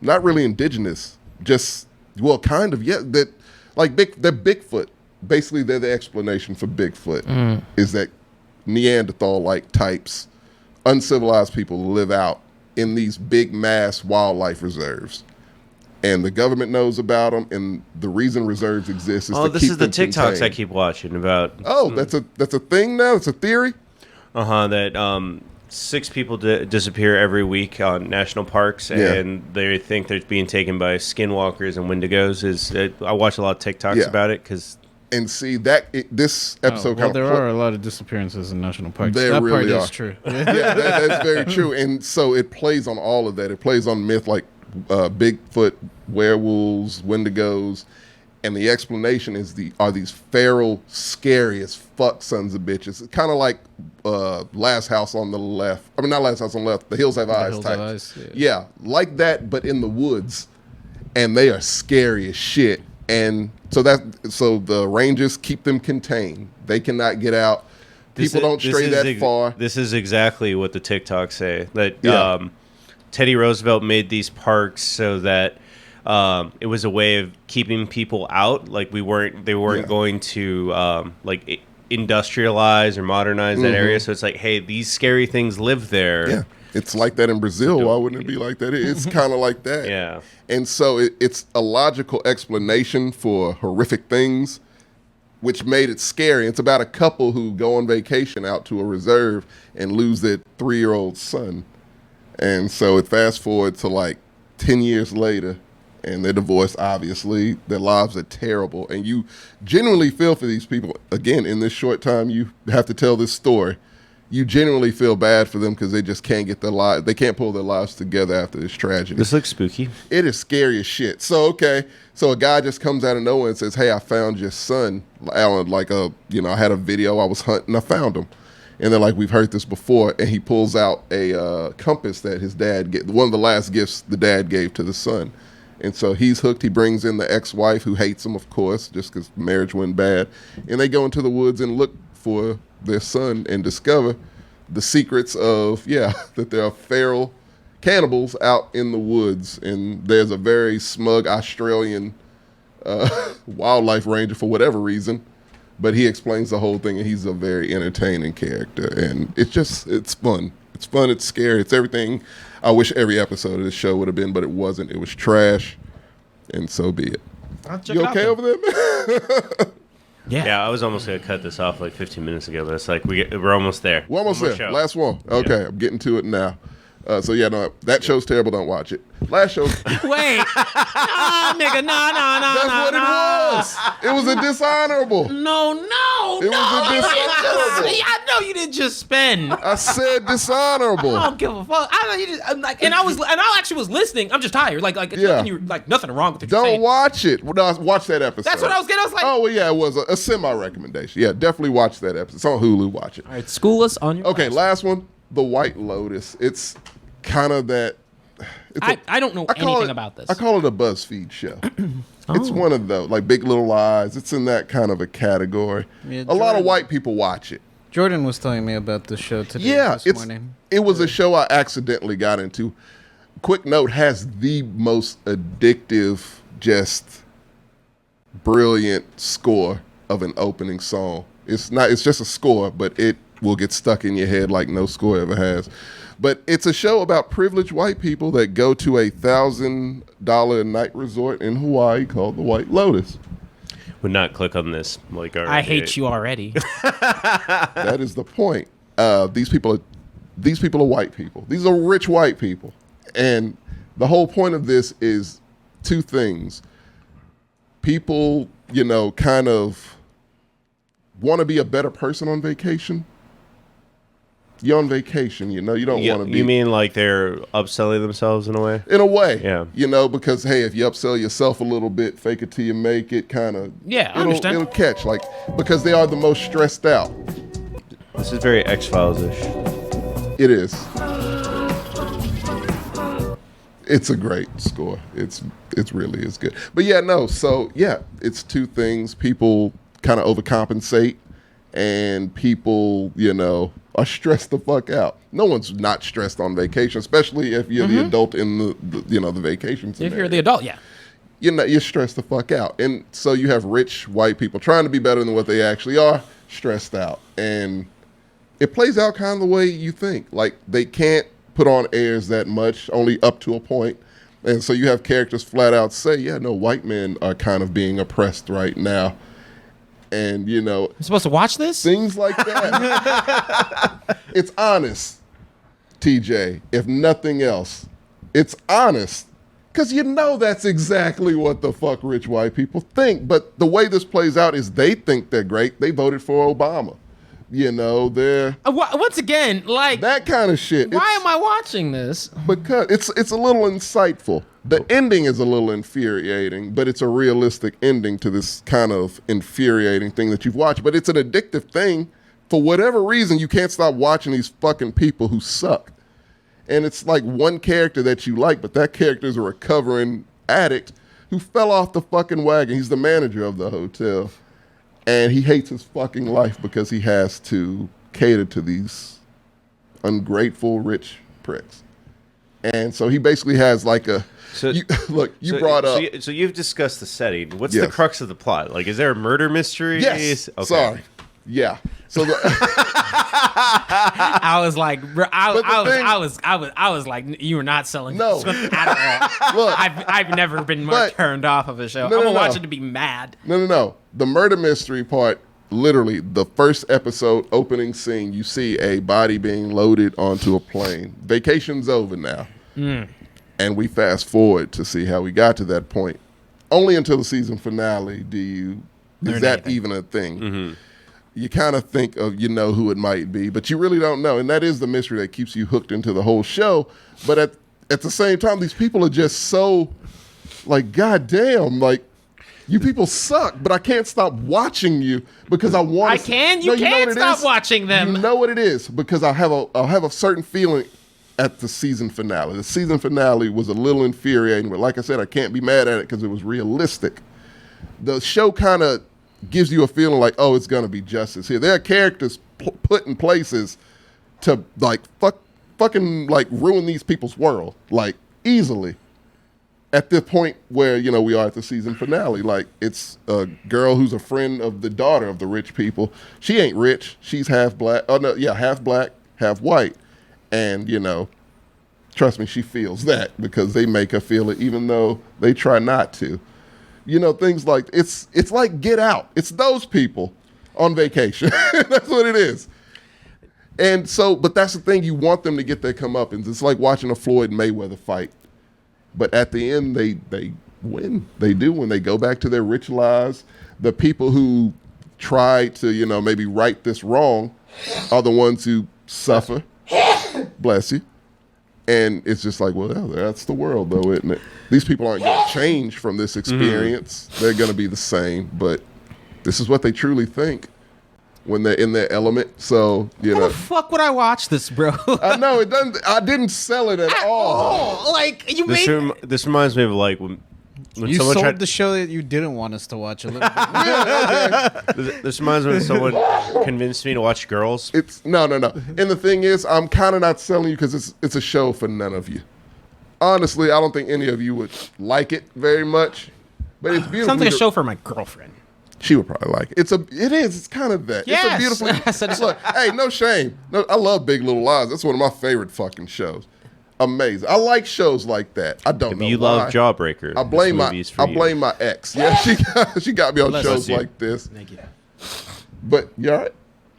Not really indigenous, just, well, kind of, yeah. They're Bigfoot. Basically, they're the explanation for Bigfoot, is that Neanderthal-like types, uncivilized people live out in these big mass wildlife reserves. And the government knows about them, and the reason reserves exist is to keep them this is the contained. TikToks I keep watching about. Oh, that's a thing now? It's a theory? That 6 people disappear every week on national parks, and they think they're being taken by skinwalkers and wendigos. I watch a lot of TikToks about it because. And see this episode there are a lot of disappearances in national parks. There that really part are. is true. That's very true. And so it plays on all of that. It plays on myth like Bigfoot, werewolves, wendigos, and the explanation are these feral, scary as fuck sons of bitches. It's kind of like Last House on the Left. I mean, not Last House on the Left. The Hills Have Eyes type. Yeah, like that, but in the woods, and they are scary as shit. And so the rangers keep them contained. They cannot get out. People don't stray that far. This is exactly what the TikToks say. That Teddy Roosevelt made these parks so that it was a way of keeping people out. Like they weren't going to industrialize or modernize that area. So it's like, hey, these scary things live there. Yeah. It's like that in Brazil. Why wouldn't it be like that? It's kind of like that. Yeah. And so it's a logical explanation for horrific things, which made it scary. It's about a couple who go on vacation out to a reserve and lose their 3-year-old son. And so it fast forward to like 10 years later, and they're divorced, obviously. Their lives are terrible. And you genuinely feel for these people. Again, in this short time you have to tell this story, you genuinely feel bad for them because they just can't get their lives, they can't pull their lives together after this tragedy. This looks spooky. It is scary as shit. So, okay. So a guy just comes out of nowhere and says, hey, I found your son. Alan, like I had a video, I was hunting, I found him. And they're like, we've heard this before. And he pulls out a compass that his dad one of the last gifts the dad gave to the son. And so he's hooked. He brings in the ex-wife who hates him, of course, just because marriage went bad. And they go into the woods and look for their son and discover the secrets of, that there are feral cannibals out in the woods. And there's a very smug Australian wildlife ranger for whatever reason. But he explains the whole thing, and he's a very entertaining character. And it's fun. It's fun. It's scary. It's everything I wish every episode of this show would have been, but it wasn't. It was trash, and so be it. You okay over there? Yeah, I was almost going to cut this off like 15 minutes ago, but it's like we're almost there. We're almost there. Show. Last one. Okay, I'm getting to it now. That show's terrible. Don't watch it. Last show. Wait. Nah, nigga. No. That's what it was. It was a dishonorable. No. It was a dishonorable. I know you didn't just spin. I said dishonorable. I don't give a fuck. I know you just I'm like, and I actually was listening. I'm just tired. Like nothing wrong with it. Don't watch it. Well, no, watch that episode. That's what I was getting. I was like, oh well, yeah, it was a semi recommendation. Yeah, definitely watch that episode. It's on Hulu. Watch it. all right, school us on your. Okay, last one. The White Lotus. It's kind of that. I don't know anything about this. I call it a BuzzFeed show. It's one of those, like Big Little Lies. It's in that kind of a category. Yeah, a lot of white people watch it. Jordan was telling me about this show today. Yeah, this morning. It was a show I accidentally got into. Quick note, has the most addictive, just brilliant score of an opening song. It's just a score, but it will get stuck in your head like no score ever has. But it's a show about privileged white people that go to a $1,000 a night resort in Hawaii called the White Lotus. Would not click on this. Like I hate you already. That is the point. These people are white people. These are rich white people. And the whole point of this is two things. People, kind of want to be a better person on vacation. You're on vacation, you don't want to be. You mean like they're upselling themselves in a way? In a way. Yeah. Because, hey, if you upsell yourself a little bit, fake it till you make it, kind of. Yeah, I understand. It'll catch, because they are the most stressed out. This is very X-Files-ish. It is. It's a great score. It really is good. But it's two things. People kind of overcompensate, and people, are stressed the fuck out. No one's not stressed on vacation, especially if you're the adult in the vacation scenario. If you're the adult, yeah. You're stressed the fuck out. And so you have rich white people trying to be better than what they actually are, stressed out. And it plays out kind of the way you think. Like, they can't put on airs that much, only up to a point. And so you have characters flat out say, white men are kind of being oppressed right now. And, I'm supposed to watch this? Things like that. It's honest, TJ, if nothing else. It's honest. Because that's exactly what the fuck rich white people think. But the way this plays out is they think they're great. They voted for Obama. They're... Once again, that kind of shit. Why am I watching this? Because it's a little insightful. The ending is a little infuriating, but it's a realistic ending to this kind of infuriating thing that you've watched. But it's an addictive thing. For whatever reason, you can't stop watching these fucking people who suck. And it's like one character that you like, but that character is a recovering addict who fell off the fucking wagon. He's the manager of the hotel. And he hates his fucking life because he has to cater to these ungrateful rich pricks. And so he basically has like a... So you've discussed the setting. What's the crux of the plot? Like, is there a murder mystery? Yes. Okay. Sorry. Yeah. So I was like, bro, I was like, you were not selling No. this at all. Look, I've never been more but- turned off of a show. No, I'm no, gonna watch no. it to be mad. no. The murder mystery part, literally, the first episode opening scene, you see a body being loaded onto a plane. Vacation's over now. And we fast forward to see how we got to that point. Only until the season finale is that anything. even a thing. You kind of think of, who it might be, but you really don't know. And that is the mystery that keeps you hooked into the whole show. But at the same time, these people are just so, like, goddamn, like, you people suck, but I can't stop watching you because I want to. I can? You can't stop watching them. You know what it is? Because I'll have a certain feeling at the season finale. The season finale was a little infuriating, but like I said, I can't be mad at it because it was realistic. The show kind of gives you a feeling like, oh, it's going to be justice here. There are characters put in places to like fucking like ruin these people's world, like easily. At the point where, we are at the season finale, like it's a girl who's a friend of the daughter of the rich people. She ain't rich. She's half black. Oh no, yeah, half black, half white. And, trust me, she feels that because they make her feel it even though they try not to. Things like it's like Get Out. It's those people on vacation. That's what it is. And so, but that's the thing, you want them to get their comeuppance. It's like watching a Floyd Mayweather fight. But at the end, they win. They do when they go back to their rich lives. The people who try to, maybe right this wrong are the ones who suffer. Bless you. And it's just like, well, that's the world, though, isn't it? These people aren't going to change from this experience. They're going to be the same. But this is what they truly think when they're in their element. So, How the fuck would I watch this, bro? I know it doesn't. I didn't sell it at all. Oh, like you made. This reminds me of like when You someone sold tried. the show that you didn't want us to watch a little bit. This reminds me when someone convinced me to watch Girls. It's no. And the thing is, I'm kind of not selling you because it's a show for none of you. Honestly, I don't think any of you would like it very much. But it's beautiful. Sounds like a show for my girlfriend. She would probably like it. It's kind of that. Yes. It's a beautiful. Look, hey, no shame. No, I love Big Little Lies. That's one of my favorite fucking shows. Amazing. I like shows like that. I don't know You why. love Jawbreaker. I blame my ex. Yeah, she got me on Bless shows you. like this. Thank you. But you all right?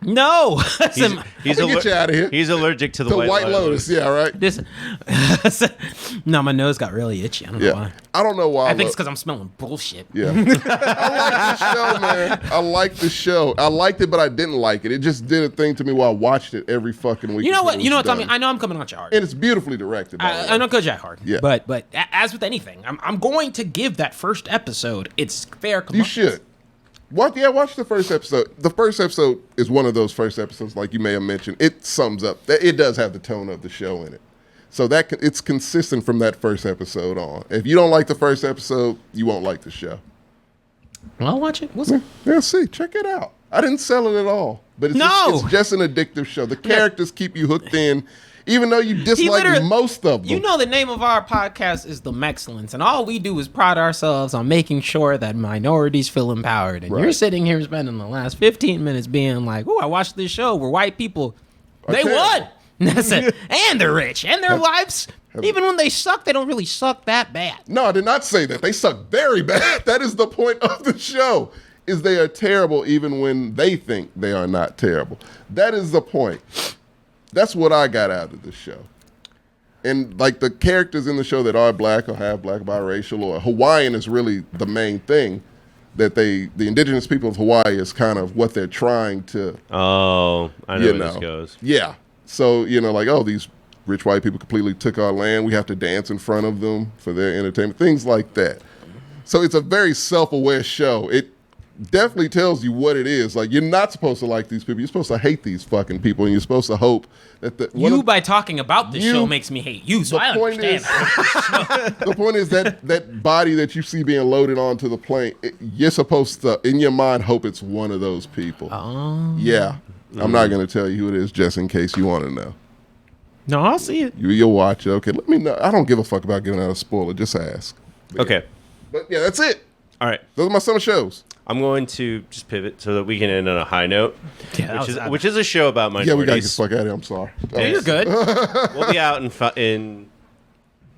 No. He's Let me get you out of here. He's allergic to the The White Lotus. Yeah, right. This. No, my nose got really itchy. I don't know Yeah. why. I don't know why. I think it's because I'm smelling bullshit. Yeah. I like the show, man. I like the show. I liked it, but I didn't like it. It just did a thing to me while I watched it every fucking week. You know until what? it You know was what, Tommy? done. I know I'm coming on you hard. And it's beautifully directed. by the way. I know Jack hard. Yeah. But as with anything, I'm going to give that first episode its fair. You should. Watch the first episode. The first episode is one of those first episodes, like you may have mentioned. It sums up. It does have the tone of the show in it. So it's consistent from that first episode on. If you don't like the first episode, you won't like the show. Well, I'll watch it. We'll see. Yeah, see, check it out. I didn't sell it at all, but it's just an addictive show. The characters keep you hooked in, even though you dislike most of them. You know, the name of our podcast is The Mexcellence, and all we do is pride ourselves on making sure that minorities feel empowered. And you're sitting here spending the last 15 minutes being like, "Oh, I watched this show where white people they won." That's it. And they're rich, and their lives, even when they suck, they don't really suck that bad. No, I did not say that. They suck very bad. That is the point of the show, is they are terrible even when they think they are not terrible. That is the point. That's what I got out of the show. And like the characters in the show that are black or half black, biracial, or Hawaiian is really the main thing. That the indigenous people of Hawaii is kind of what they're trying to. Oh, I know where this goes. Yeah. So, like, oh, these rich white people completely took our land. We have to dance in front of them for their entertainment. Things like that. So it's a very self-aware show. It definitely tells you what it is. Like, you're not supposed to like these people. You're supposed to hate these fucking people, and you're supposed to hope that by talking about this show makes me hate you, so I understand. The point is that body that you see being loaded onto the plane, you're supposed to, in your mind, hope it's one of those people. Oh. Yeah. I'm not going to tell you who it is just in case you want to know. No, I'll see it. You'll watch it. Okay, let me know. I don't give a fuck about giving out a spoiler. Just ask. Okay. But yeah, that's it. All right. Those are my summer shows. I'm going to just pivot so that we can end on a high note, Yeah, which is a show about minorities. Yeah, we got to get the fuck out of here. I'm sorry. Yeah, you're good. We'll be out in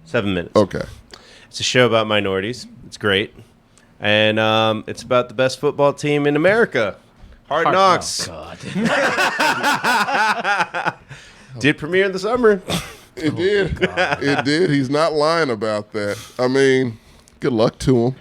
7 minutes. Okay. It's a show about minorities. It's great. And it's about the best football team in America. Hard Knocks. Oh, God. Did premiere in the summer. It did. It did. He's not lying about that. I mean, good luck to him.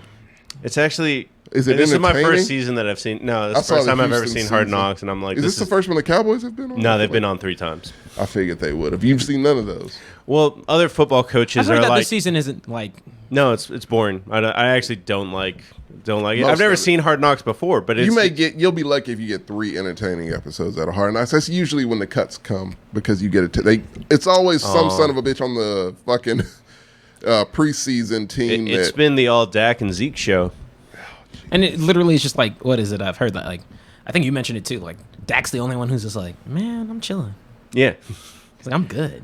It's actually... Is it this is my entertaining? first season that I've seen. No, I this is saw the first the time I've ever Houston seen Hard season. Knocks, and I'm like, Is this the first one the Cowboys have been on? No, they've been on 3 times. I figured they would have. You've seen none of those. Well, other football coaches I've heard are that like, this season isn't like. no, it's boring. I actually don't like it. Most I've never of it. seen Hard Knocks before, but it's, You'll be lucky if you get 3 entertaining episodes out of Hard Knocks. That's usually when the cuts come because you get it. It's always some son of a bitch on the fucking preseason team. it's been the all Dak and Zeke show. And it literally is just like, what is it? I've heard that. Like, I think you mentioned it too. Like, Dak's the only one who's just like, man, I'm chilling. Yeah, He's like, I'm good.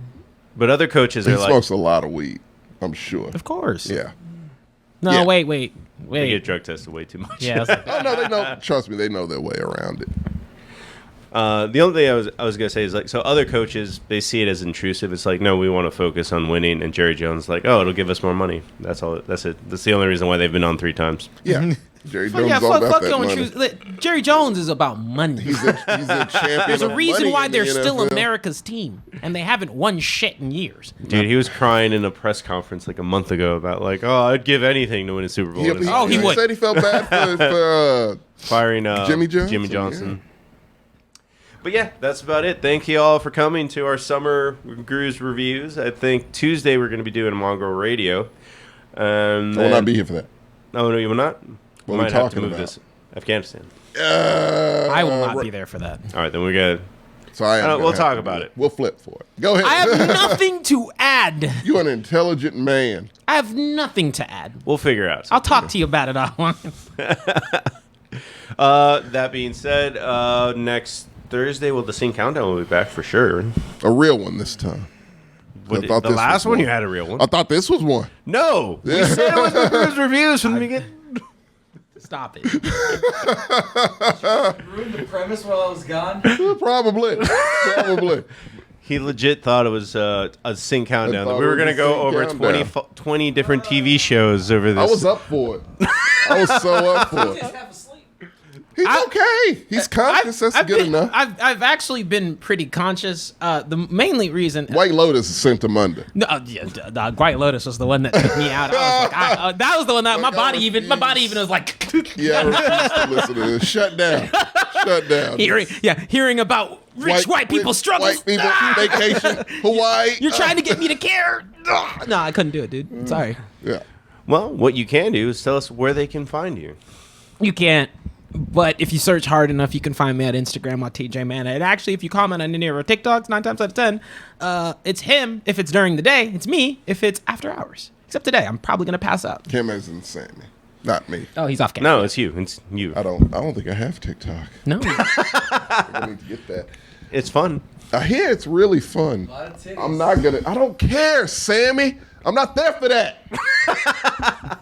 but other coaches He are like, smokes a lot of weed, I'm sure. Of course. Yeah. No, Yeah. wait. they get drug tested way too much. Yeah. I was like, Oh no, they know. Trust me, they know their way around it. The only thing I was gonna say is like, so other coaches, they see it as intrusive. It's like, no, we want to focus on winning. And Jerry Jones like, oh, it'll give us more money. That's all. That's it. That's the only reason why they've been on 3 times. Yeah. Jerry Jones yeah, is all about fuck that going money. choose. Jerry Jones is about money. He's a champion. There's a of reason money why in the they're still NFL. America's team, and they haven't won shit in years. Dude, he was crying in a press conference like a month ago about like, oh, I'd give anything to win a Super Bowl. He, And it's Oh, he like, would. said he felt bad for firing Jimmy Johnson, Jimmy Johnson. But yeah, that's about it. Thank you all for coming to our summer McGrew's reviews. I think Tuesday we're going to be doing Mongrel Radio. I will not be here for that. Oh, no, you will not? What We are we might have to talking move about? this. Afghanistan. I will not be there for that. All right, then we got. So I am gonna we'll have talk to about do it. We'll flip for it. Go ahead. I have nothing to add. You're an intelligent man. I have nothing to add. We'll figure out. I'll talk to you about it offline. That being said, next Thursday, the Scene Countdown will be back for sure. A real one this time. What, I thought the this last was one you had a real one. I thought this was one. No, we said it was McGrew's reviews from the beginning. Stop it. Ruined the premise while I was gone. Probably. He legit thought it was a Scene Countdown. I That thought we were it going to was a go Scene over Countdown. 20 different TV shows over this. I was up for it. I was so up for it. Half asleep. He's okay. He's conscious. That's good enough. I've actually been pretty conscious. The mainly reason. White Lotus is sent to Monday. No, White Lotus was the one that took me out. I was like, that was the one that my body even was like. Yeah, I refuse to listen to this. Shut down. Hearing about rich white people struggles. White people, vacation, Hawaii. You're trying to get me to care. No, I couldn't do it, dude. Sorry. Yeah. Well, what you can do is tell us where they can find you. You can't. But if you search hard enough, you can find me at Instagram on TJ Mana. And actually, if you comment on any of our TikToks, 9 times out of 10, it's him if it's during the day. It's me if it's after hours. Except today, I'm probably gonna pass out. Kim is insane. Not me. Oh, he's off camera. No, it's you. It's you. I don't think I have TikTok. No. I need to get that. It's fun. I hear it's really fun. A lot of titties. I'm not gonna. I don't care, Sammy. I'm not there for that.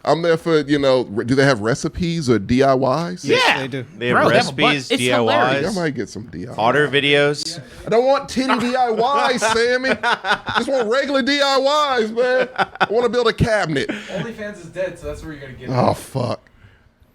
I'm there for, do they have recipes or DIYs? Yeah, they do. They have Bro, recipes, it's DIYs, hilarious. I might get some DIYs. otter videos. I don't want titty DIYs, Sammy. Just want regular DIYs, man. I want to build a cabinet. OnlyFans is dead, so that's where you're gonna get it. Oh, fuck.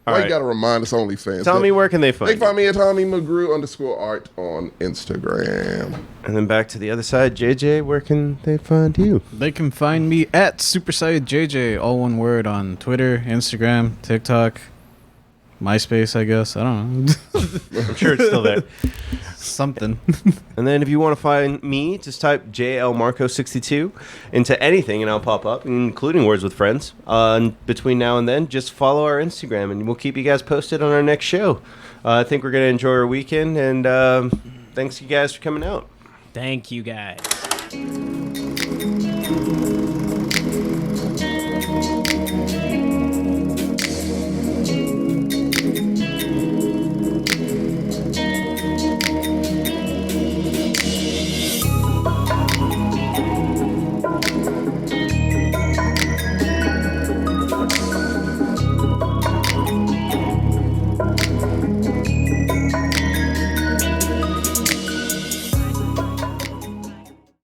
All Why right. you got to remind us OnlyFans? Tommy, where can they They find can find you? me at Tommy McGrew _art on Instagram. And then back to the other side, JJ, where can they find you? They can find me at Super Saiyan JJ, all one word, on Twitter, Instagram, TikTok, MySpace, I guess. I don't know. I'm sure it's still there. Something. And then if you want to find me, just type JLMarco62 into anything and I'll pop up, including Words with Friends. And between now and then, just follow our Instagram and we'll keep you guys posted on our next show. I think we're going to enjoy our weekend, and thanks you guys for coming out. Thank you, guys.